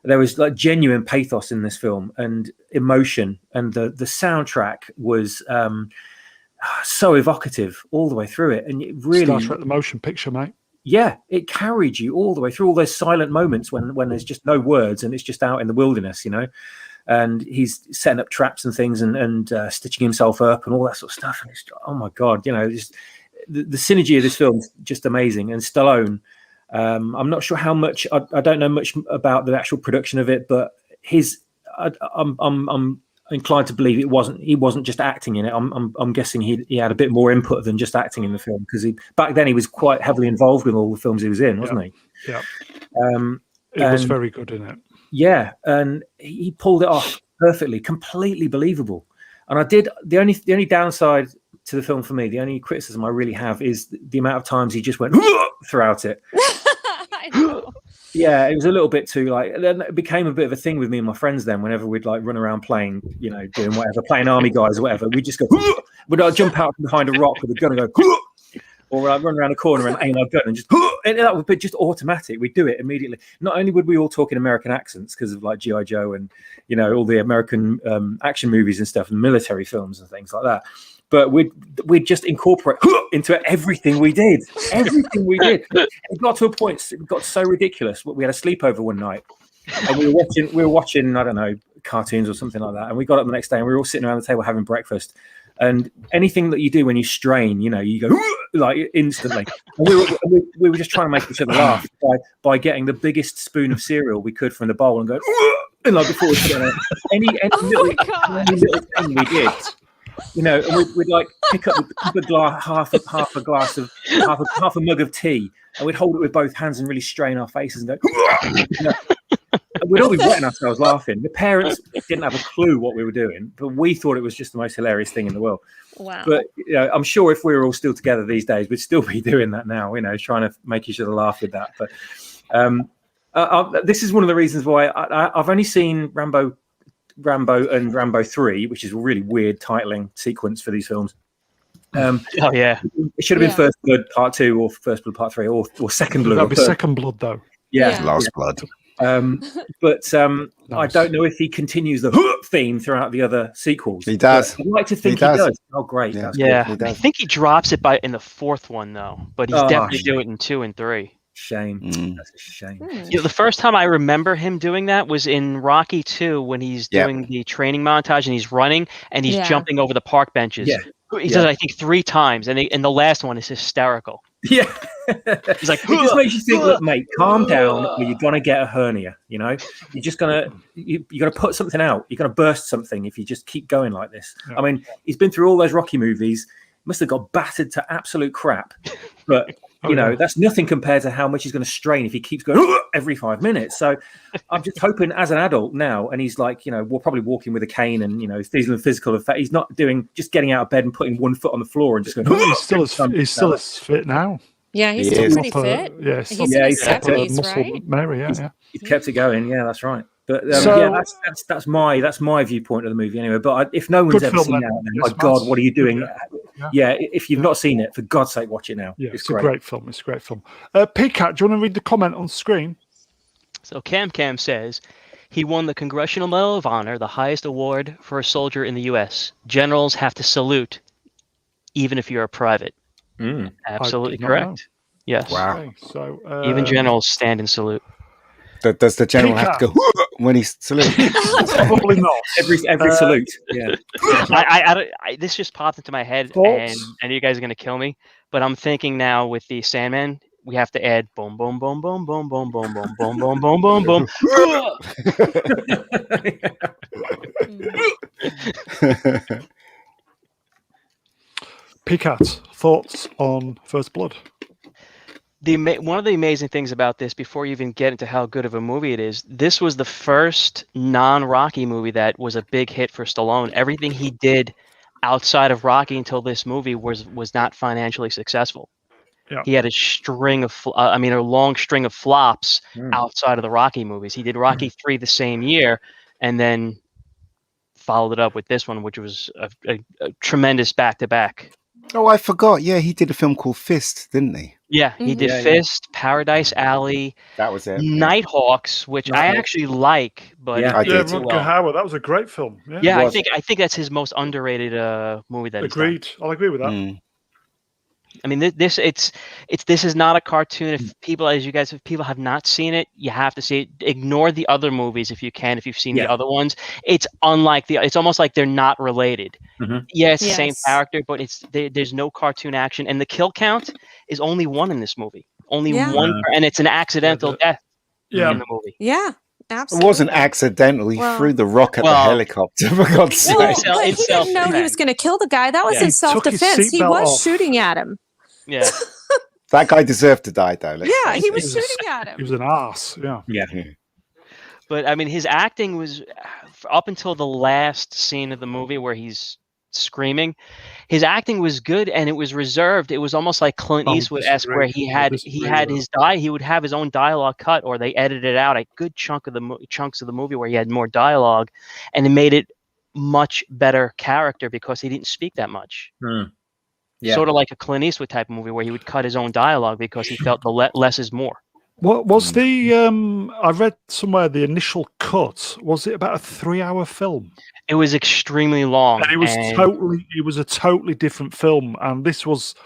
There was like genuine pathos in this film and emotion, and the soundtrack was so evocative all the way through it. And it really Star Trek the motion picture, mate. Yeah, it carried you all the way through all those silent moments when there's just no words and it's just out in the wilderness, and he's setting up traps and things and stitching himself up and all that sort of stuff. And it's, oh my God, just the synergy of this film is just amazing. And Stallone, I'm not sure how much, I don't know much about the actual production of it, but I'm inclined to believe he wasn't just acting in it. I'm guessing he had a bit more input than just acting in the film, because back then he was quite heavily involved with all the films he was in, wasn't he? Yeah. He was very good in it. Yeah, and he pulled it off perfectly, completely believable. And the only downside to the film for me, the only criticism I really have, is the amount of times he just went throughout it. I know. Yeah, it was a little bit too then it became a bit of a thing with me and my friends then. Whenever we'd like run around playing, doing whatever, playing Army Guys or whatever, we'd just go, we'd jump out from behind a rock with a gun and go, or run around a corner and aim our gun and just, and that would be just automatic. We'd do it immediately. Not only would we all talk in American accents because of like G.I. Joe and, all the American action movies and stuff and military films and things like that, but we'd just incorporate into everything we did. Everything we did. It got to a point, it got so ridiculous. We had a sleepover one night and we were watching, I don't know, cartoons or something like that. And we got up the next day and we were all sitting around the table having breakfast. And anything that you do when you strain, you go like instantly. And we were just trying to make each other laugh by getting the biggest spoon of cereal we could from the bowl and going, and like before we put it on any little thing we did. And we'd like pick up a glass, half a glass of half a mug of tea, and we'd hold it with both hands and really strain our faces and go. We'd all be wetting ourselves laughing. The parents didn't have a clue what we were doing, but we thought it was just the most hilarious thing in the world. Wow. But I'm sure if we were all still together these days, we'd still be doing that now, trying to make each other laugh with that. But this is one of the reasons why I've only seen Rambo and Rambo 3, which is a really weird titling sequence for these films. It should have been First Blood Part 2 or First Blood Part 3 or Second Blood. That'd be Second Blood, though. Yeah. Last Blood. But I don't know if he continues the theme throughout the other sequels. He does. I'd like to think he does. Oh, great. Yeah. I think he drops it in the fourth one, though. But he's definitely doing it in 2 and 3. Shame. That's a shame. The first time I remember him doing that was in Rocky 2 when he's doing the training montage and he's running and he's jumping over the park benches. Yeah. He does it, I think, 3 times, and the last one is hysterical. Yeah. He's like, it just makes you think, look, mate, calm down, or you're gonna get a hernia. You're just gonna put something out. You're gonna burst something if you just keep going like this. Yeah. I mean, he's been through all those Rocky movies. Must have got battered to absolute crap, but that's nothing compared to how much he's going to strain if he keeps going every 5 minutes. So I'm just hoping, as an adult now, and he's like, we're probably walking with a cane, and he's in the physical effect. He's not just getting out of bed and putting one foot on the floor and just going. He's still as fit now. Yeah, he's still pretty fit. Yeah, he's in his 70s, right? Mary, yeah. He kept it going. Yeah, that's right. But that's my viewpoint of the movie anyway. But if no one's ever seen that, my God, what are you doing? Yeah, if you've not seen it, for God's sake, watch it now. Yeah, it's a great film. It's a great film. PCAT, do you want to read the comment on screen? So Cam says he won the Congressional Medal of Honor, the highest award for a soldier in the U.S. Generals have to salute, even if you're a private. Absolutely correct. Yes. Wow. Okay, so even generals stand and salute. Does the general have to go when he salutes? Probably not. Every salute. Yeah. This just popped into my head, and you guys are going to kill me. But I'm thinking now with the Sandman, we have to add boom, boom, boom, boom, boom, boom, boom, boom, boom, boom, boom, boom, boom. Picat, thoughts on First Blood? One of the amazing things about this, before you even get into how good of a movie it is, this was the first non-Rocky movie that was a big hit for Stallone. Everything he did outside of Rocky until this movie was not financially successful. Yeah. He had a long string of flops outside of the Rocky movies. He did Rocky 3 the same year, and then followed it up with this one, which was a tremendous back-to-back. Oh, I forgot. Yeah, he did a film called Fist, didn't he? Yeah, he did Fist, Paradise Alley, That was it. Nighthawks, which I actually like, but Yeah, I it did. didn't do Rutger well. Hauer, that was a great film. Yeah, Was I think that's his most underrated movie that he's done. Agreed. I'll agree with that. Mm. I mean, this is not a cartoon. If people have not seen it, you have to see it. Ignore the other movies if you can. If you've seen the other ones, it's it's almost like they're not related. Mhm. Yeah, it's the same Yes. character, but there's no cartoon action, and the kill count is only one in this movie. Only Yeah. one, and it's an accidental death Yeah. in the movie. Yeah, It absolutely. wasn't accidental. He Well- threw the rock at the Well- helicopter, for God's sake. Well, It's but he didn't know he was self-defense. going to kill the guy. That was Yeah. in He took his self-defense. He seatbelt was off. shooting at him. Yeah. That guy deserved to die, though. let's Yeah, face he it. was He was- shooting at He him. was an arse. Yeah. Yeah. But I mean, his acting was up until the last scene of the movie where he's screaming. His acting was good, and it was reserved. It was almost like Clint I would Eastwood-esque, where disagree. he I had disagree with he would have his own dialogue cut, or they edited out a good chunk of the chunks of the movie where he had more dialogue, and it made it much better character because he didn't speak that much. Yeah. Sort of like a Clint Eastwood type of movie where he would cut his own dialogue because he felt the less is more. What was the? I read somewhere the initial cut. Was it about a 3-hour film? It was extremely long, And it was a totally different film. And this was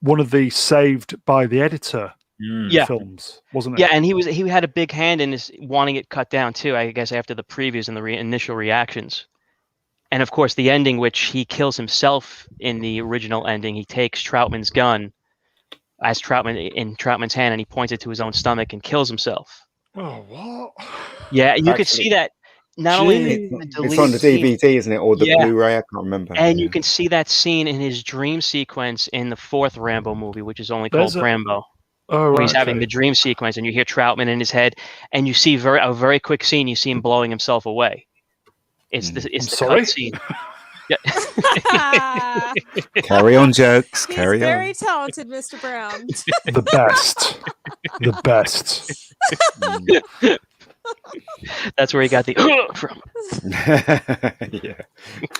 one of the saved by the editor Yeah. films, wasn't it? Yeah, and he had a big hand in his wanting it cut down too. I guess after the previews and the initial reactions, and of course the ending, which he kills himself in the original ending. He takes Troutman's gun as Troutman's hand, and he points it to his own stomach and kills himself. Oh, what? Yeah, and you could Actually- see that not only in the It's deleted on the scene, DVD, isn't it? Or the Yeah. Blu-ray? I can't remember. and you can see that scene in his dream sequence in the 4th Rambo movie, which is only There's called Rambo. Oh, Where right. he's having okay. the dream sequence, and you hear Troutman in his head, and you see a very quick scene. You see him blowing himself away. It's the sorry? cut scene. Yeah. Carry on, jokes. He's Carry very on. talented, Mr. Brown. The best. The best. That's where he got the from. Yeah.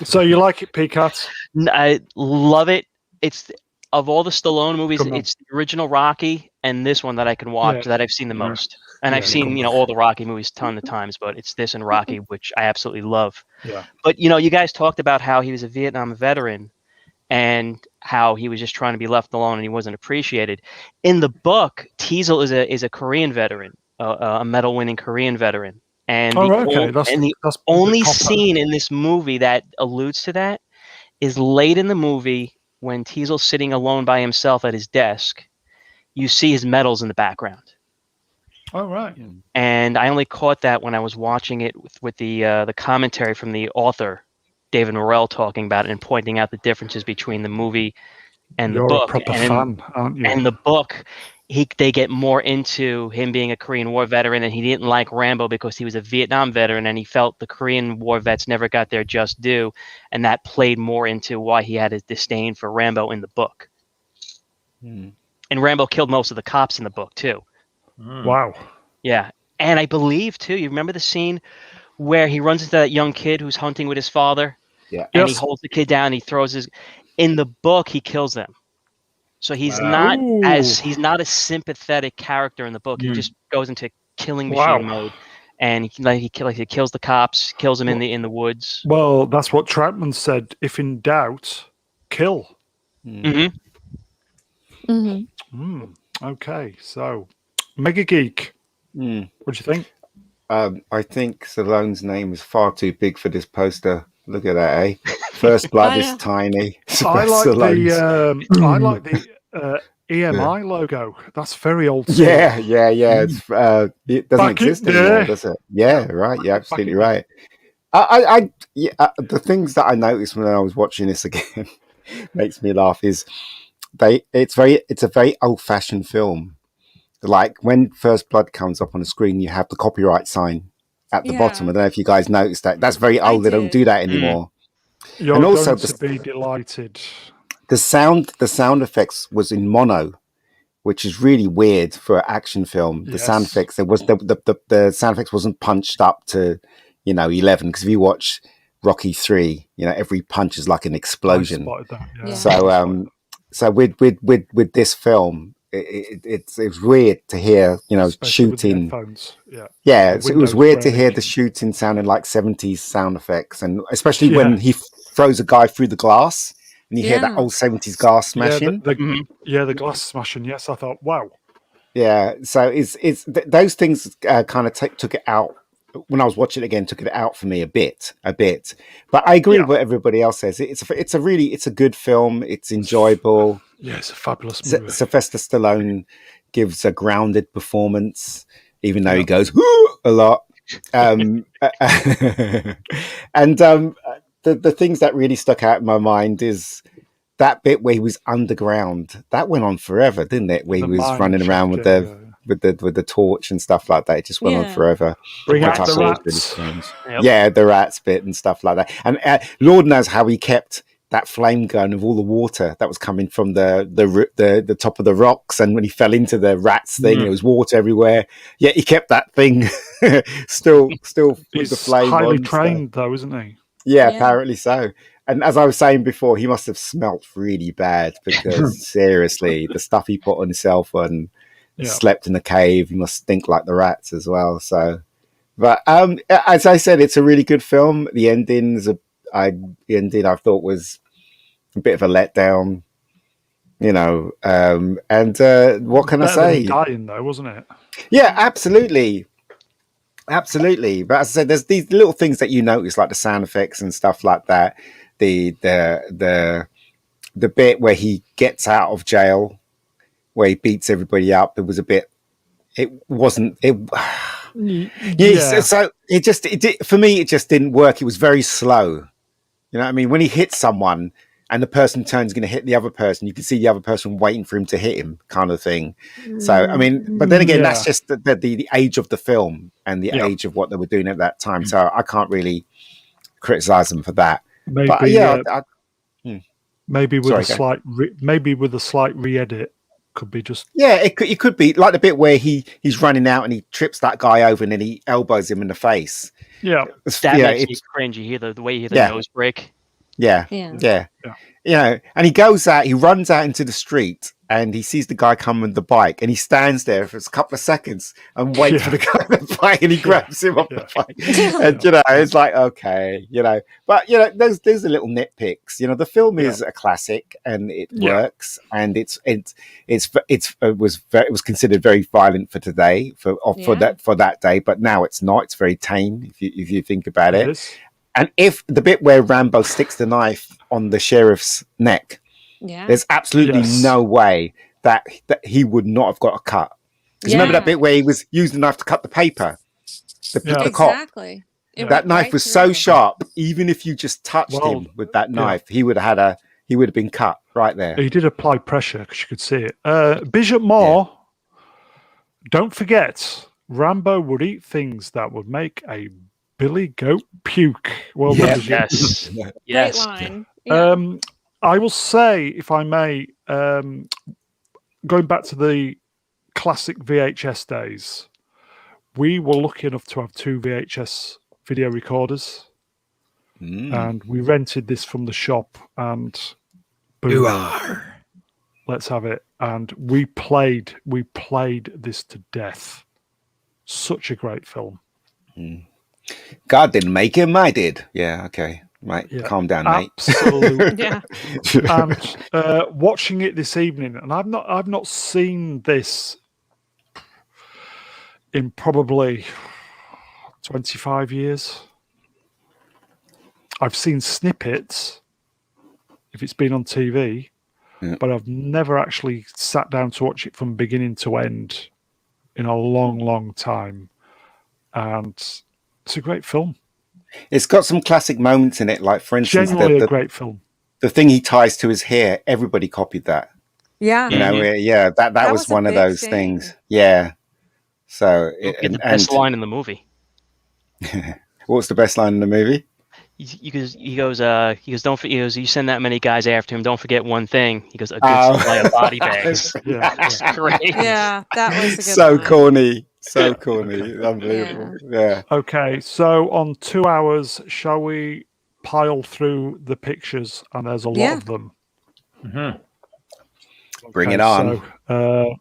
So you like it, Picat? I love it. It's of all the Stallone movies, Come on. it's the original Rocky and this one that I can watch Yeah. that I've seen the most. And I've Yeah, seen, come all the Rocky movies a ton of times, but it's this and Rocky, which I absolutely love. Yeah. But you guys talked about how he was a Vietnam veteran and how he was just trying to be left alone and he wasn't appreciated. In the book, Teasel is a Korean veteran, a medal-winning Korean veteran. And Oh, the right, okay. ol- That's and the that's only the cop-out. scene in this movie that alludes to that is late in the movie when Teasel's sitting alone by himself at his desk. You see his medals in the background. Oh, right. And I only caught that when I was watching it with the commentary from the author, David Morrell, talking about it and pointing out the differences between the movie and You're the book. a proper and fan, aren't you? and the book, they get more into him being a Korean War veteran, and he didn't like Rambo because he was a Vietnam veteran, and he felt the Korean War vets never got their just due, and that played more into why he had his disdain for Rambo in the book. And Rambo killed most of the cops in the book too. Wow. Yeah, and I believe too. You remember the scene where he runs into that young kid who's hunting with his father, Yeah. and he Yes. holds the kid down. And he throws his. In the book, he kills them. So he's Wow. he's not a sympathetic character in the book. He just goes into killing machine Wow. mode, and he kills the cops, kills them in the woods. Well, that's what Troutman said. If in doubt, kill. Mm-hmm. Okay, so MegaGeek. Mm. What do you think? I think Stallone's name is far too big for this poster. Look at that, eh? First Blood I is know. tiny. I like Stallone's- the EMI logo. That's very old. Yeah. It's, it doesn't Back in exist anymore, there. does it? Yeah, right. You're absolutely in right. The things that I noticed when I was watching this again makes me laugh is it's a very old fashioned film. Like when First Blood comes up on the screen, you have the copyright sign at the bottom. I don't know if you guys noticed that. That's very old. They don't do that anymore. You're and also going to be delighted. The sound effects was in mono, which is really weird for an action film. The sound effects, the sound effects wasn't punched up to 11, because if you watch Rocky 3, every punch is like an explosion. I spotted that, yeah. So with this film, it's weird to hear especially shooting. It was weird to hear the shooting sounding like 70s sound effects, and especially when he throws a guy through the glass and you hear that old 70s glass smashing. The glass smashing. Yes, I thought, wow. Yeah, so it's those things kind of took it out when I was watching it again. Took it out for me a bit, but I agree with what everybody else says. It's a good film. It's enjoyable. Yeah, it's a fabulous movie. Sylvester Stallone gives a grounded performance, even though he goes a lot. And the things that really stuck out in my mind is that bit where he was underground. That went on forever, didn't it? Where he was running around with the torch and stuff like that. It just went on forever. Bring out the rats. Yeah, the rats bit and stuff like that. And Lord knows how he kept that flame gun of all the water that was coming from the top of the rocks, and when he fell into the rats thing, there was water everywhere. Yeah, he kept that thing still with the flame. Highly trained, though, isn't he? Yeah, apparently so. And as I was saying before, he must have smelt really bad, because seriously, the stuff he put on himself and slept in the cave, he must stink like the rats as well. So, but as I said, it's a really good film. The ending I thought was a bit of a letdown, and what can I say? Dying though, wasn't it? Yeah, absolutely. But as I said, there's these little things that you notice, like the sound effects and stuff like that. The bit where he gets out of jail, where he beats everybody up, it was a bit. It wasn't. So for me, it just didn't work. It was very slow. You know what I mean? When he hits someone and the person turns going to hit the other person, you can see the other person waiting for him to hit him, kind of thing. So, I mean, but then again, that's just the age of the film and the age of what they were doing at that time. So I can't really criticize them for that. Maybe, but maybe with a slight re-edit, could be just it could be like the bit where he's running out and he trips that guy over and then he elbows him in the face. That makes me cringe. You hear the way you hear the nose break. Yeah. And he goes out, he runs out into the street and he sees the guy come on the bike and he stands there for a couple of seconds and waits for the guy on the bike, and he grabs him off the bike. And, it's like, okay, but, those are little nitpicks. The film is a classic and it works, and it was considered very violent for today, for that day, but now it's not. It's very tame if you think about it. And if the bit where Rambo sticks the knife on the sheriff's neck, there's absolutely no way that he would not have got a cut. Because remember that bit where he was using the knife to cut the paper? The cop. Exactly. That knife was so sharp, even if you just touched him with that knife, he would have been cut right there. He did apply pressure because you could see it. Bishop Moore, don't forget, Rambo would eat things that would make a Billy Goat puke. Well, yes. Great line. Yeah. I will say, if I may, going back to the classic VHS days, we were lucky enough to have 2 VHS video recorders, and we rented this from the shop, and boom, let's have it. And we played this to death. Such a great film. God didn't make him, I did. Yeah, okay. Right, calm down, mate. Absolutely. And watching it this evening, and I've not seen this in probably 25 years. I've seen snippets if it's been on TV, but I've never actually sat down to watch it from beginning to end in a long, long time. And it's a great film. It's got some classic moments in it, like for instance, Genuinely a great film. The thing he ties to his hair, everybody copied that. Yeah. You know, that was was a one of big those thing. things. Yeah. So It's the best line in the movie. What's the best line in the movie? He goes, don't forget, you send that many guys after him. Don't forget one thing. He goes, a good supply of body bags. That's great. Yeah, that was a good So line. corny. So corny. Unbelievable. Yeah. Okay, so on 2 hours, shall we pile through the pictures? And there's a lot of them. Bring it on. So,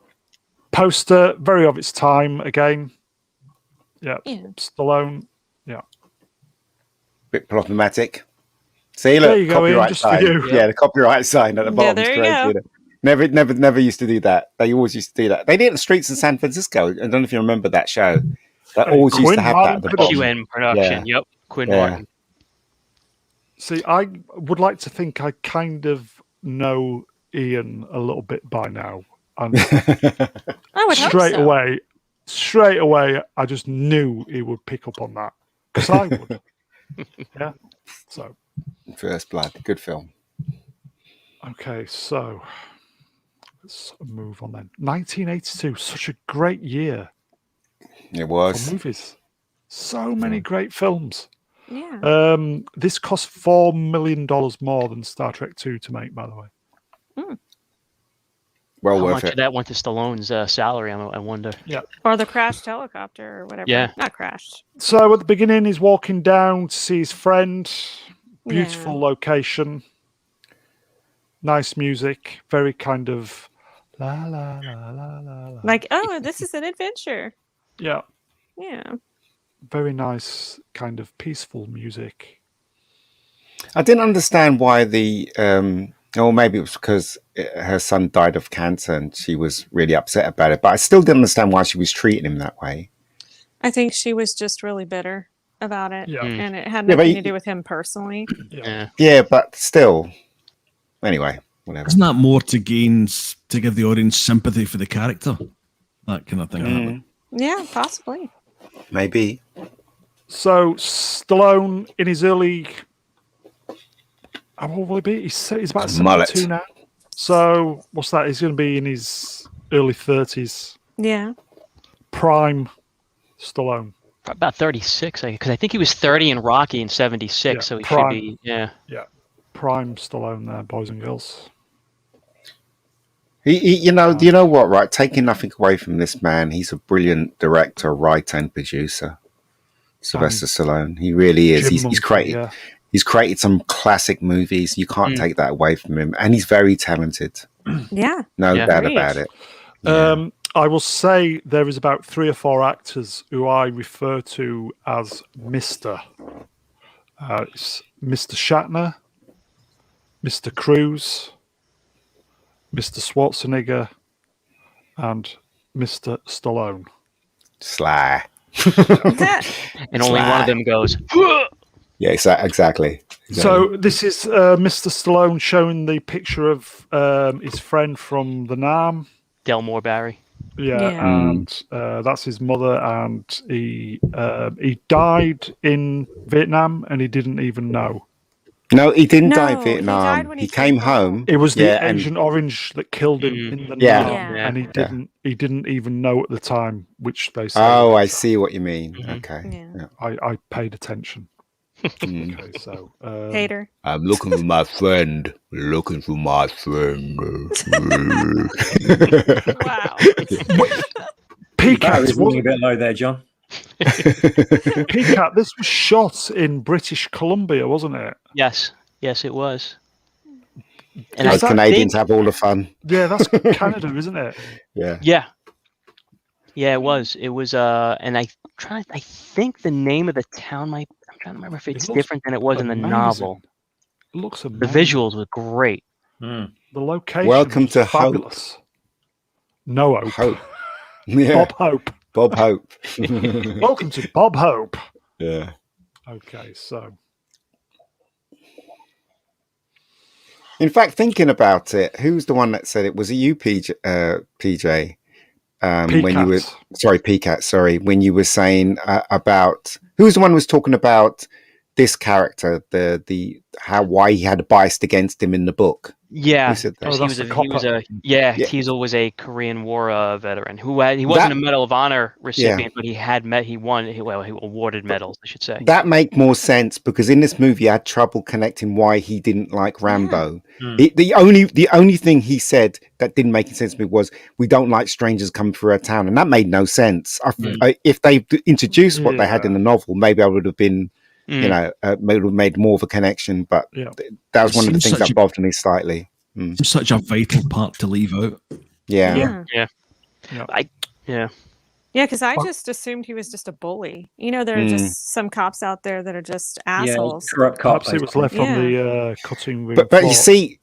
poster, very of its time again. Yeah. Stallone. Yeah. Bit problematic. See, There look, you go, Ian, copyright just for sign. you. Yeah, the copyright sign at the bottom is there you crazy. go. Isn't it? Never used to do that. They always used to do that. They did it in the streets of San Francisco. I don't know if you remember that show. They always used to have that at the bottom. QN production. Yeah. Yep. Quinn Martin. See, I would like to think I kind of know Ian a little bit by now. And I would hope straight away, I just knew he would pick up on that. Because I would. Yeah. So. First Blood. Good film. Okay, so let's move on then. 1982, such a great year It for was. movies. So many great films. Yeah. This cost $4 million more than Star Trek 2 to make, by the way. Well How worth much it. of that went to Stallone's salary? I wonder. Yeah. Or the crashed helicopter or whatever. Yeah. Not crashed. So at the beginning, he's walking down to see his friend. Beautiful location. Nice music. Very kind of la la la la la la. Like, oh, this is an adventure. Yeah. Yeah. Very nice kind of peaceful music. I didn't understand why or maybe it was because her son died of cancer and she was really upset about it. But I still didn't understand why she was treating him that way. I think she was just really bitter about it. Yeah. And it had Yeah, but nothing to do with him personally. Yeah. Yeah, but still. Anyway, whatever. Isn't that more to give the audience sympathy for the character? That kind of thing. Yeah, possibly. Maybe. So Stallone in his early, how old will he be? He's about 72 now. So what's that? He's going to be in his early 30s. Yeah. Prime Stallone. About 36, because I think he was 30 in Rocky in 76, Yeah, so he prime. should be, yeah. Prime Stallone there, boys and girls. You know what, right? Taking nothing away from this man, he's a brilliant director, writer, and producer. Sylvester Stallone. He really is. He's created some classic movies. You can't take that away from him. And he's very talented. Yeah. No doubt about it. Yeah. I will say there is about 3 or 4 actors who I refer to as Mr. It's Mr. Shatner, Mr. Cruise, Mr. Schwarzenegger, and Mr. Stallone. Sly. And only one of them goes, yeah, exactly. So this is Mr. Stallone showing the picture of his friend from the Nam. Delmore Barry. And that's his mother, and he died in Vietnam, and he didn't even know. No, he didn't die in Vietnam. He came home. It was the Agent Orange that killed him in the Nam, and he didn't even know at the time, which they said. Oh, I see what you mean. Okay, I paid attention. Okay, so Hater. I'm looking for my friend. Looking for my friend. Wow. Peacock was a bit low there, John. Peacock. This was shot in British Columbia, wasn't it? Yes, it was. And Canadians have all the fun. Yeah, that's Canada, isn't it? Yeah. Yeah, it was. It was. And I think the name of the town I'm trying to remember if it's different than it was in the novel. It looks amazing. The visuals were great. The location. Welcome to fabulous. Hope. No Hope. Yeah. Bob Hope. Welcome to Bob Hope. Yeah. Okay, so In fact, thinking about it, who's the one that said it? Was it you, PJ? When you were PCAT, sorry, when you were saying about who's the one who was talking about this character, why he had a bias against him in the book. Yeah, Who said that? Teasel was a Korean War veteran who wasn't a Medal of Honor recipient, but he won. He awarded medals, I should say. That make more sense because in this movie I had trouble connecting why he didn't like Rambo. Yeah. The only thing he said that didn't make sense to me was we don't like strangers coming through our town, and that made no sense. If they introduced what they had in the novel, maybe I would have been. Made more of a connection, but that was one of the things that bothered me slightly. Such a vital part to leave out. Yeah, because I just assumed he was just a bully. There are just some cops out there that are just assholes. Corrupt cops. Perhaps he was left on the cutting room. But you see,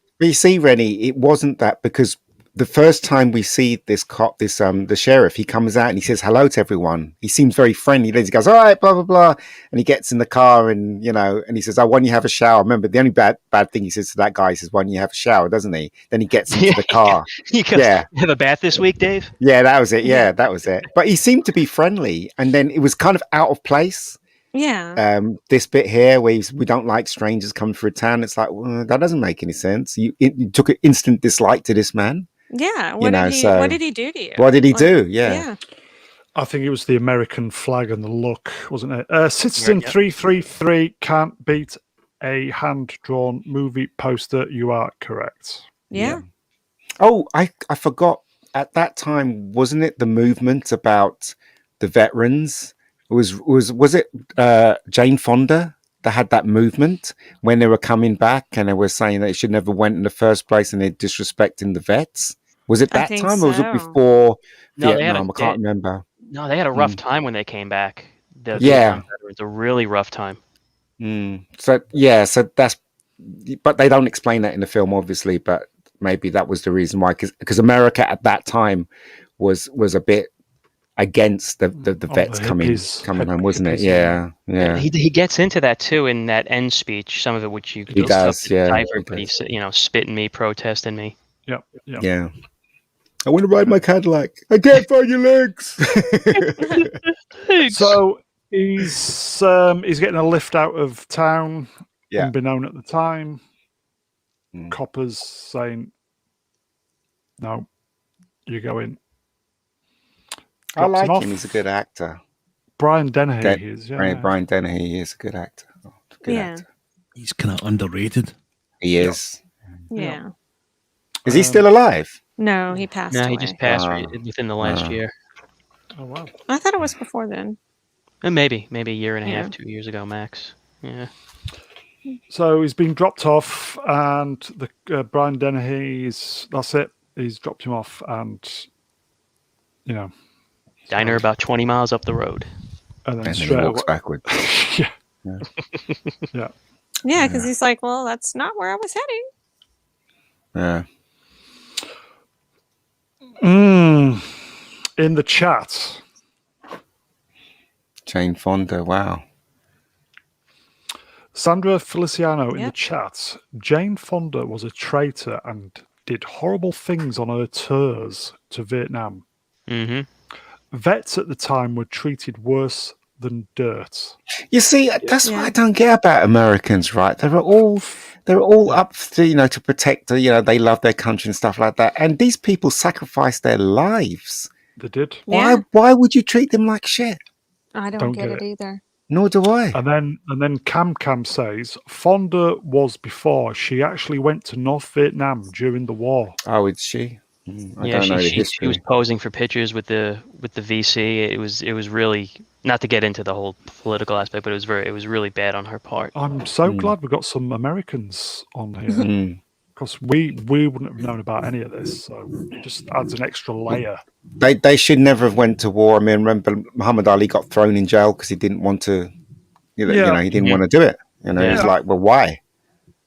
Reni, it wasn't that because the first time we see this cop, the sheriff, he comes out and he says hello to everyone. He seems very friendly. Then he goes, all right, blah, blah, blah. And he gets in the car and, and he says, why don't you have a shower? Remember, the only bad thing he says to that guy, he says, why don't you have a shower, doesn't he? Then he gets into the car. He goes, have a bath this week, Dave? Yeah, that was it. Yeah, that was it. But he seemed to be friendly. And then it was kind of out of place. Yeah. This bit here where we don't like strangers coming through town. It's like, well, that doesn't make any sense. You took an instant dislike to this man. Yeah. What did he do to you? What did he do? Yeah. I think it was the American flag and the look, wasn't it? Citizen 333 can't beat a hand-drawn movie poster. You are correct. Yeah. Oh, I forgot. At that time, wasn't it the movement about the veterans? Was it Jane Fonda that had that movement when they were coming back and they were saying that it should never went in the first place and they're disrespecting the vets? Was it that time or was it before Vietnam? I can't remember. No, they had a rough time when they came back. It was a really rough time. So that's, but they don't explain that in the film, obviously. But maybe that was the reason why, because America at that time was a bit against the vets coming home, wasn't it? Yeah. He gets into that too in that end speech. Some of it, which he does, but he's spitting me, protesting me. Yeah. I want to ride my Cadillac. I can't find your legs. So he's getting a lift out of town, unbeknown at the time. Coppers saying, "No, you go in." I like him. He's a good actor. Brian Dennehy is. Yeah. Brian Dennehy is a good actor. Good actor. He's kind of underrated. He is. Yeah. Is he still alive? No, he passed away. He just passed within the last year. Oh, wow. I thought it was before then. And maybe a year and a half, 2 years ago, max. Yeah. So he's been dropped off, and the Brian Dennehy that's it. He's dropped him off, and diner about 20 miles up the road, and then he walks backward. Yeah, because he's like, well, that's not where I was heading. Yeah. In the chat, Jane Fonda. Wow. Sandra Feliciano in the chat. Jane Fonda was a traitor and did horrible things on her tours to Vietnam. Vets at the time were treated worse than dirt. You see, that's what I don't get about Americans, right? They're all up to, to protect, they love their country and stuff like that. And these people sacrificed their lives. They did. Why would you treat them like shit? I don't get it either. Nor do I. And then Cam says Fonda was before. She actually went to North Vietnam during the war. Oh, is she? I don't know the history. She was posing for pictures with the VC. It was really, not to get into the whole political aspect, but it was really bad on her part. I'm so glad we got some Americans on here because we wouldn't have known about any of this. So it just adds an extra layer. They should never have went to war. I mean, remember Muhammad Ali got thrown in jail because he didn't want to. He didn't want to do it. He was like, well, why?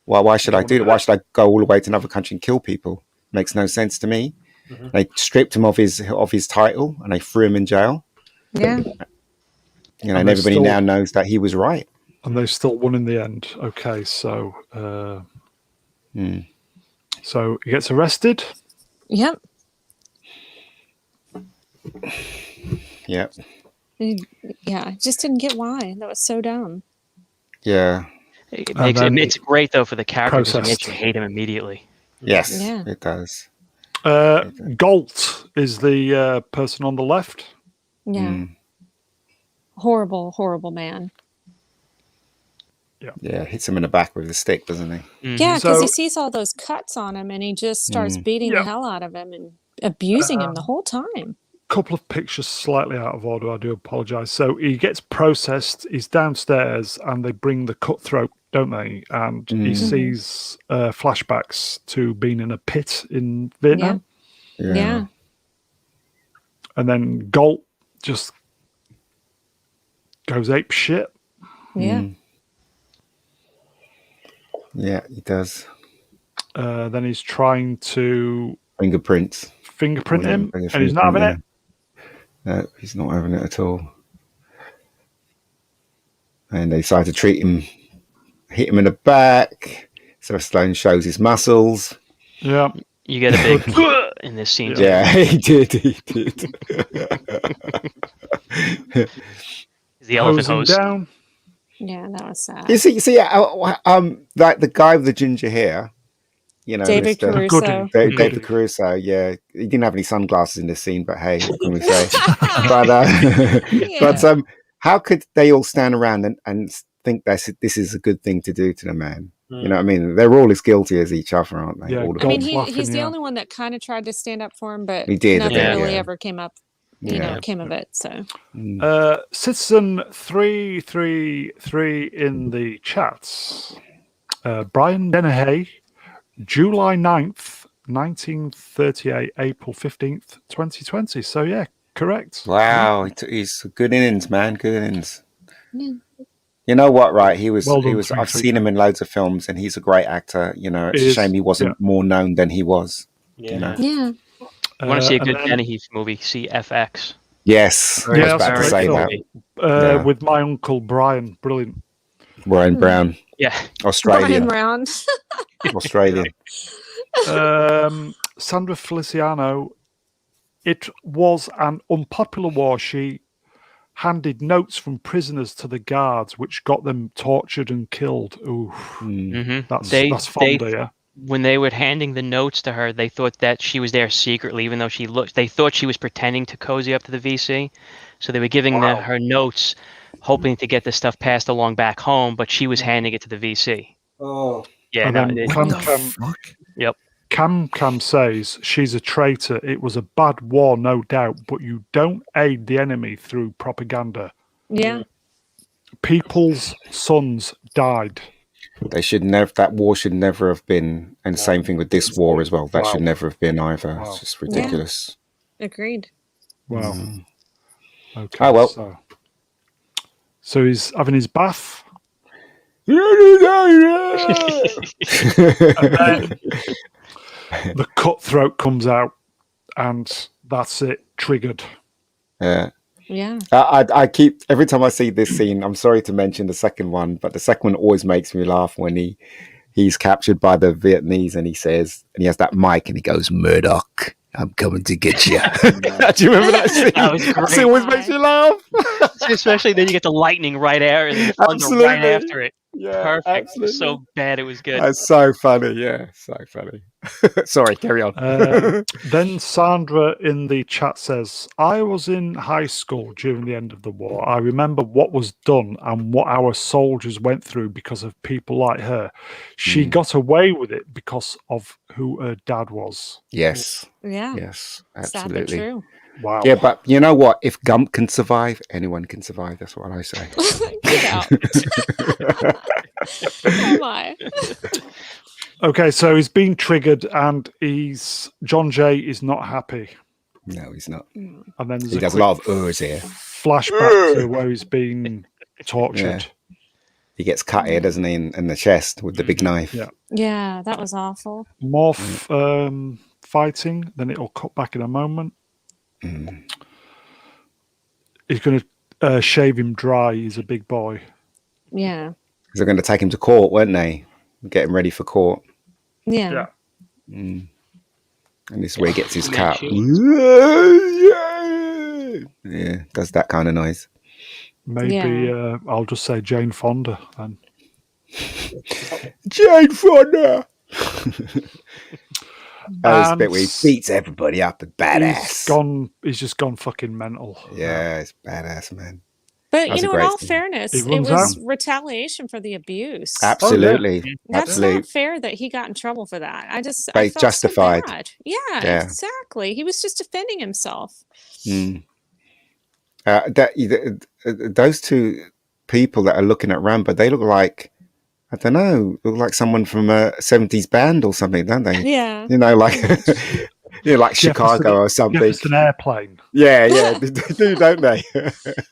Why should I do it? Why should I go all the way to another country and kill people? Makes no sense to me. They stripped him of his title and they threw him in jail. Yeah. And everybody now knows that he was right. And they still won in the end. Okay, so So he gets arrested. Yep. Yep. Yeah, I just didn't get why. That was so dumb. Yeah. It's great though for the character because it makes processed. you hate him immediately. Yes, Yeah. it does. Galt is the person on the left. Yeah. Horrible, horrible man. Yeah, hits him in the back with a stick, doesn't he? Mhm. Yeah, because he So- sees all those cuts on him and he just starts beating the hell out of him and abusing him the whole time. Couple of pictures slightly out of order. I do apologize. So he gets processed. He's downstairs, and they bring the cutthroat, don't they? And he sees flashbacks to being in a pit in Vietnam. Yeah. And then Galt just goes ape shit. Yeah. Yeah, he does. Then he's trying to Fingerprints. fingerprint Well, him, yeah, and he's not having it. No, he's not having it at all. And they decide to treat him, hit him in the back. So Stallone shows his muscles. Yeah. You get a big in this scene. Yeah, he did. The elephant Hosing hose. down. Yeah, that was sad. You see, like the guy with the ginger hair, you know, David Mr. Caruso. David Caruso. Yeah, he didn't have any sunglasses in this scene, but hey, what can we say? But Yeah. how could they all stand around and think this is a good thing to do to the man? You know what I mean? They're all as guilty as each other, aren't they? Yeah, All of I mean, them. he's the yeah. only one that kind of tried to stand up for him, but He did, nothing yeah. really Yeah. ever came up, came of it. So Citizen 333 in the chats. Brian Dennehy, July 9th, 1938, April 15th, 2020. So, yeah, correct. Wow, he's good innings, man. Good innings. Yeah. You know what? Right, he was. Well done, I've seen him in loads of films, and he's a great actor. You know, it's He a is, shame he wasn't more known than he was. You know. yeah, You want to see a and good then- Dennehy movie? See FX. Yes, I Yeah, was about to that's say great that. Yeah. with my uncle Brian. Brilliant. Ryan Brown, Yeah. Australia, Brian Round. Australian. Sandra Feliciano. It was an unpopular war. She handed notes from prisoners to the guards, which got them tortured and killed. Ooh, that's fonder, yeah. When they were handing the notes to her, they thought that she was there secretly, even though they thought she was pretending to cozy up to the VC. So they were giving her notes, hoping to get the stuff passed along back home, but she was handing it to the VC. Oh, Yeah, And no, then What the fuck? yep. Cam says she's a traitor. It was a bad war, no doubt, but you don't aid the enemy through propaganda. Yeah, People's sons died. they should never. That war should never have been. And same thing with this war as well. That should never have been either. It's just ridiculous. agreed. Wow. Okay. Oh, well. So he's having his bath. The cutthroat comes out, and that's it. Triggered. Yeah. Yeah, I keep every time I see this scene. I'm sorry to mention the second one, but the second one always makes me laugh when he's captured by the Vietnamese and he says, and he has that mic and he goes, "Murdoch, I'm coming to get you." Do you remember that scene? That was great. That scene always makes me laugh. Especially then you get the lightning right there and the thunder Absolutely. right after it. Yeah, Perfect. absolutely. So bad it was good. That's so funny. Yeah, so funny. Sorry, carry on. Then Sandra in the chat says, I was in high school during the end of the war. I remember what was done and what our soldiers went through because of people like her. She got away with it because of who her dad was. Yes, yeah. yes, Sadly absolutely. true. Wow. Yeah, but you know what? If Gump can survive, anyone can survive. That's what I say. Get out. Oh my. Okay, so he's been triggered and John Jay is not happy. No, he's not. And then there's He a does a quick lot of urs here. flashback to where he's been tortured. He gets cut here, doesn't he, in the chest with the big knife. Yeah. Yeah, that was awful. More fighting, then it'll cut back in a moment. He's going to shave him dry. He's a big boy. Yeah. They're going to take him to court, weren't they? Get him ready for court. Yeah. And this is where he gets his Yeah, cat. she- Yeah, does that kind of noise. Maybe I'll just say Jane Fonda then. Jane Fonda. That And bit where he beats everybody up and badass. He's just gone fucking mental. Yeah, it's badass, man. But That's you a know, in great all scene. fairness, He it runs was out. retaliation for the abuse. Absolutely. That's Absolutely. not fair that he got in trouble for that. I But felt justified. so bad. Yeah, Yeah. exactly. He was just defending himself. Those two people that are looking at Rambo, they look like, I don't know, look like someone from a 70s band or something, don't they? Yeah. You know, like like Chicago or something. Jefferson Airplane. Yeah, they do, don't they?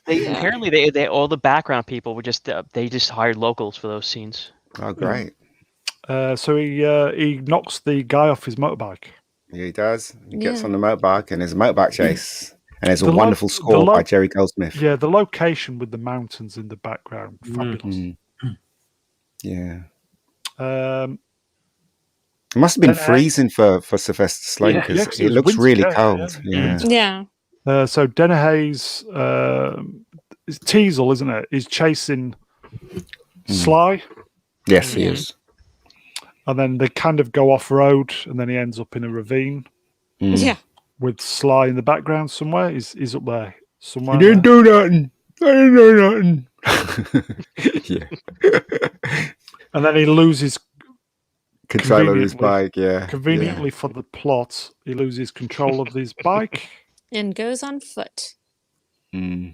Apparently, they all the background people were just they just hired locals for those scenes. Oh, great. So he knocks the guy off his motorbike. Yeah, he does. He gets on the motorbike and there's a motorbike chase. And there's a The lo- wonderful the score lo- by Jerry Goldsmith. Yeah, the location with the mountains in the background, fabulous. Yeah. Um, It must have been Then, freezing for Sylvester Stallone Yeah. because Yeah, 'cause it it was looks winter, really yeah, cold. yeah. Yeah. Yeah. so Dennehy's it's Teasel, isn't it? He's chasing Sly, Yes, he is. and then they kind of go off road, and then he ends up in a ravine Yeah. with Sly in the background somewhere. He's up there somewhere. You didn't do nothing. I didn't do nothing. Yeah. And then he loses Control of his Conveniently. bike, yeah. conveniently for the plot. He loses control of his bike. And goes on foot. Yeah.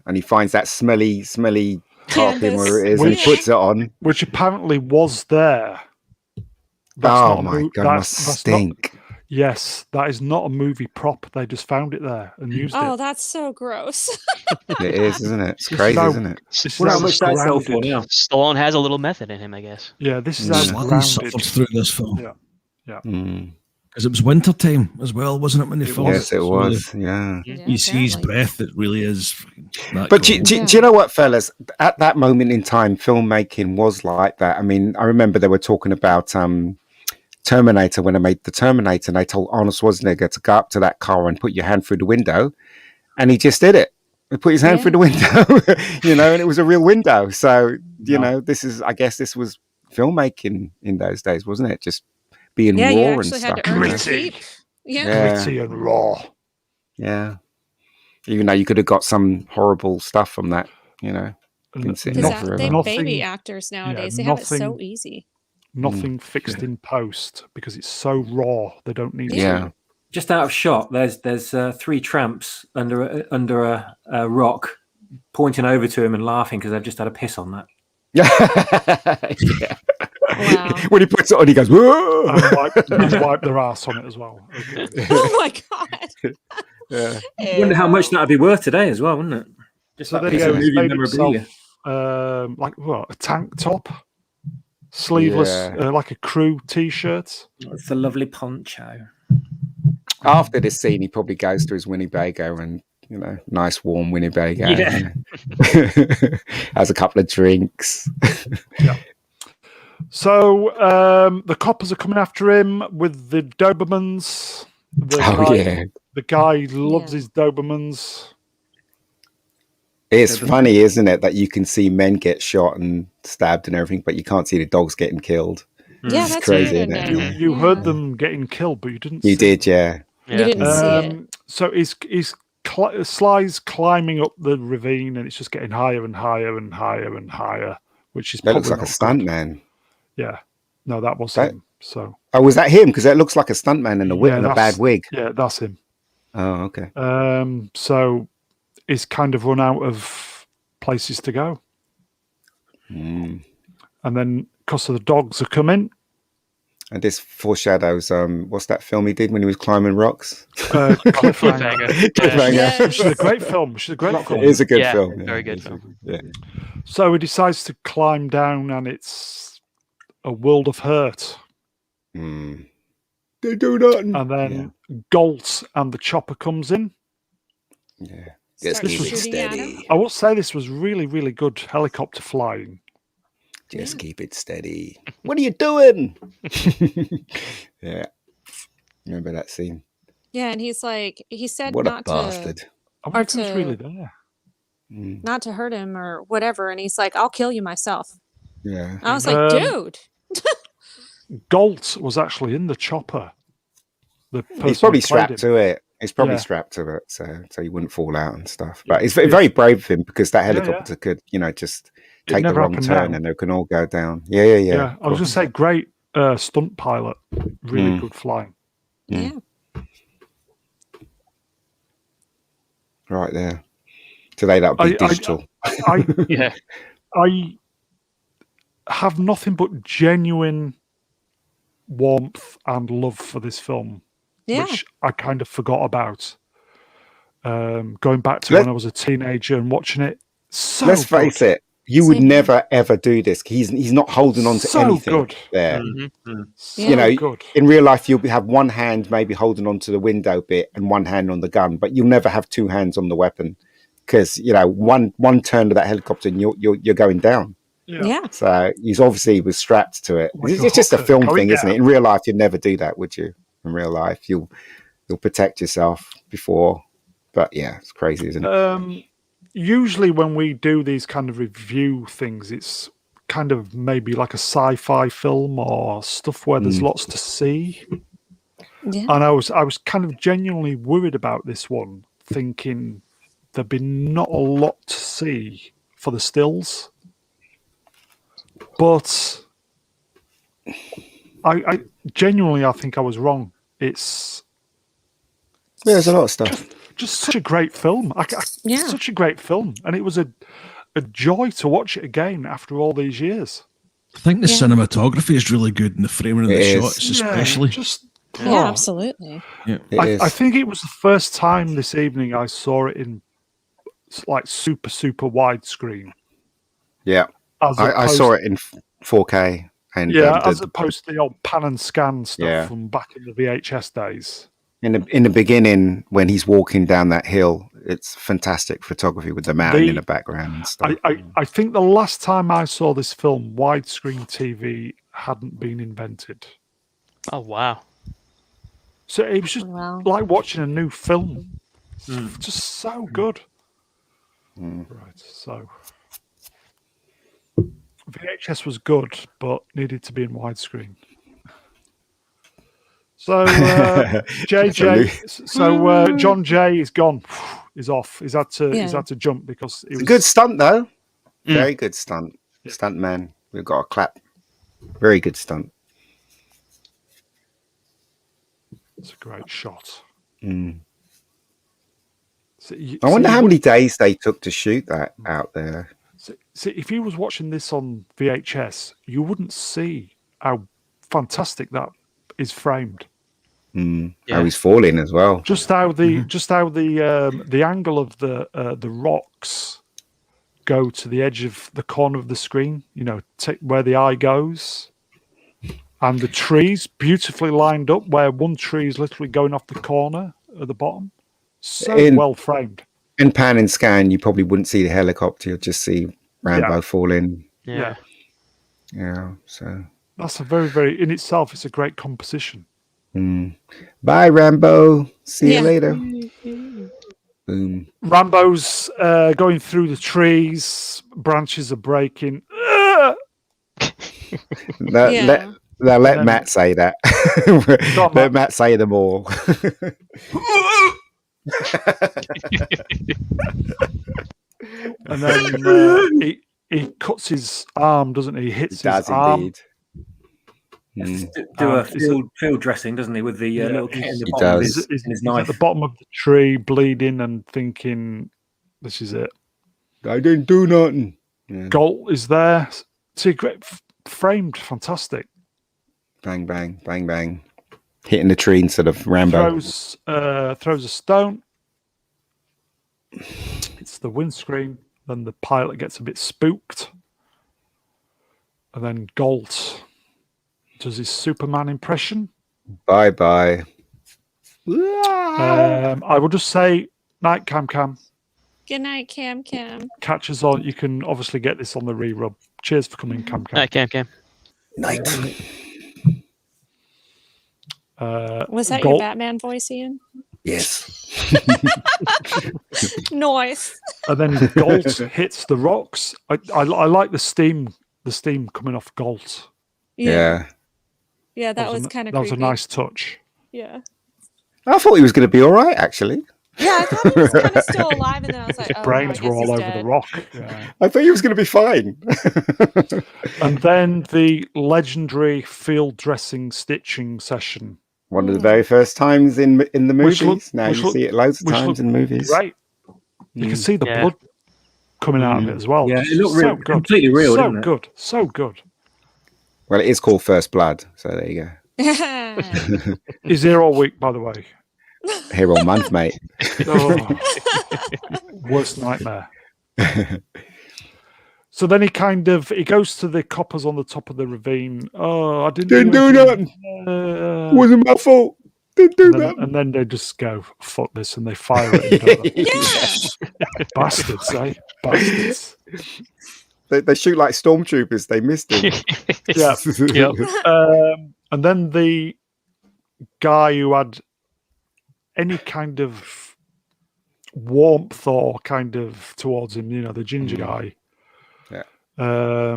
And he finds that smelly tarpaulin where it is and Which- puts it on. Which apparently was there. That's Oh not a my mo- god, it must that's not- stink. Yes, that is not a movie prop. They just found it there and used Oh, it. that's so gross. It is, isn't it? It's This crazy, is how- isn't it? This is Well, how how much that sell for grounded- now? Stallone has a little method in him, I guess. Yeah, this is how Stallone grounded. suffered through this film. Yeah. Because it was winter time as well, wasn't it, when they filmed Yes, it So was. Yeah. You see his breath, it really is that But do, cold. do, do you know what, fellas? At that moment in time, filmmaking was like that. I mean, I remember they were talking about Terminator when they made the Terminator, and they told Arnold Schwarzenegger to go up to that car and put your hand through the window, and he just did it. He put his hand through the window, and it was a real window. So, I guess this was filmmaking in those days, wasn't it? Just being Yeah, you raw and actually stuff. had to earn your Gritty. keep. Yeah. Yeah. Gritty and raw. Yeah. Even though you could have got some horrible stuff from that, And Been sitting Because there forever. they Nothing- baby actors nowadays, they have it so nothing- easy. Nothing fixed in post because it's so raw. They don't need Yeah. Just out of shot, there's three tramps under a rock, pointing over to him and laughing because they've just had a piss on that. Yeah. Wow. When he puts it on, he goes, whoa! and wipe their ass on it as well. Oh my god. Yeah. I wonder how much that'd be worth today as well, wouldn't it? Just So that there piece you of go. He's movie made memorabilia. himself, a tank top, sleeveless, Yeah. like a crew T-shirt. It's a lovely poncho. After this scene, he probably goes to his Winnebago and, nice warm Winnebago. Yeah. Has a couple of drinks. So the coppers are coming after him with the Dobermans. The guy loves his Dobermans. It's funny, isn't it, that you can see men get shot and stabbed and everything, but you can't see the dogs getting killed. Yeah, It's that's crazy, weird, isn't it? isn't it? You Yeah. heard them getting killed, but you didn't. You see did, yeah. You didn't see it. So Sly's climbing up the ravine, and it's just getting higher and higher and higher and higher, which is That looks probably like a not stunt good. man. Yeah, no, that was That- him. So Oh, was that him? Because that looks like a stunt man in a Yeah, in a that's- bad wig. yeah, that's him. Oh, okay. So he's kind of run out of places to go, and then because of the dogs are coming, And this foreshadows, what's that film he did when he was climbing rocks? Cliffhanger. Cliffhanger. Yes. Which is a great film. Which is a great film. It is a good Yeah, film. very good it's film. Yeah. So he decides to climb down, and it's a world of hurt. They do nothing. And then Galt and the chopper comes in. Yeah. Start Just keep it shooting at him. steady. I will say this was really, really good helicopter flying. Just keep it steady. What are you doing? Yeah. Remember that scene? Yeah, and he's like, he said What a not bastard. to, I or wonder if he was to, really there. not to hurt him or whatever. And he's like, I'll kill you myself. Yeah. I was like, dude. Galt was actually in the chopper. He's probably who played strapped to it. He's probably Yeah. strapped to it, so he wouldn't fall out and stuff. But it's very brave of him because that Yeah, helicopter could, just It take the never wrong happened turn now. and they can all go down. Yeah. I was just say, great stunt pilot, really good flying. Yeah. Right there. Today that would be digital. Yeah. I have nothing but genuine warmth and love for this film, which I kind of forgot about. Going back to when I was a teenager and watching it. So let's face it, you would never ever do this. He's not holding on to anything good. there. Good. In real life, you'll have one hand maybe holding on to the window bit and one hand on the gun, but you'll never have two hands on the weapon because one turn of that helicopter and you're going down. Yeah. So he's obviously was strapped to it. It's just a film thing, isn't it? In real life, you'd never do that, would you? In real life, you'll protect yourself before. But yeah, it's crazy, isn't it? Usually when we do these kind of review things, it's kind of maybe like a sci-fi film or stuff where there's lots to see. Yeah. And I was kind of genuinely worried about this one, thinking there'd be not a lot to see for the stills. But I genuinely, I think I was wrong. It's There's a lot of stuff. Just such a great film. Such a great film. And it was a joy to watch it again after all these years. I think the cinematography is really good in the framing of the shots, especially. Absolutely. Yeah. I think it was the first time this evening I saw it in like super, super widescreen. Yeah. I saw it in 4K. And as opposed to the old pan and scan stuff from back in the VHS days. In the beginning, when he's walking down that hill, it's fantastic photography with the mountain in the background and stuff. I think the last time I saw this film, widescreen TV hadn't been invented. Oh, wow. So it was just like watching a new film. Just so good. Right, so VHS was good, but needed to be in widescreen. So JJ, John Jay is gone. He's off. He's had to jump because it was a good stunt though. Very good stunt. Stunt man. We've got a clap. Very good stunt. It's a great shot. So I wonder how many days they took to shoot that out there. So if you was watching this on VHS, you wouldn't see how fantastic that is framed. How he's falling as well. Just how the angle of the rocks go to the edge of the corner of the screen, where the eye goes, and the trees beautifully lined up where one tree is literally going off the corner at the bottom. So well framed. In pan and scan, you probably wouldn't see the helicopter. You'll just see Rambo falling. Yeah. So that's a very, very in itself. It's a great composition. Bye, Rambo. See you later. Boom. Rambo's going through the trees. Branches are breaking. Let Matt say that. Let Matt say them all. And then he cuts his arm, doesn't he? He hits his arm. Indeed. Do a field dressing, doesn't he, with the little kit in the bottom of his knife. At the bottom of the tree, bleeding and thinking, this is it. I didn't do nothing. Galt is there. See, great, framed, fantastic. Bang, bang, bang, bang. Hitting the tree instead of Rambo. Throws a stone. It's the windscreen. Then the pilot gets a bit spooked. And then Galt does his Superman impression. Bye-bye. I will just say, night, Cam. Good night, Cam. Catch us on. You can obviously get this on the re-rub. Cheers for coming, Cam. All right, Cam. Night. Was that your Batman voice, Ian? Yes. Nice. And then Galt hits the rocks. I like the steam coming off Galt. Yeah. Yeah, that was kind of that creepy. was a nice touch. Yeah. I thought he was going to be all right, actually. Yeah, I thought he was kind of still alive, and then I was like, His oh, brains no, I were guess all he's over dead. the rock. Yeah. I thought he was going to be fine. And then the legendary field dressing stitching session. One of the very first times in the movies. Now you look- see it loads of times in movies. Right. You can see the Yeah. blood coming out of it as well. Yeah, it looked so real, good. completely real, So didn't it? good. So good. Well, it is called First Blood, so there you go. He's here all week, by the way. Here all month, mate. Oh, worst nightmare. So then he goes to the coppers on the top of the ravine. Oh, I didn't Do anything. nothing. Wasn't my fault. Didn't do that. And then they just go, fuck this, and they fire at him. Don't they? Yeah. Bastards, eh? Bastards. They shoot like stormtroopers. They missed him. Yeah. Yep. And then the guy who had any kind of warmth or kind of towards him, the ginger guy. Yeah.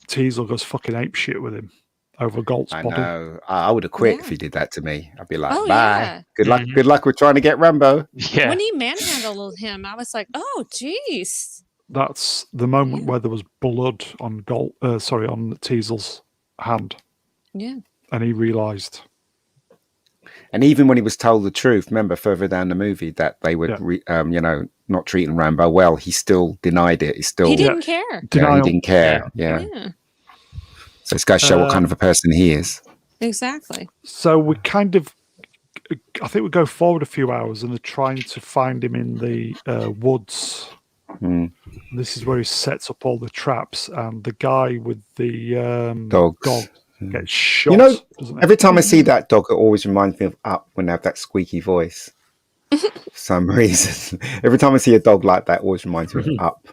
Teasel goes fucking apeshit with him over Galt's I body. know. I would have quit Yeah. if he did that to me. I'd be like, Oh, bye. yeah. Good luck. Good luck with trying to get Rambo. Yeah. When he manhandled him, I was like, oh, jeez. That's the moment where there was blood on on Teasel's hand, Yeah. and he realised. And even when he was told the truth, remember further down the movie that they were, not treating Rambo well, he still denied it. He didn't care. He Denial. didn't care. Yeah. So it's got to show what kind of a person he is. Exactly. So we I think we go forward a few hours, and they're trying to find him in the woods. Mm. This is where he sets up all the traps, and the guy with the Dogs. dog gets shot. Doesn't he? Every time I see that dog, it always reminds me of Up when they have that squeaky voice. For some reason. Every time I see a dog like that, it always reminds me of Up.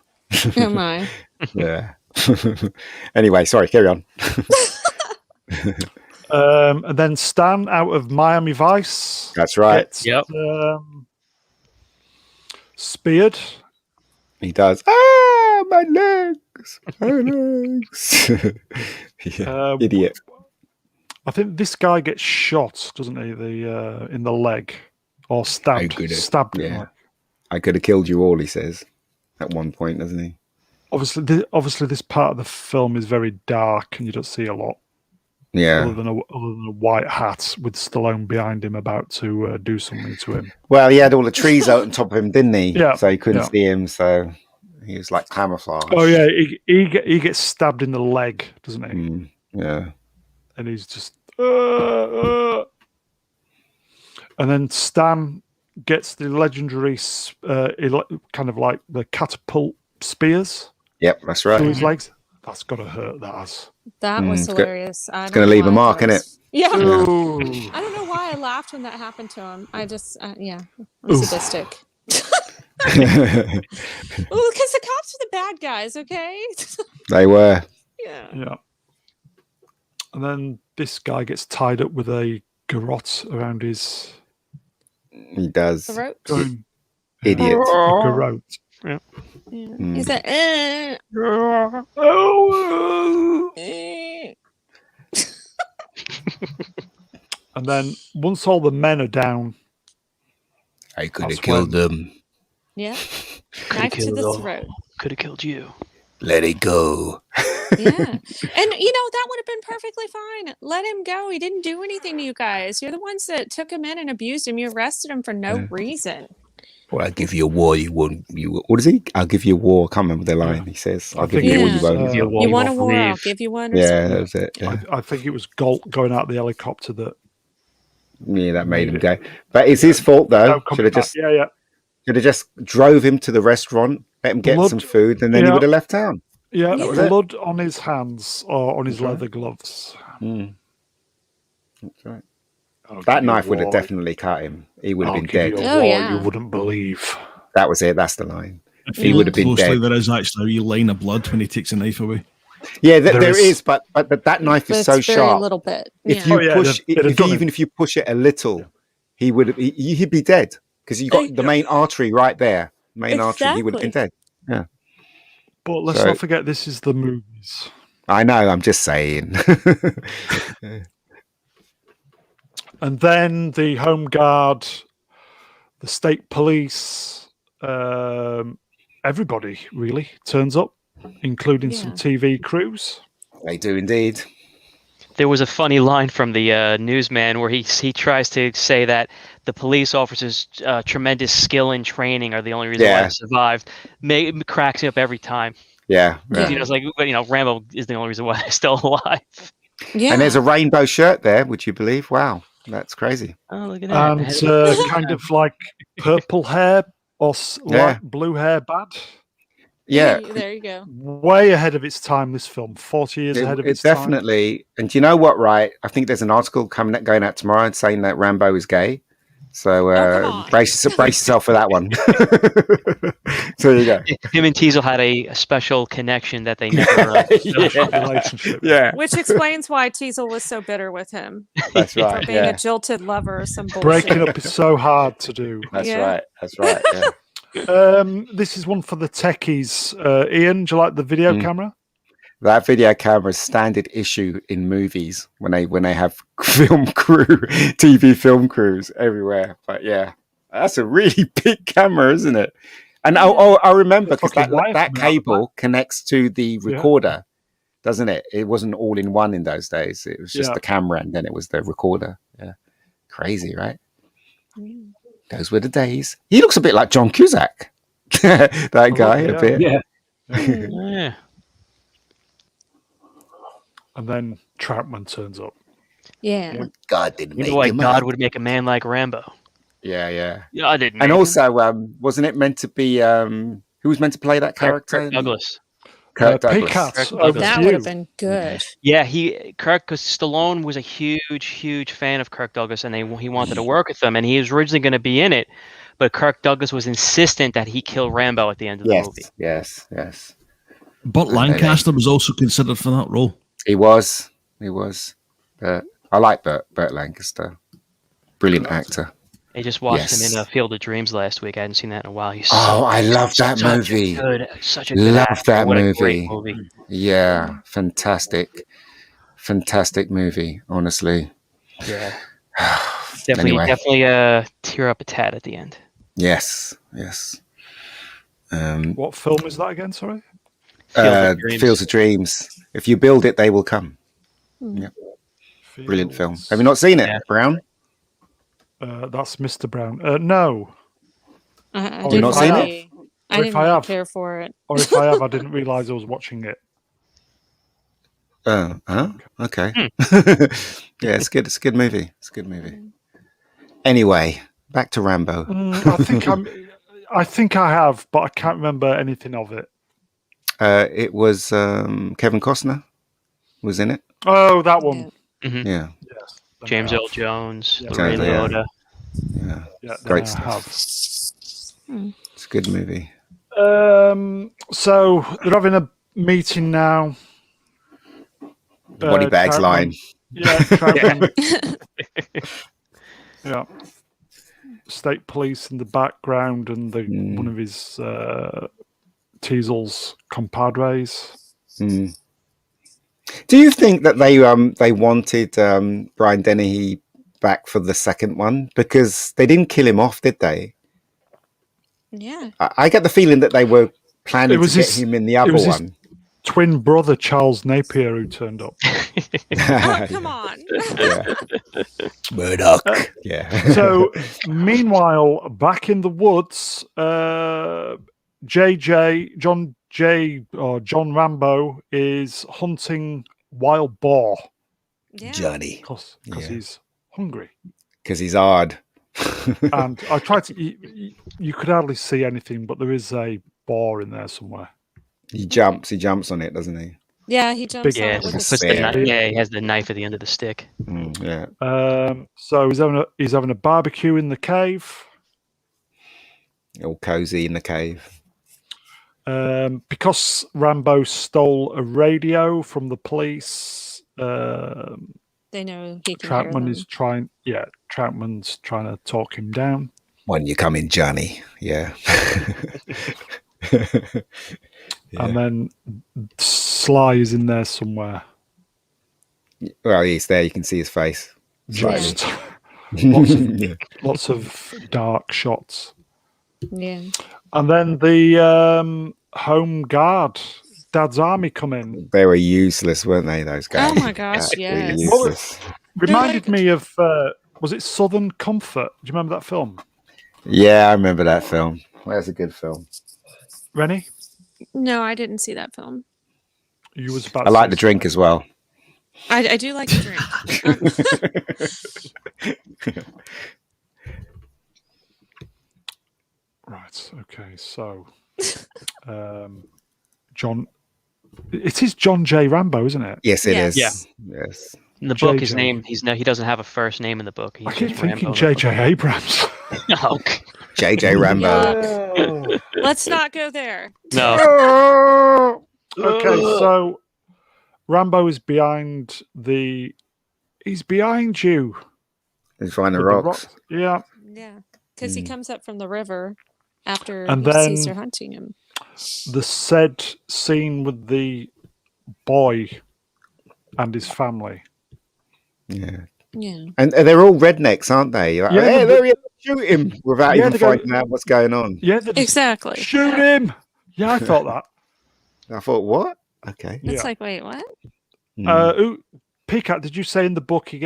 Oh, my. Yeah. Anyway, sorry, carry on. And then Stan out of Miami Vice. That's right. Gets, Yep. speared. He does. Ah, my legs. My legs. Yeah, idiot. I think this guy gets shot, doesn't he? In the leg, or stabbed. Stabbed. Yeah. Like. I could have killed you all, he says at one point, doesn't he? Obviously, this part of the film is very dark, and you don't see a lot. Yeah. Other than a white hat with Stallone behind him, about to do something to him. Well, he had all the trees out on top of him, didn't he? Yeah. So he couldn't see him. So he was like camouflage. Oh yeah, he gets stabbed in the leg, doesn't he? Yeah. And he's just. And then Stan gets the legendary, kind of like the catapult spears. Yep, that's right. Through his legs. That's got to hurt. That has. That was hilarious. It's going to leave a mark, isn't it? Yeah. Ooh. I don't know why I laughed when that happened to him. I just, I'm sadistic. Well, because the cops were the bad guys, okay? They were. Yeah. And then this guy gets tied up with a garrote around his He does. Throat. Idiot. garrote. Yeah. He's like, And then once all the men are down, I could That's have killed them. yeah. Knife to the throat. Could have killed you. Let it go. Yeah. And, that would have been perfectly fine. Let him go. He didn't do anything to you guys. You're the ones that took him in and abused him. You arrested him for no reason. Well, I'll give you a war you won't. What is he? I'll give you a war. I can't remember the line. He says, I'll give you a war you won't. You want a war, I'll give you one. Yeah, that was it. Yeah. I think it was Galt going out the helicopter that. Yeah, that made him go. But it's his fault though. Should have just should have just drove him to the restaurant, let him get some food, and then he would have left town. Yeah, That was blood on his hands or on his leather gloves. That's right. That knife would have definitely cut him. He would have been dead. You Oh, yeah. You wouldn't believe. That was it. That's the line. If He you would look have been closely, dead. there is actually a wee line of blood when he takes a knife away. Yeah, There there is. is, but that knife But is it's so very sharp. little bit. If Yeah. you push, even if you push it a little, he'd be dead because you got the main artery right there. Main artery, he would have been dead. Yeah. But let's not forget, this is the movies. I know. I'm just saying. And then the Home Guard, the state police, everybody really turns up, including some TV crews. They do indeed. There was a funny line from the newsman where he tries to say that the police officers' tremendous skill and training are the only reason why they survived. Cracks me up every time. Yeah. It's like, Rambo is the only reason why they're still alive. Yeah. And there's a rainbow shirt there, would you believe? Wow, that's crazy. Oh, look at that. And kind of like purple hair or light blue hair bad. Yeah. There you go. Way ahead of its time, this film. 40 years ahead of its time. Definitely. And do you know what, right? I think there's an article going out tomorrow saying that Rambo is gay. So brace yourself for that one. So there you go. Him and Teasel had a special connection that they never relationship. Yeah. Which explains why Teasel was so bitter with him. That's right. For being a jilted lover or some bullshit. Breaking up is so hard to do. That's right. That's right. Yeah. This is one for the techies. Ian, do you like the video camera? That video camera is standard issue in movies when they have TV film crews everywhere. But yeah, that's a really big camera, isn't it? And I remember because that cable connects to the recorder, doesn't it? It wasn't all in one in those days. It was just the camera and then it was the recorder. Yeah, crazy, right? Those were the days. He looks a bit like John Cusack, that guy a bit. Yeah. And then Troutman turns up. Yeah. God didn't make why him God up. would make a man like Rambo. Yeah. God didn't. And also, wasn't it meant to be? Who was meant to play that character? Kirk Douglas. Kirk Douglas. Peacock, Douglas. That would have been good. Yeah, because Stallone was a huge fan of Kirk Douglas, and he wanted to work with him, and he was originally going to be in it, but Kirk Douglas was insistent that he kill Rambo at the end of the movie. Yes. Burt Lancaster was also considered for that role. He was. But I like Burt Lancaster. Brilliant actor. I just watched him in Field of Dreams last week. I hadn't seen that in a while. I love that movie. Such a good actor. That What movie. a great movie. Yeah, fantastic movie. Honestly. Yeah. Definitely tear up a tad at the end. Yes. What film is that again? Sorry. Fields of Dreams. If you build it, they will come. Yeah. Brilliant film. Have you not seen it, Brown? That's Mr. Brown. No. I You've not seen it? I didn't really care for it. Or if I have, I didn't realise I was watching it. Okay. Yeah, it's good. It's a good movie. Anyway, back to Rambo. I think I have, but I can't remember anything of it. It was Kevin Costner was in it. Oh, that one. Mm-hmm. Yeah. Yes. James Earl Jones, Ray Liotta. Yeah. Great stuff. It's a good movie. So they're having a meeting now. Body bags line. Yeah. Troutman. Yeah. State police in the background and one of his Teasel's compadres. Do you think that they wanted Brian Dennehy back for the second one because they didn't kill him off, did they? Yeah. I get the feeling that they were planning to get him in the other one. His twin brother Charles Napier who turned up. Oh, come on. Murdoch. So meanwhile, back in the woods, John Rambo is hunting wild boar. Yeah. Johnny. Because he's hungry. Because he's hard. And I tried to... You could hardly see anything, but there is a boar in there somewhere. He jumps on it, doesn't he? Yeah, he jumps on it with a spear. He has the knife at the end of the stick. So he's having a barbecue in the cave. All cozy in the cave. Because Rambo stole a radio from the police. They know he can hear them. Troutman's trying to talk him down. When you come in, Johnny. Yeah. And then Sly is in there somewhere. Well, he's there. You can see his face. Just lots of dark shots. Yeah. And then the home guard, Dad's army, come in. They were useless, weren't they? Those guys. Oh my gosh, yes. Useless. Reminded me of was it Southern Comfort? Do you remember that film? Yeah, I remember that film. Well, that's a good film. Reni? No, I didn't see that film. You was about I to like say the drink as well. I do like the drink. Right. Okay. So, John, it is John J. Rambo, isn't it? Yes, it is. Yeah. Yes. In the book, his JJ. name, he doesn't have a first name in the book. He's I keep just thinking Rambo. J.J. Abrams. No. JJ Rambo. Let's not go there. No. Okay, so Rambo is behind he's behind you. He's finding with the rocks. Yeah. Yeah, because he comes up from the river after And he then- sees her hunting him. The said scene with the boy and his family. Yeah. Yeah. And they're all rednecks, aren't they? Like, Yeah, hey, but- there he is. Shoot him without Yeah, even they go- finding out what's going on. Yeah, they just Exactly. shoot him. Yeah, I thought that. I thought, what? Okay. It's Yeah. like, wait, what? Peacock, did you say in the book he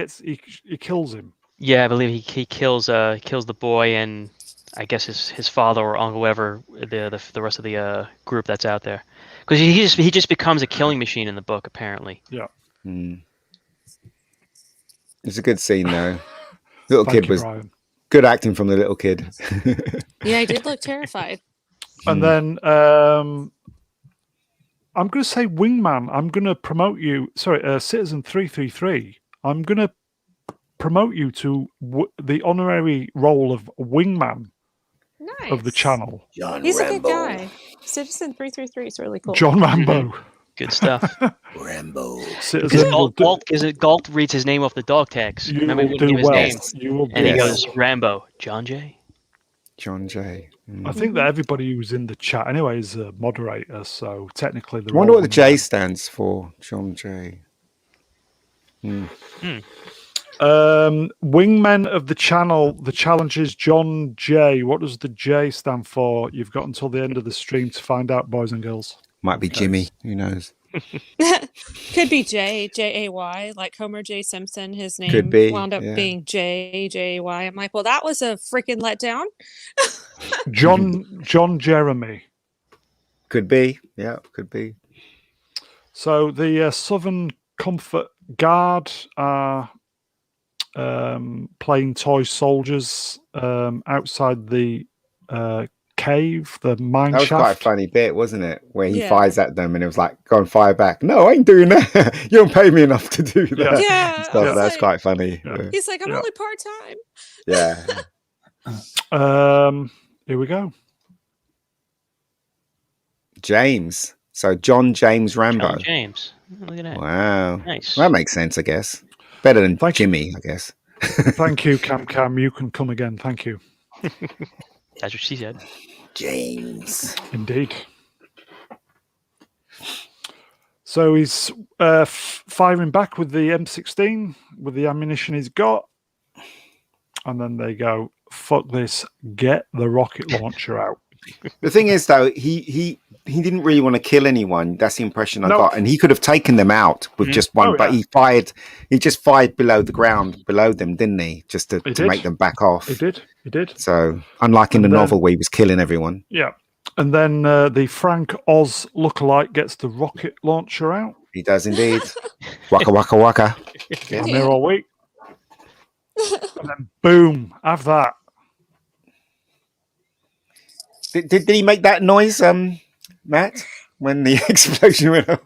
kills him? Yeah, I believe he kills the boy and I guess his father or uncle, whoever the rest of the group that's out there, because he just becomes a killing machine in the book apparently. Yeah. It's a good scene though. Little Thank kid you, was Brian. good acting from the little kid. Yeah, he did look terrified. And then I'm going to say Wingman. I'm going to promote you. Sorry, Citizen 333. I'm going to promote you to the honorary role of Wingman Nice. of the channel. He's a good guy. Citizen 333 is really cool. John Rambo. Good stuff. Rambo. Citizen Because will Galt reads his name off the dog tags. you Remember he will wouldn't do give his well. name, You will and do he well. goes Rambo. John J. John J. I think that everybody who's in the chat anyway is a moderator, so technically the I wonder what the J stands for. John J. Wingmen of the channel. The challenge is John J. What does the J stand for? You've got until the end of the stream to find out, boys and girls. Might be Jimmy. Who knows? Could be J-A-Y, like Homer J. Simpson. His name Could be, wound up yeah. being J-A-Y. I'm like, well, that was a freaking letdown. John Jeremy. Could be. Yeah, could be. So the Southern Comfort Guard are playing toy soldiers outside the cave, the mine That was shaft. quite a funny bit, wasn't it? Where he Yeah. fires at them and it was like, go and fire back. No, I ain't doing that. You don't pay me enough to do that. Yeah. So I was that's like- quite funny. Yeah. He's like, I'm Yeah. only part-time. Yeah. Here we go. James. So John James Rambo. John James. Look at that. Wow. Nice. That makes sense, I guess. Better than Thank you. Jimmy, I guess. Thank you, Cam. You can come again. Thank you. That's what she said. James. Indeed. So he's firing back with the M16 with the ammunition he's got, and then they go, "Fuck this! Get the rocket launcher out." The thing is, though, he didn't really want to kill anyone. That's the impression I No. got, and he could have taken them out with just one. Oh, but yeah. he just fired below the ground, below them, didn't he? Just to did. make them back off. He did. So, unlike in the And then- novel where he was killing everyone. Yeah. And then the Frank Oz lookalike gets the rocket launcher out, He does indeed. Waka waka waka. and they're all weak. And then boom, have that. Did he make that noise, Matt, when the explosion went off?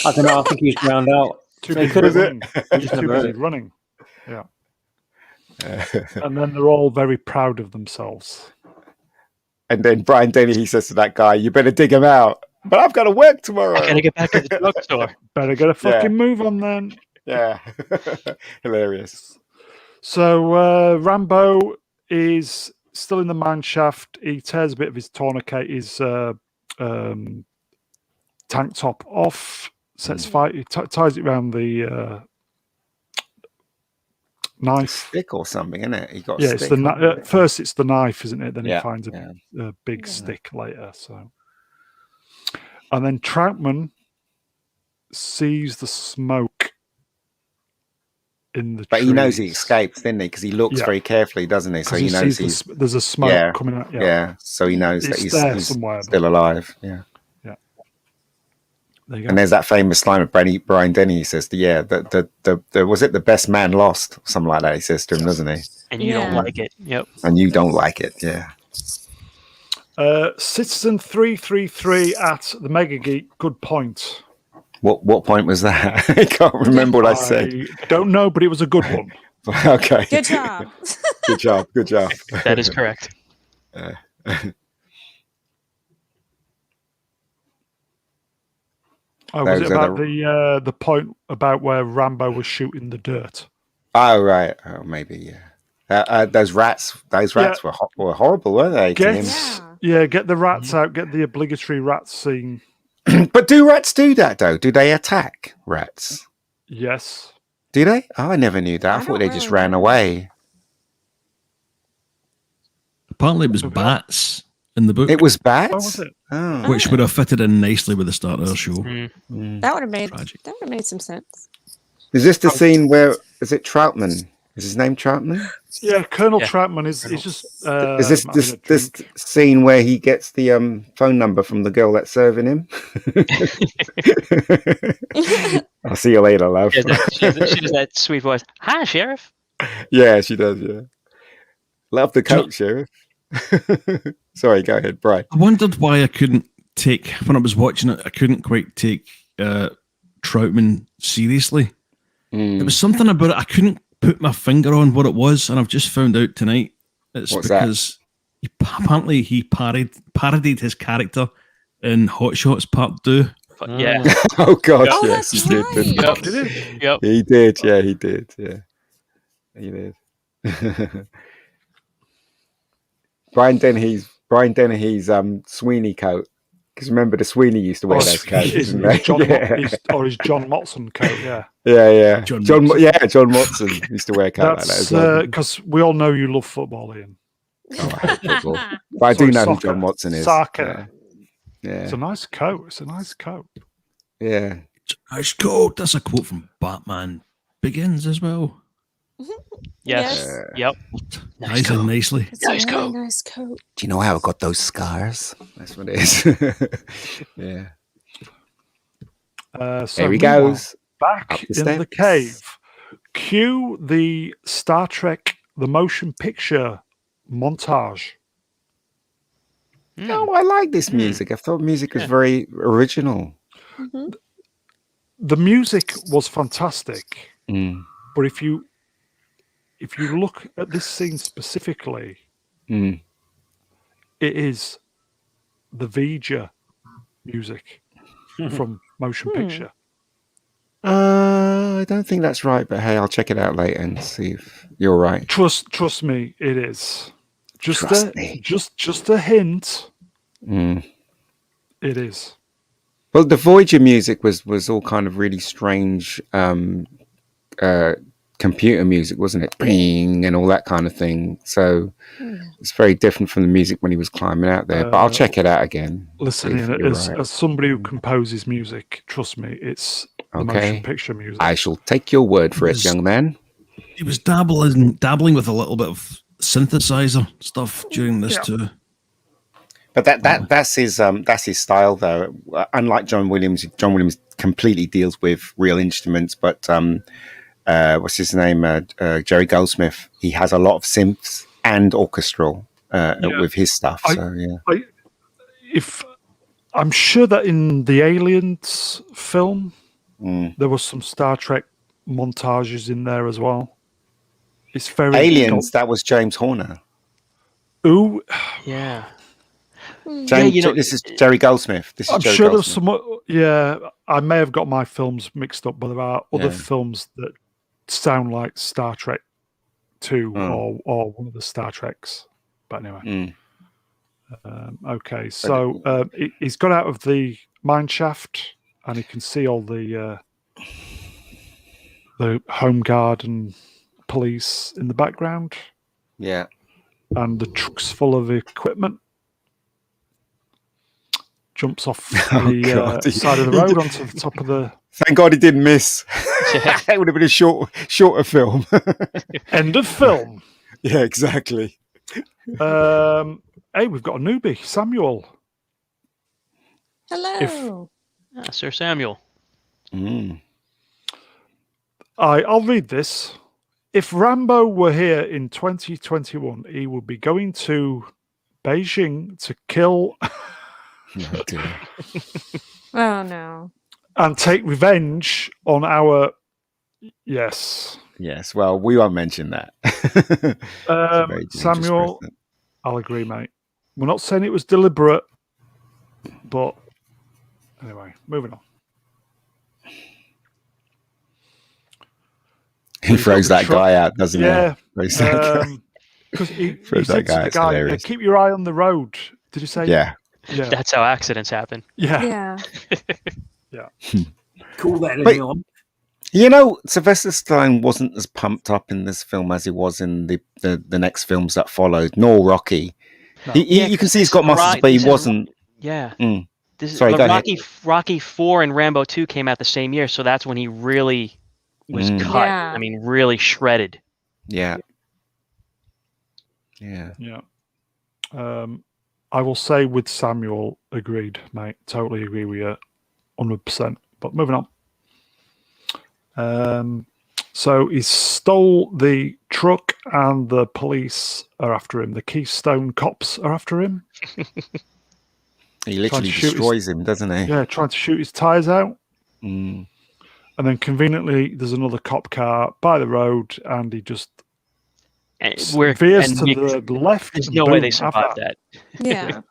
I don't know. I think he was drowned out. Too Yeah, busy could have running. He's Just too never busy heard it. running. Yeah. And then they're all very proud of themselves. And then Brian Denny, he says to that guy, "You better dig him out." But I've got to work tomorrow. I gotta get back to the drugstore. Better get a fucking move on then. Yeah. Hilarious. So Rambo is still in the mine shaft. He tears a bit of his tourniquet, his tank top off, sets fire, he ties it around the knife. Stick or something, isn't it? He got Yeah, a it's stick. the first it's the knife, isn't it? Then Yeah, he finds a big stick later. So, and then Troutman sees the smoke in the But trees. he knows he escapes, didn't he? Because he looks very carefully, doesn't he? So he knows there's a smoke coming out. Yeah, so he knows that he's somewhere, still alive. Yeah. There you go. And there's that famous line of Brian Denny. He says, the was it the best man lost? Something like that. He says to him, doesn't he? And you don't like it. Yep. And you don't like it. Yeah. Citizen 333 at the MegaGeek. Good point. What point was that? I can't remember what I said. I don't know, but it was a good one. Okay. Good job. Good job. Good job. That is correct. Oh, was it about the point about where Rambo was shooting the dirt? Oh, right. Oh, maybe, yeah. Those rats were horrible, weren't they? Get the rats out. Get the obligatory rat scene. But do rats do that, though? Do they attack rats? Yes. Do they? Oh, I never knew that. I thought they just ran away. Apparently it was bats in the book. It was bats? Oh, was it? Oh. Which would have fitted in nicely with the start of our show. That would have made some sense. Is this the scene where, is it Troutman? Is his name Troutman? Yeah, Colonel Troutman is just... is this scene where he gets the phone number from the girl that's serving him? I'll see you later, love. She does that sweet voice. Hi, Sheriff. Yeah, she does, yeah. Love the coat, Sheriff. Sorry, go ahead, Brian. I wondered why I couldn't take, when I was watching it, I couldn't quite take Troutman seriously. There was something about it, I couldn't put my finger on what it was, and I've just found out tonight. It's because apparently he parodied his character in Hot Shots Part 2. Yeah. Oh, gosh, Oh, yes, that's he right. did. Did it? Yep. He did, yeah, he did, yeah. He did. Brian Dennehy's Sweeney coat. Because remember, the Sweeney used to wear those coats. His John Motson coat, yeah. Yeah. John Motson used to wear a coat like that as well. Because we all know you love football, Ian. Oh, I hate football. But I do know who John Watson is. Soccer. Yeah. It's a nice coat. It's a nice coat. Yeah. Nice coat. That's a quote from Batman Begins as well. Yes. Yep. Nice and nicely. It's a really nice coat. Do you know how I got those scars? That's what it is. Yeah. So there he goes. Back in the cave. Cue the Star Trek, the motion picture montage. Oh, I like this music. I thought music was very original. The music was fantastic. But if you look at this scene specifically, it is the Vija music from motion picture. I don't think that's right, but hey, I'll check it out later and see if you're right. Trust me, it is. Just a hint. It is. Well, the Voyager music was all kind of really strange computer music, wasn't it? Bing and all that kind of thing. So it's very different from the music when he was climbing out there. But I'll check it out again. Listen, as somebody who composes music, trust me, it's the motion picture music. I shall take your word for it, young man. He was dabbling with a little bit of synthesizer stuff during this too. But that's his style, though. Unlike John Williams completely deals with real instruments. But what's his name? Jerry Goldsmith. He has a lot of synths and orchestral with his stuff. I'm sure that in the Aliens film, there was some Star Trek montages in there as well. It's very Aliens. That was James Horner. Ooh, yeah. This is Jerry Goldsmith. This is I'm Jerry sure there's Goldsmith. some. Yeah, I may have got my films mixed up, but there are other films that sound like Star Trek 2 or one of the Star Treks. But anyway, okay. So he's got out of the mine shaft, and he can see all the home guard and police in the background. Yeah, and the truck's full of equipment. Jumps off the side of the road onto the top of the. Thank God he didn't miss. It would have been a shorter film. End of film. Yeah, exactly. Hey, we've got a newbie, Samuel. Hello. Sir Samuel. I'll read this. If Rambo were here in 2021, he would be going to Beijing to kill Oh no. and take revenge on our. Yes. Yes. Well, we won't mention that. Samuel, I'll agree, mate. We're not saying it was deliberate, but anyway, moving on. He throws that guy out, doesn't he? Yeah. Because he throws said that to the guy, keep your eye on the road. Did you say? Yeah. Yeah. That's how accidents happen. Yeah. Yeah. Cool that on. You know, Sylvester Stallone wasn't as pumped up in this film as he was in the next films that followed, nor Rocky. No. You can see he's got muscles, but he wasn't. Yeah. Sorry, go ahead. Rocky 4 and Rambo 2 came out the same year, so that's when he really was cut. Yeah. I mean, really shredded. Yeah. I will say with Samuel, agreed, mate. Totally agree with you, 100%. But moving on. So he stole the truck, and the police are after him. The Keystone cops are after him. He literally destroys him, doesn't he? Yeah, trying to shoot his tires out. And then conveniently, there's another cop car by the road, and he just veers to the left. There's no way they survived that. Yeah.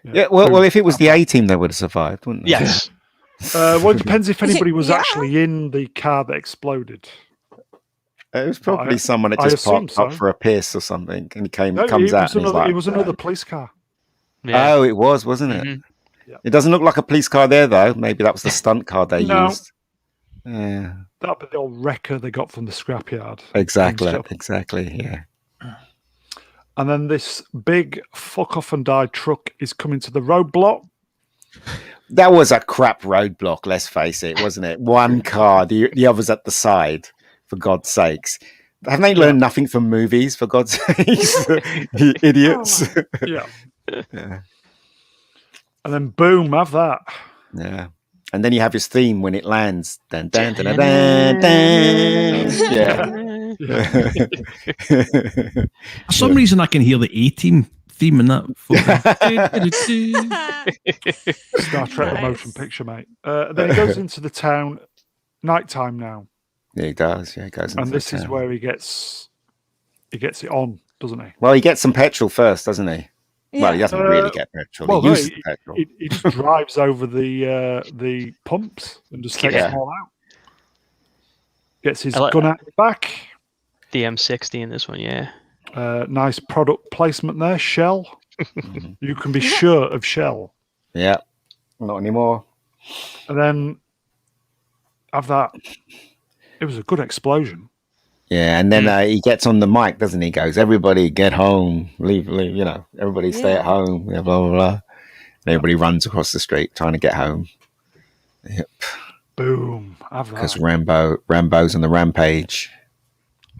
Yeah. Well, if it was the A-team, they would have survived, wouldn't they? Yes. Well, it depends if anybody was actually in the car that exploded. It was probably someone that just popped up for a piss or something, and he comes out. It was another police car. Yeah. Oh, it was, wasn't it? Mm-hmm. Yeah. It doesn't look like a police car there, though. Maybe that was the stunt car they used. Yeah. That'd be the old wrecker they got from the scrapyard. Exactly. Yeah. And then this big fuck off and die truck is coming to the roadblock. That was a crap roadblock, let's face it, wasn't it? One car, the others at the side, for God's sakes. Haven't they learned nothing from movies, for God's sakes? You idiots. Yeah. And then boom, have that. Yeah. And then you have his theme when it lands. Dun, dun, dun, dun, dun, dun. Yeah. For some reason, I can hear the A-Team theme in that. Star Trek motion picture, mate. Then he goes into the town, nighttime now. Yeah, he does. Yeah, he goes into and this is where he gets it on, doesn't he? Well, he gets some petrol first, doesn't he? Yeah. Well, he doesn't really get petrol. Well, he uses petrol. He just drives over the pumps and just takes them all out. Gets his gun out the back. The M60 in this one, yeah. Nice product placement there. Shell. You can be sure of Shell. Yeah. Not anymore. And then have that. It was a good explosion. Yeah, and then he gets on the mic, doesn't he? Goes, everybody get home, leave, everybody stay at home, blah, blah, blah. And everybody runs across the street trying to get home. Yep. Boom. Have that. Because Rambo's on the rampage.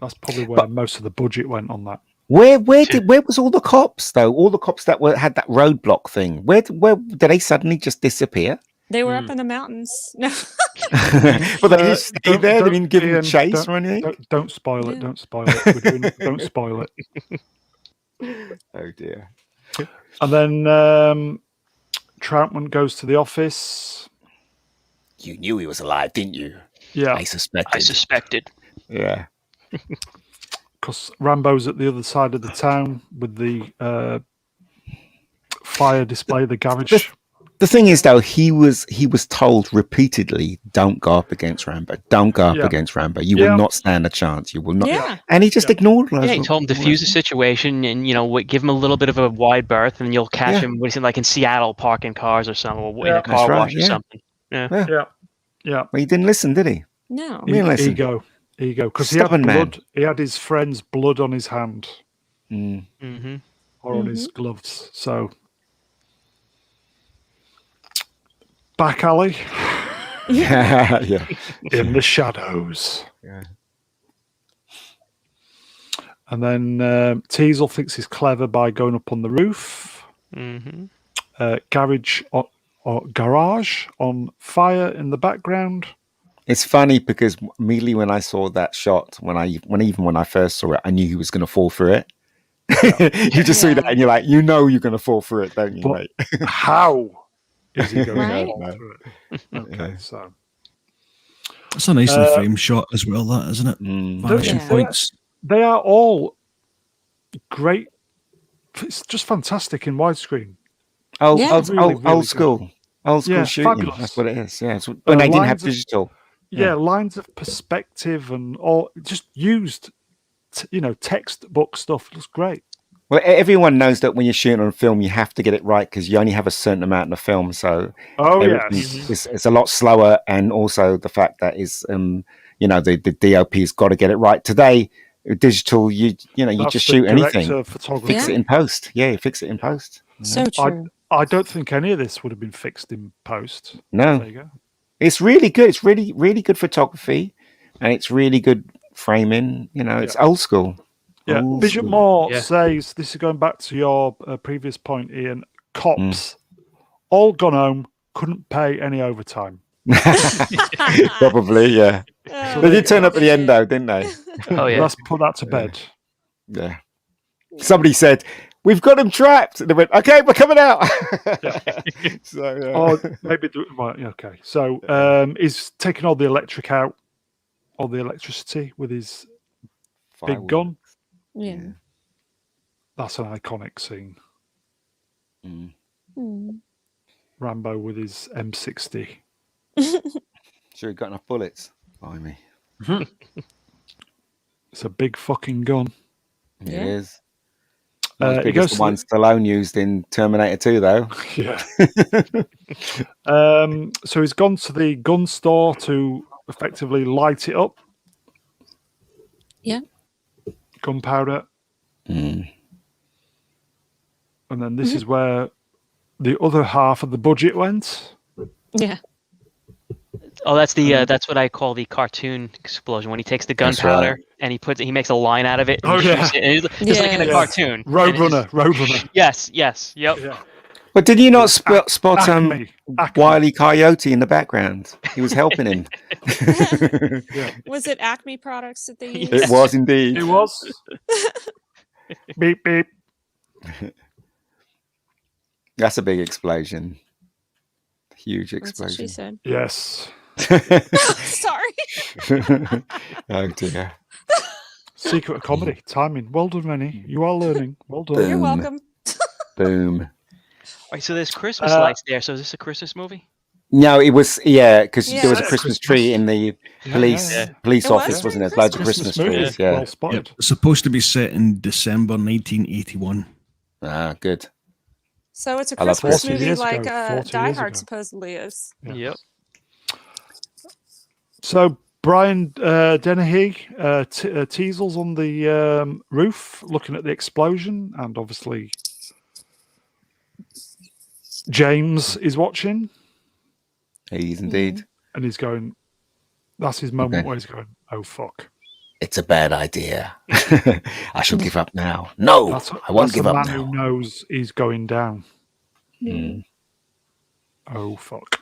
That's probably where most of the budget went on that. Where was all the cops though? All the cops that had that roadblock thing. Where did they suddenly just disappear? They were up in the mountains. No. Well, they just stay there. They didn't give him a chase or anything. Don't spoil it. Don't spoil it. Don't spoil it. Oh dear. And then Troutman goes to the office. You knew he was alive, didn't you? Yeah. I suspected. Yeah. Because Rambo's at the other side of the town with the fire display, the garage. The thing is, though, he was told repeatedly, "Don't go up against Rambo. Don't go up against Rambo. You will not stand a chance. You will not." Yeah. And he just ignored us. Yeah, he told him defuse the situation and give him a little bit of a wide berth, and you'll catch him. What is it like in Seattle, parking cars or something, or in a car wash or something? Yeah. Well, he didn't listen, did he? No. Ego, because he had blood. He had his friend's blood on his hand, or on his gloves. So. Back alley. In the shadows. Yeah. And then Teasel thinks he's clever by going up on the roof. Garage on fire in the background. It's funny because immediately when I saw that shot, when I first saw it, I knew he was going to fall for it. You just see that and you're like, you're going to fall for it, don't you, mate? How? Is he going Right? through it? Okay, so it's a nice in frame shot as well, that isn't it? Vanishing points. They are all great. It's just fantastic in widescreen. Old Really school shooting. Fabulous. That's what it is. Yeah, when they didn't have digital. Lines of perspective and all just used. Textbook stuff. It looks great. Well, everyone knows that when you're shooting on film, you have to get it right because you only have a certain amount of film. So, it's a lot slower, and also the fact that the DOP's got to get it right. Today, digital, you just shoot anything, fix it in post. Yeah, you fix it in post. So true. I don't think any of this would have been fixed in post. No, there you go. It's really good. It's really, really good photography, and it's really good framing. It's old school. Yeah, Bishop Moore says, this is going back to your previous point, Ian, cops all gone home, couldn't pay any overtime. Probably, yeah. They did turn up at the end, though, didn't they? Oh, yeah. Let's put that to bed. Yeah. Somebody said, we've got him trapped. And they went, okay, we're coming out. So, maybe, okay. So he's taking all the electric out, all the electricity with his big gun. Yeah. That's an iconic scene. Rambo with his M60. Sure, he got enough bullets. By me. It's a big fucking gun. It is. He goes the one Stallone used in Terminator 2, though. Yeah. So he's gone to the gun store to effectively light it up. Yeah. Gunpowder. And then this is where the other half of the budget went. Yeah. Oh, that's what I call the cartoon explosion, when he takes the gunpowder and he makes a line out of it. And shoots it, just like in a cartoon. Roadrunner. Yes, yep. Yeah. But did you not spot Acme. Wile E. Coyote in the background? He was helping him. Was it Acme products that they used? It was indeed. It was. Beep, beep. That's a big explosion. Huge explosion. That's what she said. Yes. Sorry. Oh, dear. Secret of comedy. Timing. Well done, Reni. You are learning. Well done. You're welcome. Boom. All right, so there's Christmas lights there. So is this a Christmas movie? No, it was, because there was a Christmas tree in the police office, wasn't there? Loads of Christmas trees. Yeah. Well spotted. It's supposed to be set in December 1981. Ah, good. So it's a Christmas movie years like ago, 40 Die years Hard ago. supposedly is. Yeah. Yep. So Brian Dennehy Teasel's on the roof looking at the explosion, and obviously James is watching. He's indeed. And he's going, that's his moment where he's going, oh, fuck. It's a bad idea. I should give up now. No, I won't give up now. That's the man who knows he's going down. Oh, fuck.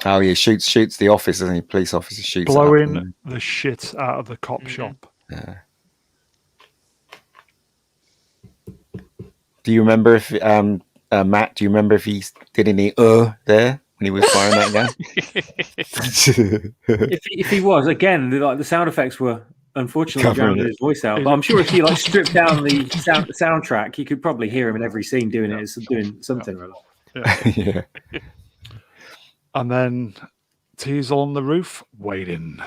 Oh, he shoots the office, doesn't he? Police officer shoots blowing the shit out of the cop shop. Yeah. Do you remember if Matt? Do you remember if he did any there when he was firing that gun? If he was, again, the sound effects were unfortunately drowned his voice out. But I'm sure if you like stripped down the soundtrack, you could probably hear him in every scene doing something. Yeah. And then Teasel on the roof waiting.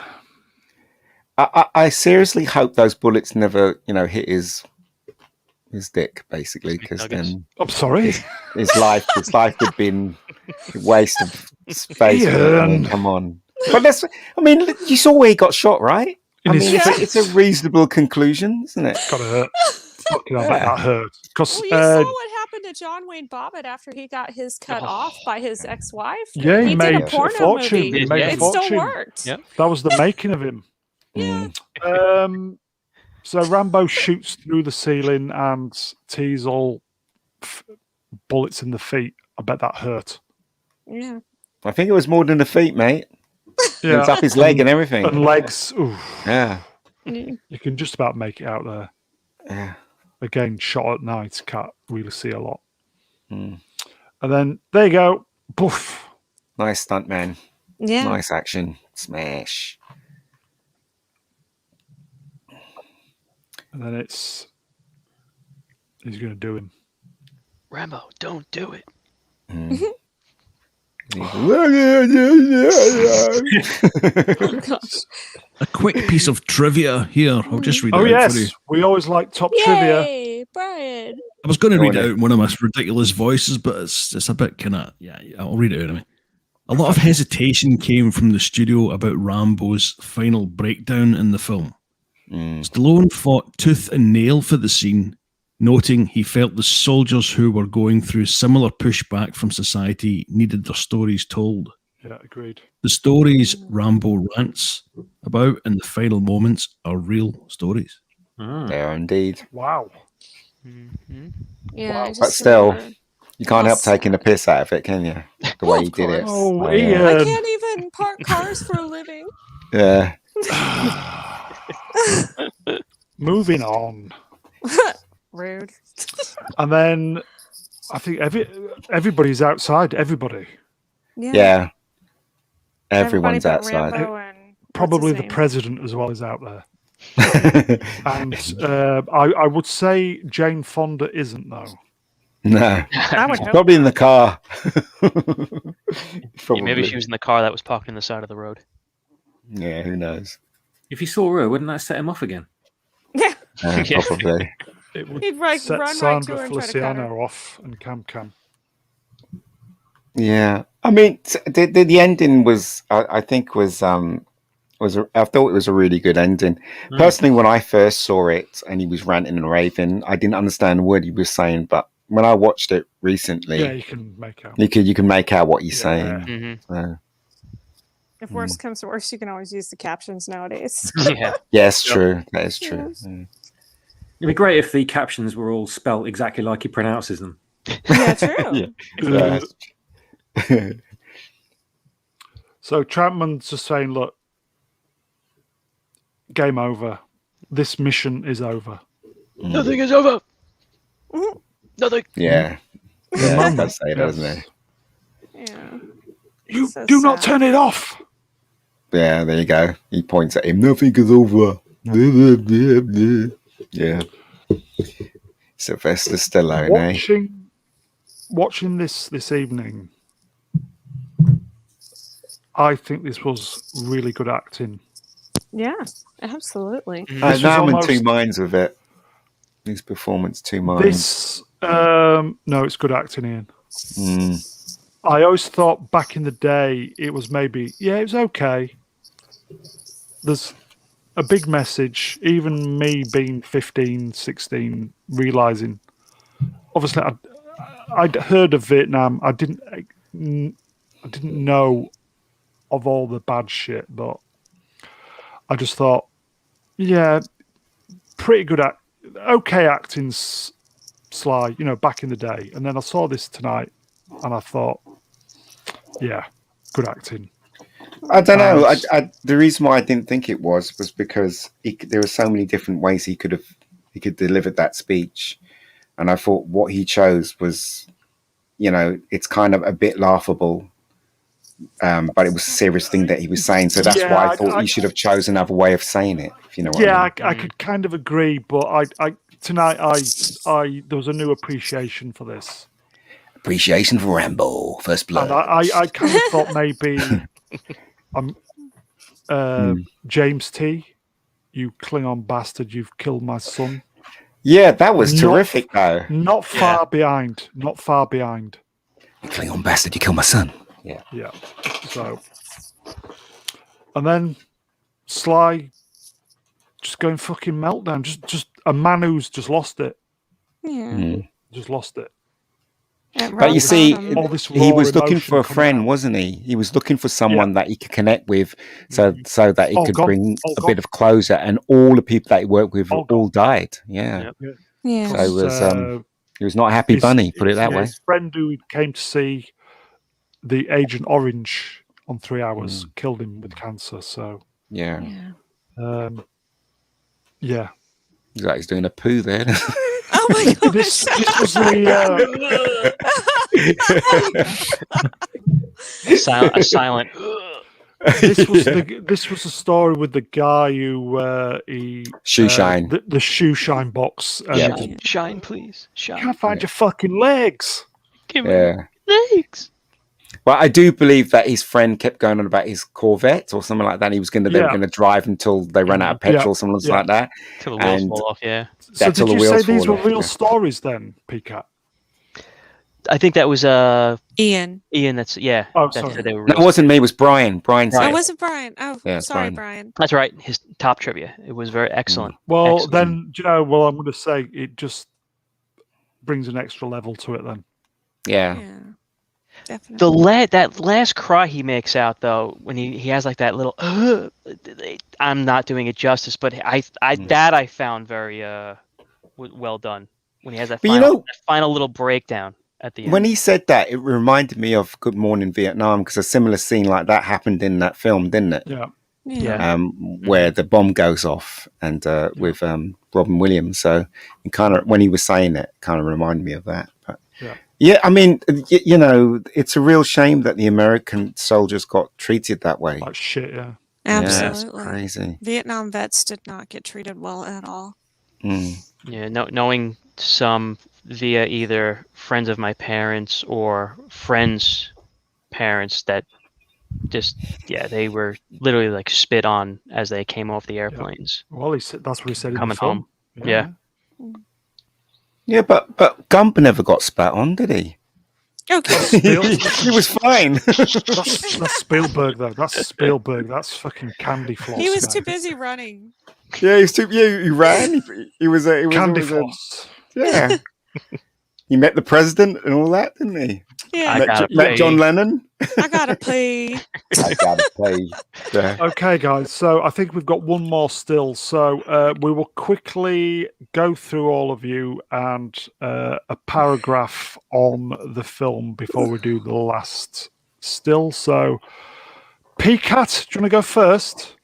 I seriously hope those bullets never, hit his dick, basically, because then I'm sorry, his life would been a waste of space. Come on, but you saw where he got shot, right? It's a reasonable conclusion, isn't it? Gotta hurt. Fucking hell, that hurt. Because you saw what happened to John Wayne Bobbitt after he got his cut off by his ex-wife. Yeah, he made did a porno fortune. movie. He made a fortune. Still worked. Yeah. That was the making of him. Yeah. So Rambo shoots through the ceiling and Teasel bullets in the feet. I bet that hurt. Yeah. I think it was more than the feet, mate. Yeah. It was up his leg and everything. And legs. Oof. Yeah. You can just about make it out there. Yeah. Again, shot at night, can't really see a lot. Mm. And then there you go. Poof. Nice stunt, man. Yeah. Nice action. Smash. And then he's going to do him. Rambo, don't do it. Mm. Oh, gosh. A quick piece of trivia here. I'll just read it out for you. We always like top trivia. Yay, Brian. I was going to read it out in one of my ridiculous voices, but it's a bit kind of, I'll read it out anyway. A lot of hesitation came from the studio about Rambo's final breakdown in the film. Stallone fought tooth and nail for the scene, noting he felt the soldiers who were going through similar pushback from society needed their stories told. Yeah, agreed. The stories Rambo rants about in the final moments are real stories. They are indeed. Wow. Mm-hmm. Yeah, Wow. But still, you can't help taking the piss out of it, can you? The way he did it. Oh, yeah. I can't even park cars for a living. Yeah. Moving on. Rude. And then I think everybody's outside. Everybody. Yeah. Everyone's Everybody but outside. Rambo and Probably what's the his name? president as well is out there. And I would say Jane Fonda isn't, though. No. I would hope. Probably in the car. Yeah, maybe she was in the car that was parked on the side of the road. Yeah, who knows? If he saw her, wouldn't that set him off again? Yeah. Yeah. Probably. It would He'd set run right to Sandra her and try to cut her. Feliciano off and Cam. Yeah. I mean, the ending was, I think, I thought it was a really good ending. Personally, when I first saw it and he was ranting and raving, I didn't understand what he was saying, but when I watched it recently, Yeah, you can make out. you can make out what he's Yeah. saying. Mm-hmm. If worse comes to worse, you can always use the captions nowadays. Yeah. Yes, true. That is true. Yeah. It'd be great if the captions were all spelt exactly like he pronounces them. Yeah, true. Yeah. So Trampman's just saying, look, game over. This mission is over. Nothing is over. Nothing. Yeah. Yeah, he does say it, doesn't Yes. Yeah. You So do not sad. turn it off. he? Yeah, there you go. He points at him. Nothing is over. Yeah. Sylvester Stallone, Watching this evening, I think this was really good acting. Yeah, absolutely. Now This was I'm in almost- two minds with it. His performance, two minds. This no, it's good acting, Ian. Mm. I always thought back in the day it was maybe, it was okay. There's a big message, even me being 15, 16, realizing, obviously I'd heard of Vietnam. I didn't know of all the bad shit, but I just thought, pretty good okay acting, Sly, back in the day. And then I saw this tonight and I thought, good acting. I don't know. The reason why I didn't think it was because there were so many different ways he could deliver that speech, and I thought what he chose was, it's kind of a bit laughable, but it was a serious thing that he was saying. So that's why I thought you should have chosen another way of saying it. If you know what I mean. I could kind of agree, but I tonight there was a new appreciation for this. Appreciation for Rambo, First Blood. And I kind of thought maybe James T, you Klingon bastard, you've killed my son. Yeah, that was terrific though. Not far behind. Not far behind. Klingon bastard, you killed my son. Yeah. Yeah. So and then Sly just going fucking meltdown. Just a man who's just lost it. Yeah. Just lost it. But you see, he was looking emotion for a friend, wasn't he? He was looking for someone that he could connect with, so that he could bring a bit of closure. And all the people that he worked with all died. Yeah. Yeah. So it was, he was not a happy bunny, put it that way. His friend who came to see the Agent Orange on 3 Hours killed him with cancer. So yeah. Yeah. He's like he's doing a poo there. Oh my god! This was the a silent. This was a story with the guy who shoe shine the shoe shine box. Shine, please. Shine. Can't find your fucking legs. Give me legs. Well, I do believe that his friend kept going on about his Corvette or something like that. He was they were going to drive until they ran out of petrol, something like that. Till the wheels fall off. Yeah. So did you say these were real stories then, Peacock? I think that was Ian. That's Oh, sorry. They were no, it wasn't me. It was Brian. Brian. Oh, was it Brian? Oh, yeah, sorry, Brian. That's right. His top trivia. It was very excellent. Well, excellent. then I'm going to say it just brings an extra level to it. Then. Yeah. Definitely. That last cry he makes out though when he has like that little I'm not doing it justice, but I found very well done when he has that final little breakdown at the end. When he said that, it reminded me of Good Morning Vietnam, because a similar scene like that happened in that film, didn't it? Yeah. Where the bomb goes off and with Robin Williams. So it kind of, when he was saying it, kind of reminded me of that. But yeah, I mean, it's a real shame that the American soldiers got treated that way. Like shit, yeah. Absolutely. Yeah, crazy. Vietnam vets did not get treated well at all. Yeah, knowing some via either friends of my parents or friends' parents that just they were literally like spit on as they came off the airplanes. Well, that's what he said coming in the film. home. Yeah. Yeah, but Gump never got spat on, did he? Okay. He was fine. That's Spielberg, though. That's Spielberg. That's fucking candy floss. He was too busy running. Yeah, he ran. He was candy floss. Yeah. He met the president and all that, didn't he? Yeah. Met John Lennon. I gotta play. I gotta play. Yeah. Okay, guys. So I think we've got one more still. So we will quickly go through all of you and a paragraph on the film before we do the last still. So, Peacat, do you want to go first?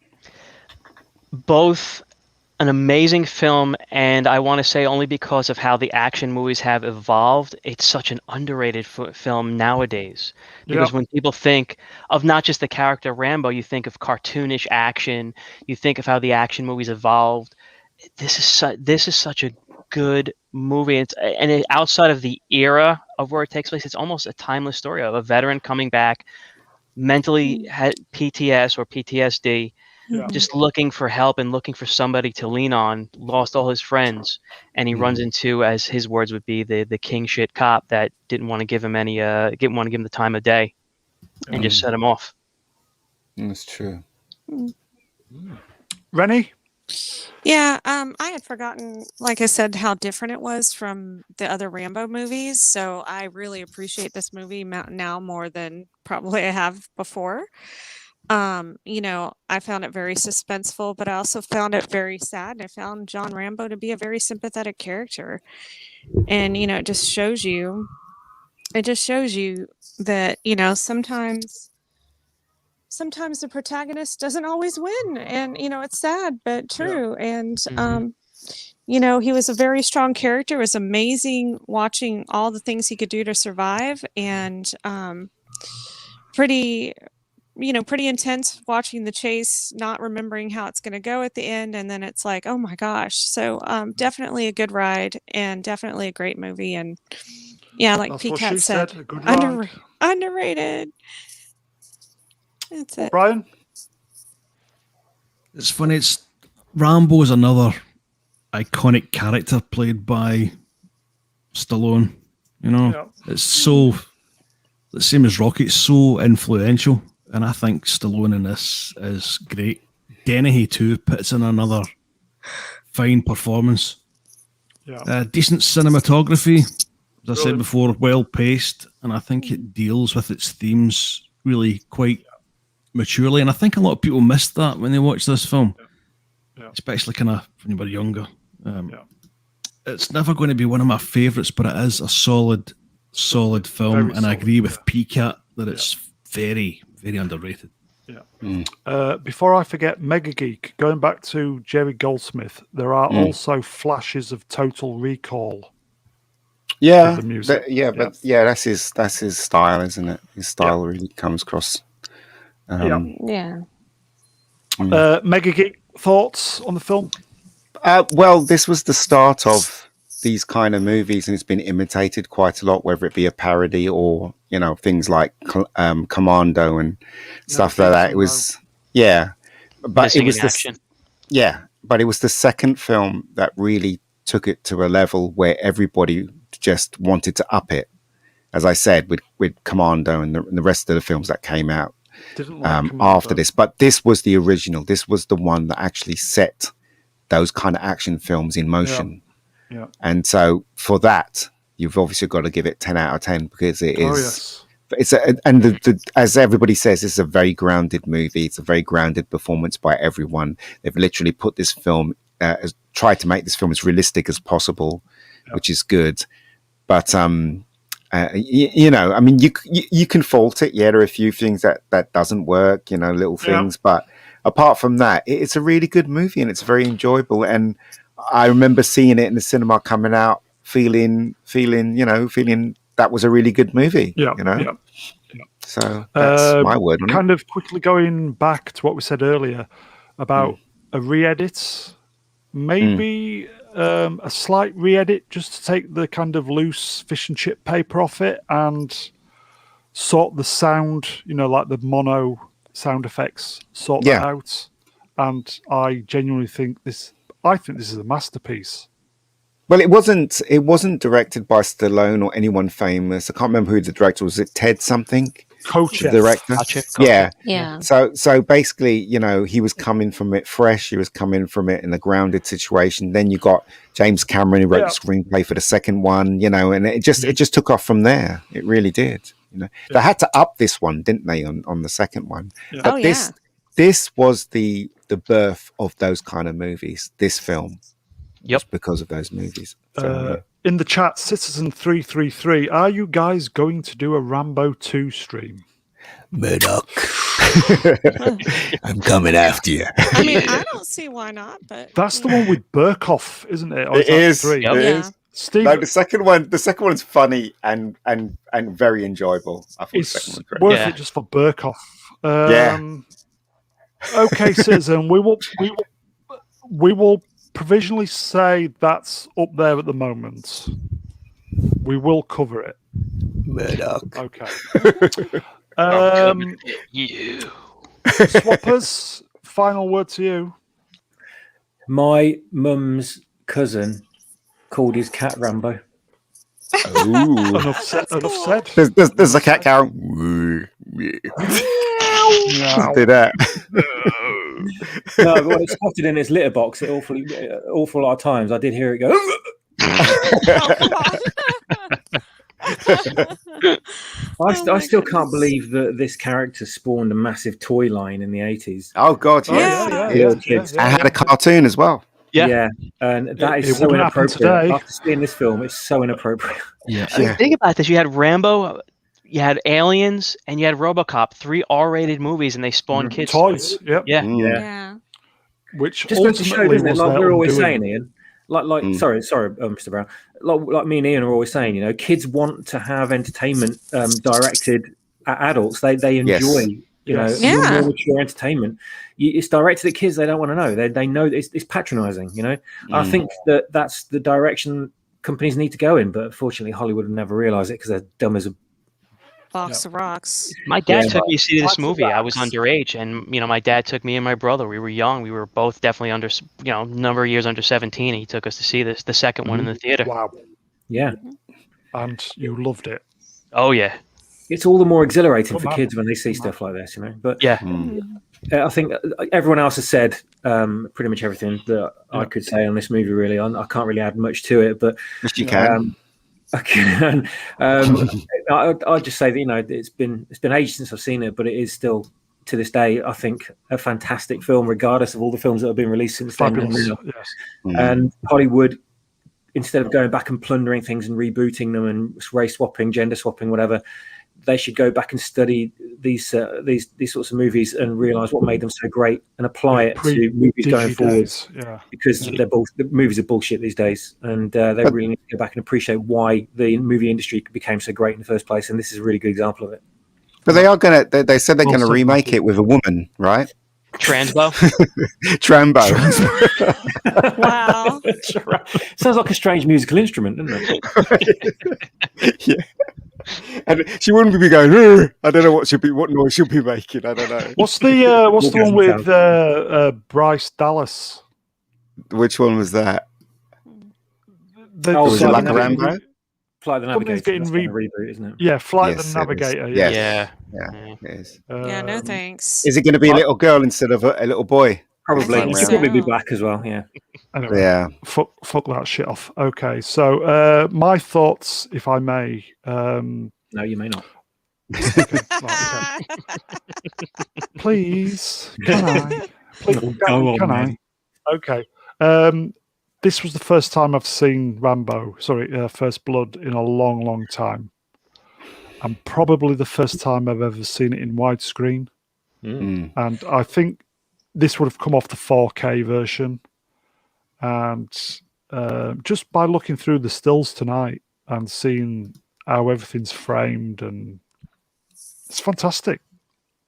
Both an amazing film, and I want to say only because of how the action movies have evolved, it's such an underrated film nowadays. Because when people think of not just the character Rambo, you think of cartoonish action, you think of how the action movies evolved. This is such a good movie. Outside of the era of where it takes place, it's almost a timeless story of a veteran coming back, mentally had PTS or PTSD, just looking for help and looking for somebody to lean on, lost all his friends, and he runs into, as his words would be, the king shit cop that didn't want to give him the time of day and just set him off. That's true. Reni? Yeah, I had forgotten, like I said, how different it was from the other Rambo movies. So I really appreciate this movie now more than probably I have before. I found it very suspenseful, but I also found it very sad. I found John Rambo to be a very sympathetic character. And, it just shows you that, sometimes the protagonist doesn't always win. And, it's sad, but true. And, he was a very strong character. It was amazing watching all the things he could do to survive. And, pretty intense watching the chase, not remembering how it's going to go at the end, and then it's like, oh my gosh. So definitely a good ride and definitely a great movie. And yeah, like PCAT said, a good ride. Underrated. That's it. Brian? It's funny. Rambo is another iconic character played by Stallone. It's so the same as Rocky. It's so influential, and I think Stallone in this is great. Dennehy too puts in another fine performance. Yeah, decent cinematography. As I said before, well paced, and I think it deals with its themes really quite maturely. And I think a lot of people missed that when they watched this film, especially kind of when you were younger. It's never going to be one of my favourites, but it is a solid film, and I agree with PCAT that it's very, very underrated. Before I forget, MegaGeek, going back to Jerry Goldsmith, there are also flashes of Total Recall. Yeah, that's his style, isn't it? His style really comes across. MegaGeek, thoughts on the film? Well, this was the start of these kind of movies, and it's been imitated quite a lot, whether it be a parody or things like Commando and stuff like that. It was but it was but it was the second film that really took it to a level where everybody just wanted to up it. As I said, with Commando and the rest of the films that came out after this, but this was the original. This was the one that actually set those kind of action films in motion. And so for that, you've obviously got to give it 10 out of 10 because it is. It's as everybody says, it's a very grounded movie. It's a very grounded performance by everyone. They've literally put this film, tried to make this film as realistic as possible, which is good. But I mean, you can fault it. There are a few things that doesn't work. Little things, but apart from that, it's a really good movie and it's very enjoyable. And I remember seeing it in the cinema, coming out, feeling that was a really good movie. So that's my word on kind of quickly going back to what we said earlier about a re-edit, maybe a slight re-edit just to take the kind of loose fish and chip paper off it and sort the sound, like the mono sound effects, sort that out. And I genuinely think this is a masterpiece. Well, it wasn't directed by Stallone or anyone famous. I can't remember who the director was. It Ted something? Kochev. The director. Yeah. So basically, he was coming from it fresh. He was coming from it in a grounded situation. Then you got James Cameron, who wrote the screenplay for the second one, and it just took off from there. It really did. They had to up this one, didn't they, on the second one? But this was the birth of those kind of movies. This film. Just because of those movies. So, in the chat, Citizen333, are you guys going to do a Rambo 2 stream? Murdoch. I'm coming after you. I mean, I don't see why not, but that's the one with Burkhoff, isn't it? It is. It is. Steve, no, the second one's funny and very enjoyable. I thought it's the second one was great. worth it just for Burkhoff. Okay, Citizen, we will provisionally say that's up there at the moment. We will cover it. Murdoch. Okay. Swappers, final word to you. My mum's cousin called his cat Rambo. Ooh. Enough said. There's a cat cow. Do that. No, but when it's spotted in its litter box, it awful lot of times I did hear it go. I still can't believe that this character spawned a massive toy line in the 80s. Oh God, yes. I had a cartoon as well. Yeah, and that is so inappropriate. After seeing this film, it's so inappropriate. Think about this: you had Rambo, you had Aliens, and you had RoboCop, 3 R-rated movies, and they spawned kids. Toys. Yeah. Which just goes to show, doesn't it? Like we're always saying, Ian. Sorry, Mr. Brown. Like me and Ian are always saying, kids want to have entertainment directed adults. They enjoy, Yes. Yeah. more mature entertainment. It's directed at kids. They don't want to know. They know it's patronizing. I think that's the direction companies need to go in. But unfortunately, Hollywood would never realize it because they're dumb as a Box of rocks. My dad Yeah. took me to see this Lots of movie. I was rocks. underage, and my dad took me and my brother. We were young. We were both definitely under, number of years under 17. And he took us to see the second one in the theater. Wow. yeah. And you loved it. Oh yeah, It's all the more exhilarating Come for on. kids when they see stuff like this. But yeah. I think everyone else has said pretty much everything that I could say on this movie. Really, I can't really add much to it. But Yes, you can. I can. I'd just say that it's been ages since I've seen it, but it is still to this day, I think, a fantastic film, regardless of all the films that have been released since then. Fabulous. Yes. And Hollywood, instead of going back and plundering things and rebooting them and race swapping, gender swapping, whatever, they should go back and study these sorts of movies and realize what made them so great and apply it to movies going forward. Yeah. Because the movies are bullshit these days, and they really need to go back and appreciate why the movie industry became so great in the first place. And this is a really good example of it. But they are gonna. They said they're Well, going to so remake lucky. it with a woman, right? Transbo. Trambo. Wow. Sounds like a strange musical instrument, doesn't it? Yeah. And she wouldn't be going. "Ugh." I don't know what noise she'll be making. I don't know. What's the one with Bryce Dallas? Which one was that? Oh, Was it like a Rambo? Flight of the Something's Navigator. getting That's been a reboot, isn't it? Yeah, Flight Yes, the it is. Navigator. Yes. Yeah. Yeah, it is. Yeah, no Um, thanks. Is it going to be a little girl instead of a little boy? Probably. I think It should so. probably be black as well. Yeah. Anyway, Yeah. fuck that shit off. Okay, so my thoughts, if I may. No, you may not. Right, okay. Please, can I? Please, Go on, can man. I? Okay. This was the first time I've seen First Blood in a long, long time. And probably the first time I've ever seen it in widescreen. Mm. And I think this would have come off the 4K version. And just by looking through the stills tonight and seeing how everything's framed, and it's fantastic.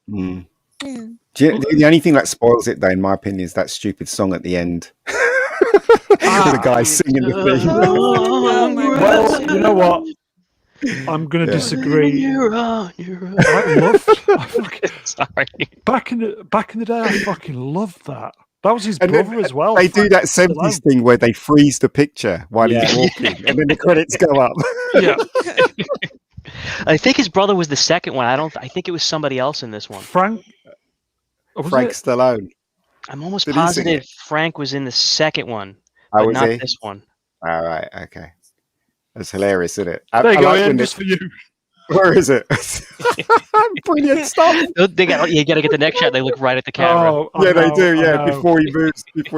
Mm. Yeah. The only thing that spoils it, though, in my opinion, is that stupid song at the end. The guy singing the theme. Oh my Well, gosh. you know what? I'm going to disagree. You're on. You're on. Sorry. Back in the day, I fucking loved that. That was his And then brother as well. They do that Stallone. 70s thing where they freeze the picture while Yeah. he's walking, and then the credits go up. Yeah, I think his brother was the second one. I think it was somebody else in this one. Frank. Was Frank it? Stallone. I'm almost Did he sing positive Frank was in the second one, Oh, but was not he? this one. All right, okay. That's hilarious, isn't it? There you I go, like Ian, when just for you. where is it? Brilliant stuff. You got to get the next shot. They look right at the camera. Oh, I Yeah, they know, do. I Yeah, know. before he moves, that's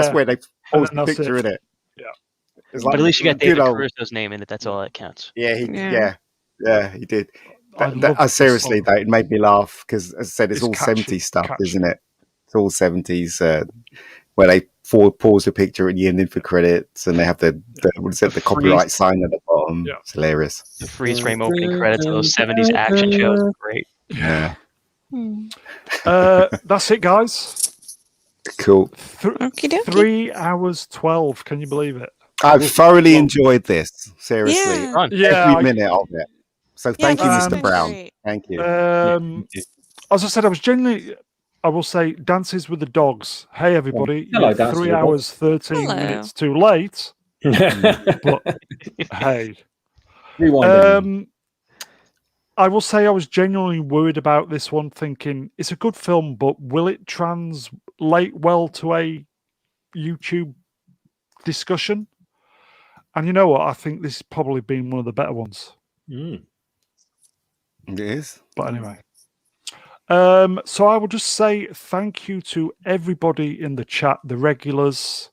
Yeah. where they post the then that's picture it. in it. Yeah. It's But at least you got good David old- Caruso's name in it. That's all that counts. Yeah, Yeah. he did. I love the Seriously, song. though, it made me laugh because, as I said, it's It's all catchy, 70s stuff, catchy. isn't it? It's all 70s where they pause the picture at the end for credits, and they have the copyright sign at the bottom. Yeah. It's hilarious. The freeze frame opening credits of those 70s action shows are great. Yeah, That's it, guys. cool. Okie dokie. 3 hours 12. Can you believe it? I've thoroughly enjoyed this. Seriously, Yeah. Fun. Yeah. every minute of it. So thank you, this has Mr. been Brown. great. Thank you. As I said, I will say, Dances with the Dogs. Hey, everybody. Hello, You're Dances 3 with the hours, 13 Hello. minutes too late. But hey. Rewind. I will say I was genuinely worried about this one, thinking it's a good film, but will it translate well to a YouTube discussion? And you know what? I think this has probably been one of the better ones. Mm. It is. But anyway. So I will just say thank you to everybody in the chat, the regulars,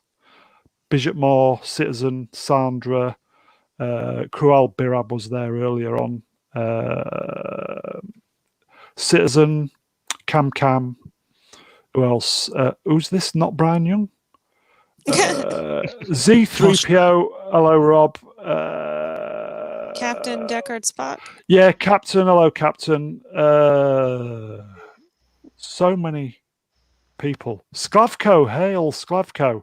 Bishop Moore, Citizen, Sandra, Cruel Birab was there earlier on. Citizen, Cam. Who else? Who's this? Not Brian Young? Z3PO. Hello, Rob. Captain Deckard Spock. Yeah, Captain. Hello, Captain. So many people. Sklavko, hail Sklavko.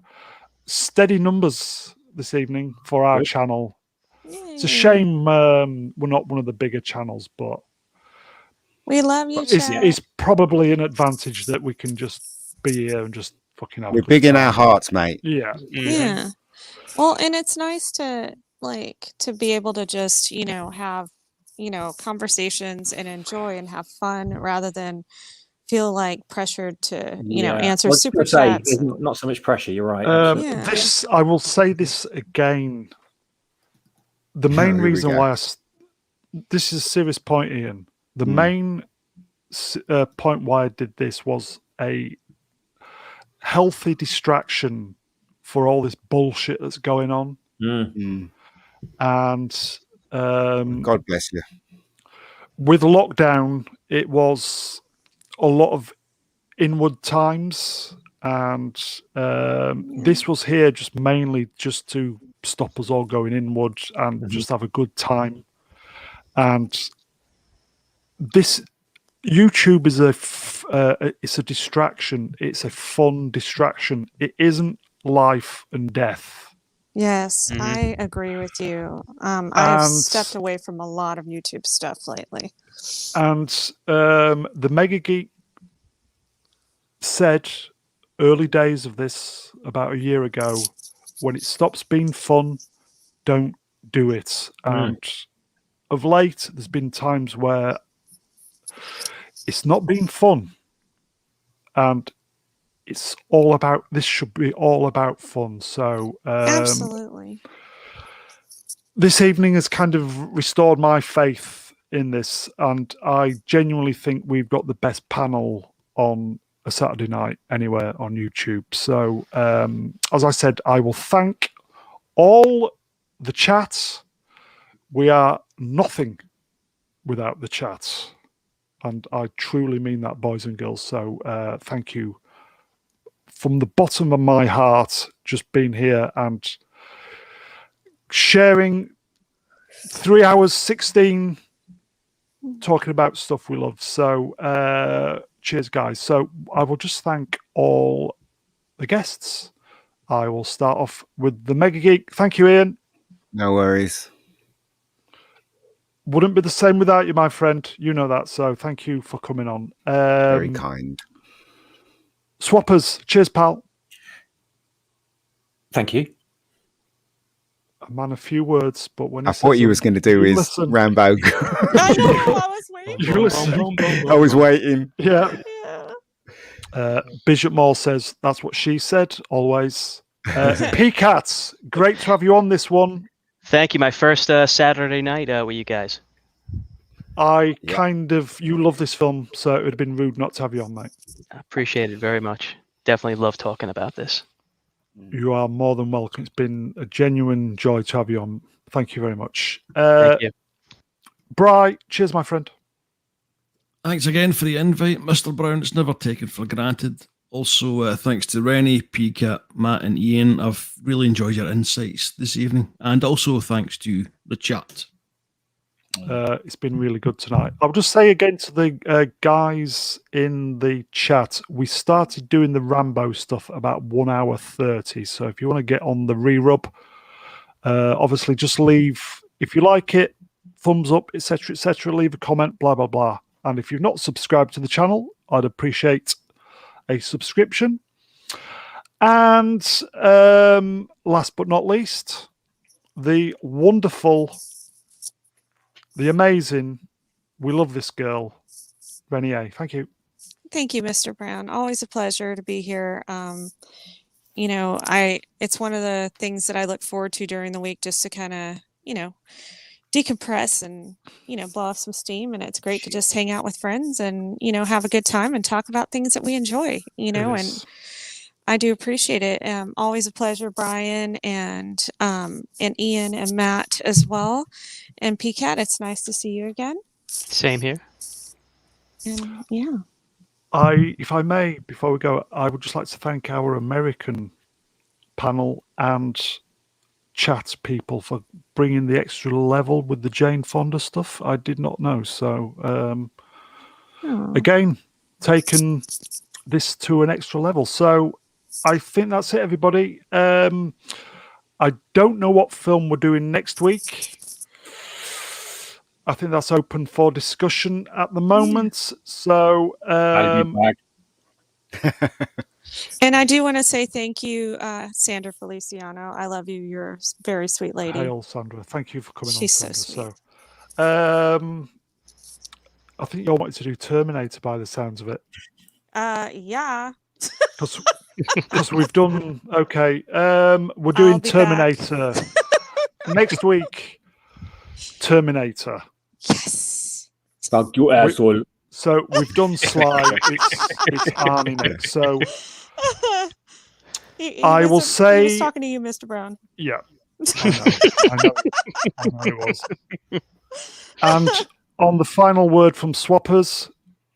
Steady numbers this evening for our channel. It's a shame we're not one of the bigger channels, but We love you, it's probably an advantage that we can just be here and just fucking have a We're good big in time. our hearts, mate. Yeah. Yeah. Well, and it's nice to be able to just, have, conversations and enjoy and have fun rather than feel like pressured to, answer Well, I was super gonna say, chats. there's not so much pressure. You're right. Absolutely. Yeah. This, I will say this again. The main Here we reason go. why this is a serious point, Ian. The main point why I did this was a healthy distraction for all this bullshit that's going on. And God bless you. with lockdown, it was a lot of inward times, and this was here just mainly just to stop us all going inward and just have a good time. And this YouTube is it's a distraction. It's a fun distraction. It isn't life and death. Yes, I agree with you. I've stepped away from a lot of YouTube stuff lately. And the MegaGeek said early days of this about a year ago, when it stops being fun, don't do it. And of late, there's been times where it's not been fun, and it's all about, this should be all about fun. So Absolutely. This evening has kind of restored my faith in this, and I genuinely think we've got the best panel on a Saturday night anywhere on YouTube. So as I said, I will thank all the chats. We are nothing without the chats, and I truly mean that, boys and girls. So thank you from the bottom of my heart, just being here and sharing 3 hours 16 talking about stuff we love. So cheers, guys. So I will just thank all the guests. I will start off with the MegaGeek. Thank you, Ian. No worries. Wouldn't be the same without you, my friend. You know that. So thank you for coming on. Very kind. Swappers, cheers, pal. Thank you. A man, a few words, but when I thought you was going to do his listen. Rambo. I know, I was waiting. You listen. I was waiting. Yeah. Bishop Moore says that's what she said always. P-Cats, great to have you on this one. Thank you. My first Saturday night with you guys. You love this film, so it would have been rude not to have you on, mate. I appreciate it very much. Definitely love talking about this. You are more than welcome. It's been a genuine joy to have you on. Thank you very much. Thank you. Bri, cheers, my friend. Thanks again for the invite, Mr. Brown. It's never taken for granted. Also, thanks to Reni, PCAT, Matt, and Ian. I've really enjoyed your insights this evening. And also thanks to the chat. It's been really good tonight. I'll just say again to the guys in the chat, we started doing the Rambo stuff about 1 hour 30. So if you want to get on the re-rub, obviously just leave, if you like it, thumbs up, etc., leave a comment, blah, blah, blah. And if you've not subscribed to the channel, I'd appreciate a subscription. And last but not least, the wonderful, the amazing, we love this girl, Reni. Thank you. Thank you, Mr. Brown. Always a pleasure to be here. It's one of the things that I look forward to during the week, just to kind of, decompress and, blow off some steam. And it's great to just hang out with friends and, have a good time and talk about things that we enjoy, and I do appreciate it. Always a pleasure, Brian and Ian and Matt as well. And PCAT, it's nice to see you again. Same here. And yeah. If I may, before we go, I would just like to thank our American panel and chat people for bringing the extra level with the Jane Fonda stuff. I did not know. So again, taken this to an extra level. So I think that's it, everybody. I don't know what film we're doing next week. I think that's open for discussion at the moment. So I'll be back. And I do want to say thank you, Sandra Feliciano. I love you. You're a very sweet lady. hail, Sandra. Thank you for coming She's on, so Sandra. sweet. So, I think you all wanted to do Terminator by the sounds of it. Yeah. Because we've done okay. We're doing Terminator next week. Terminator. Yes. Fuck you, asshole. So we've done Sly. It's Arnie next. So I will say he was talking to you, Mr. Brown. Yeah, I know it was. And on the final word from Swappers,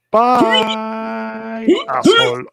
bye, asshole.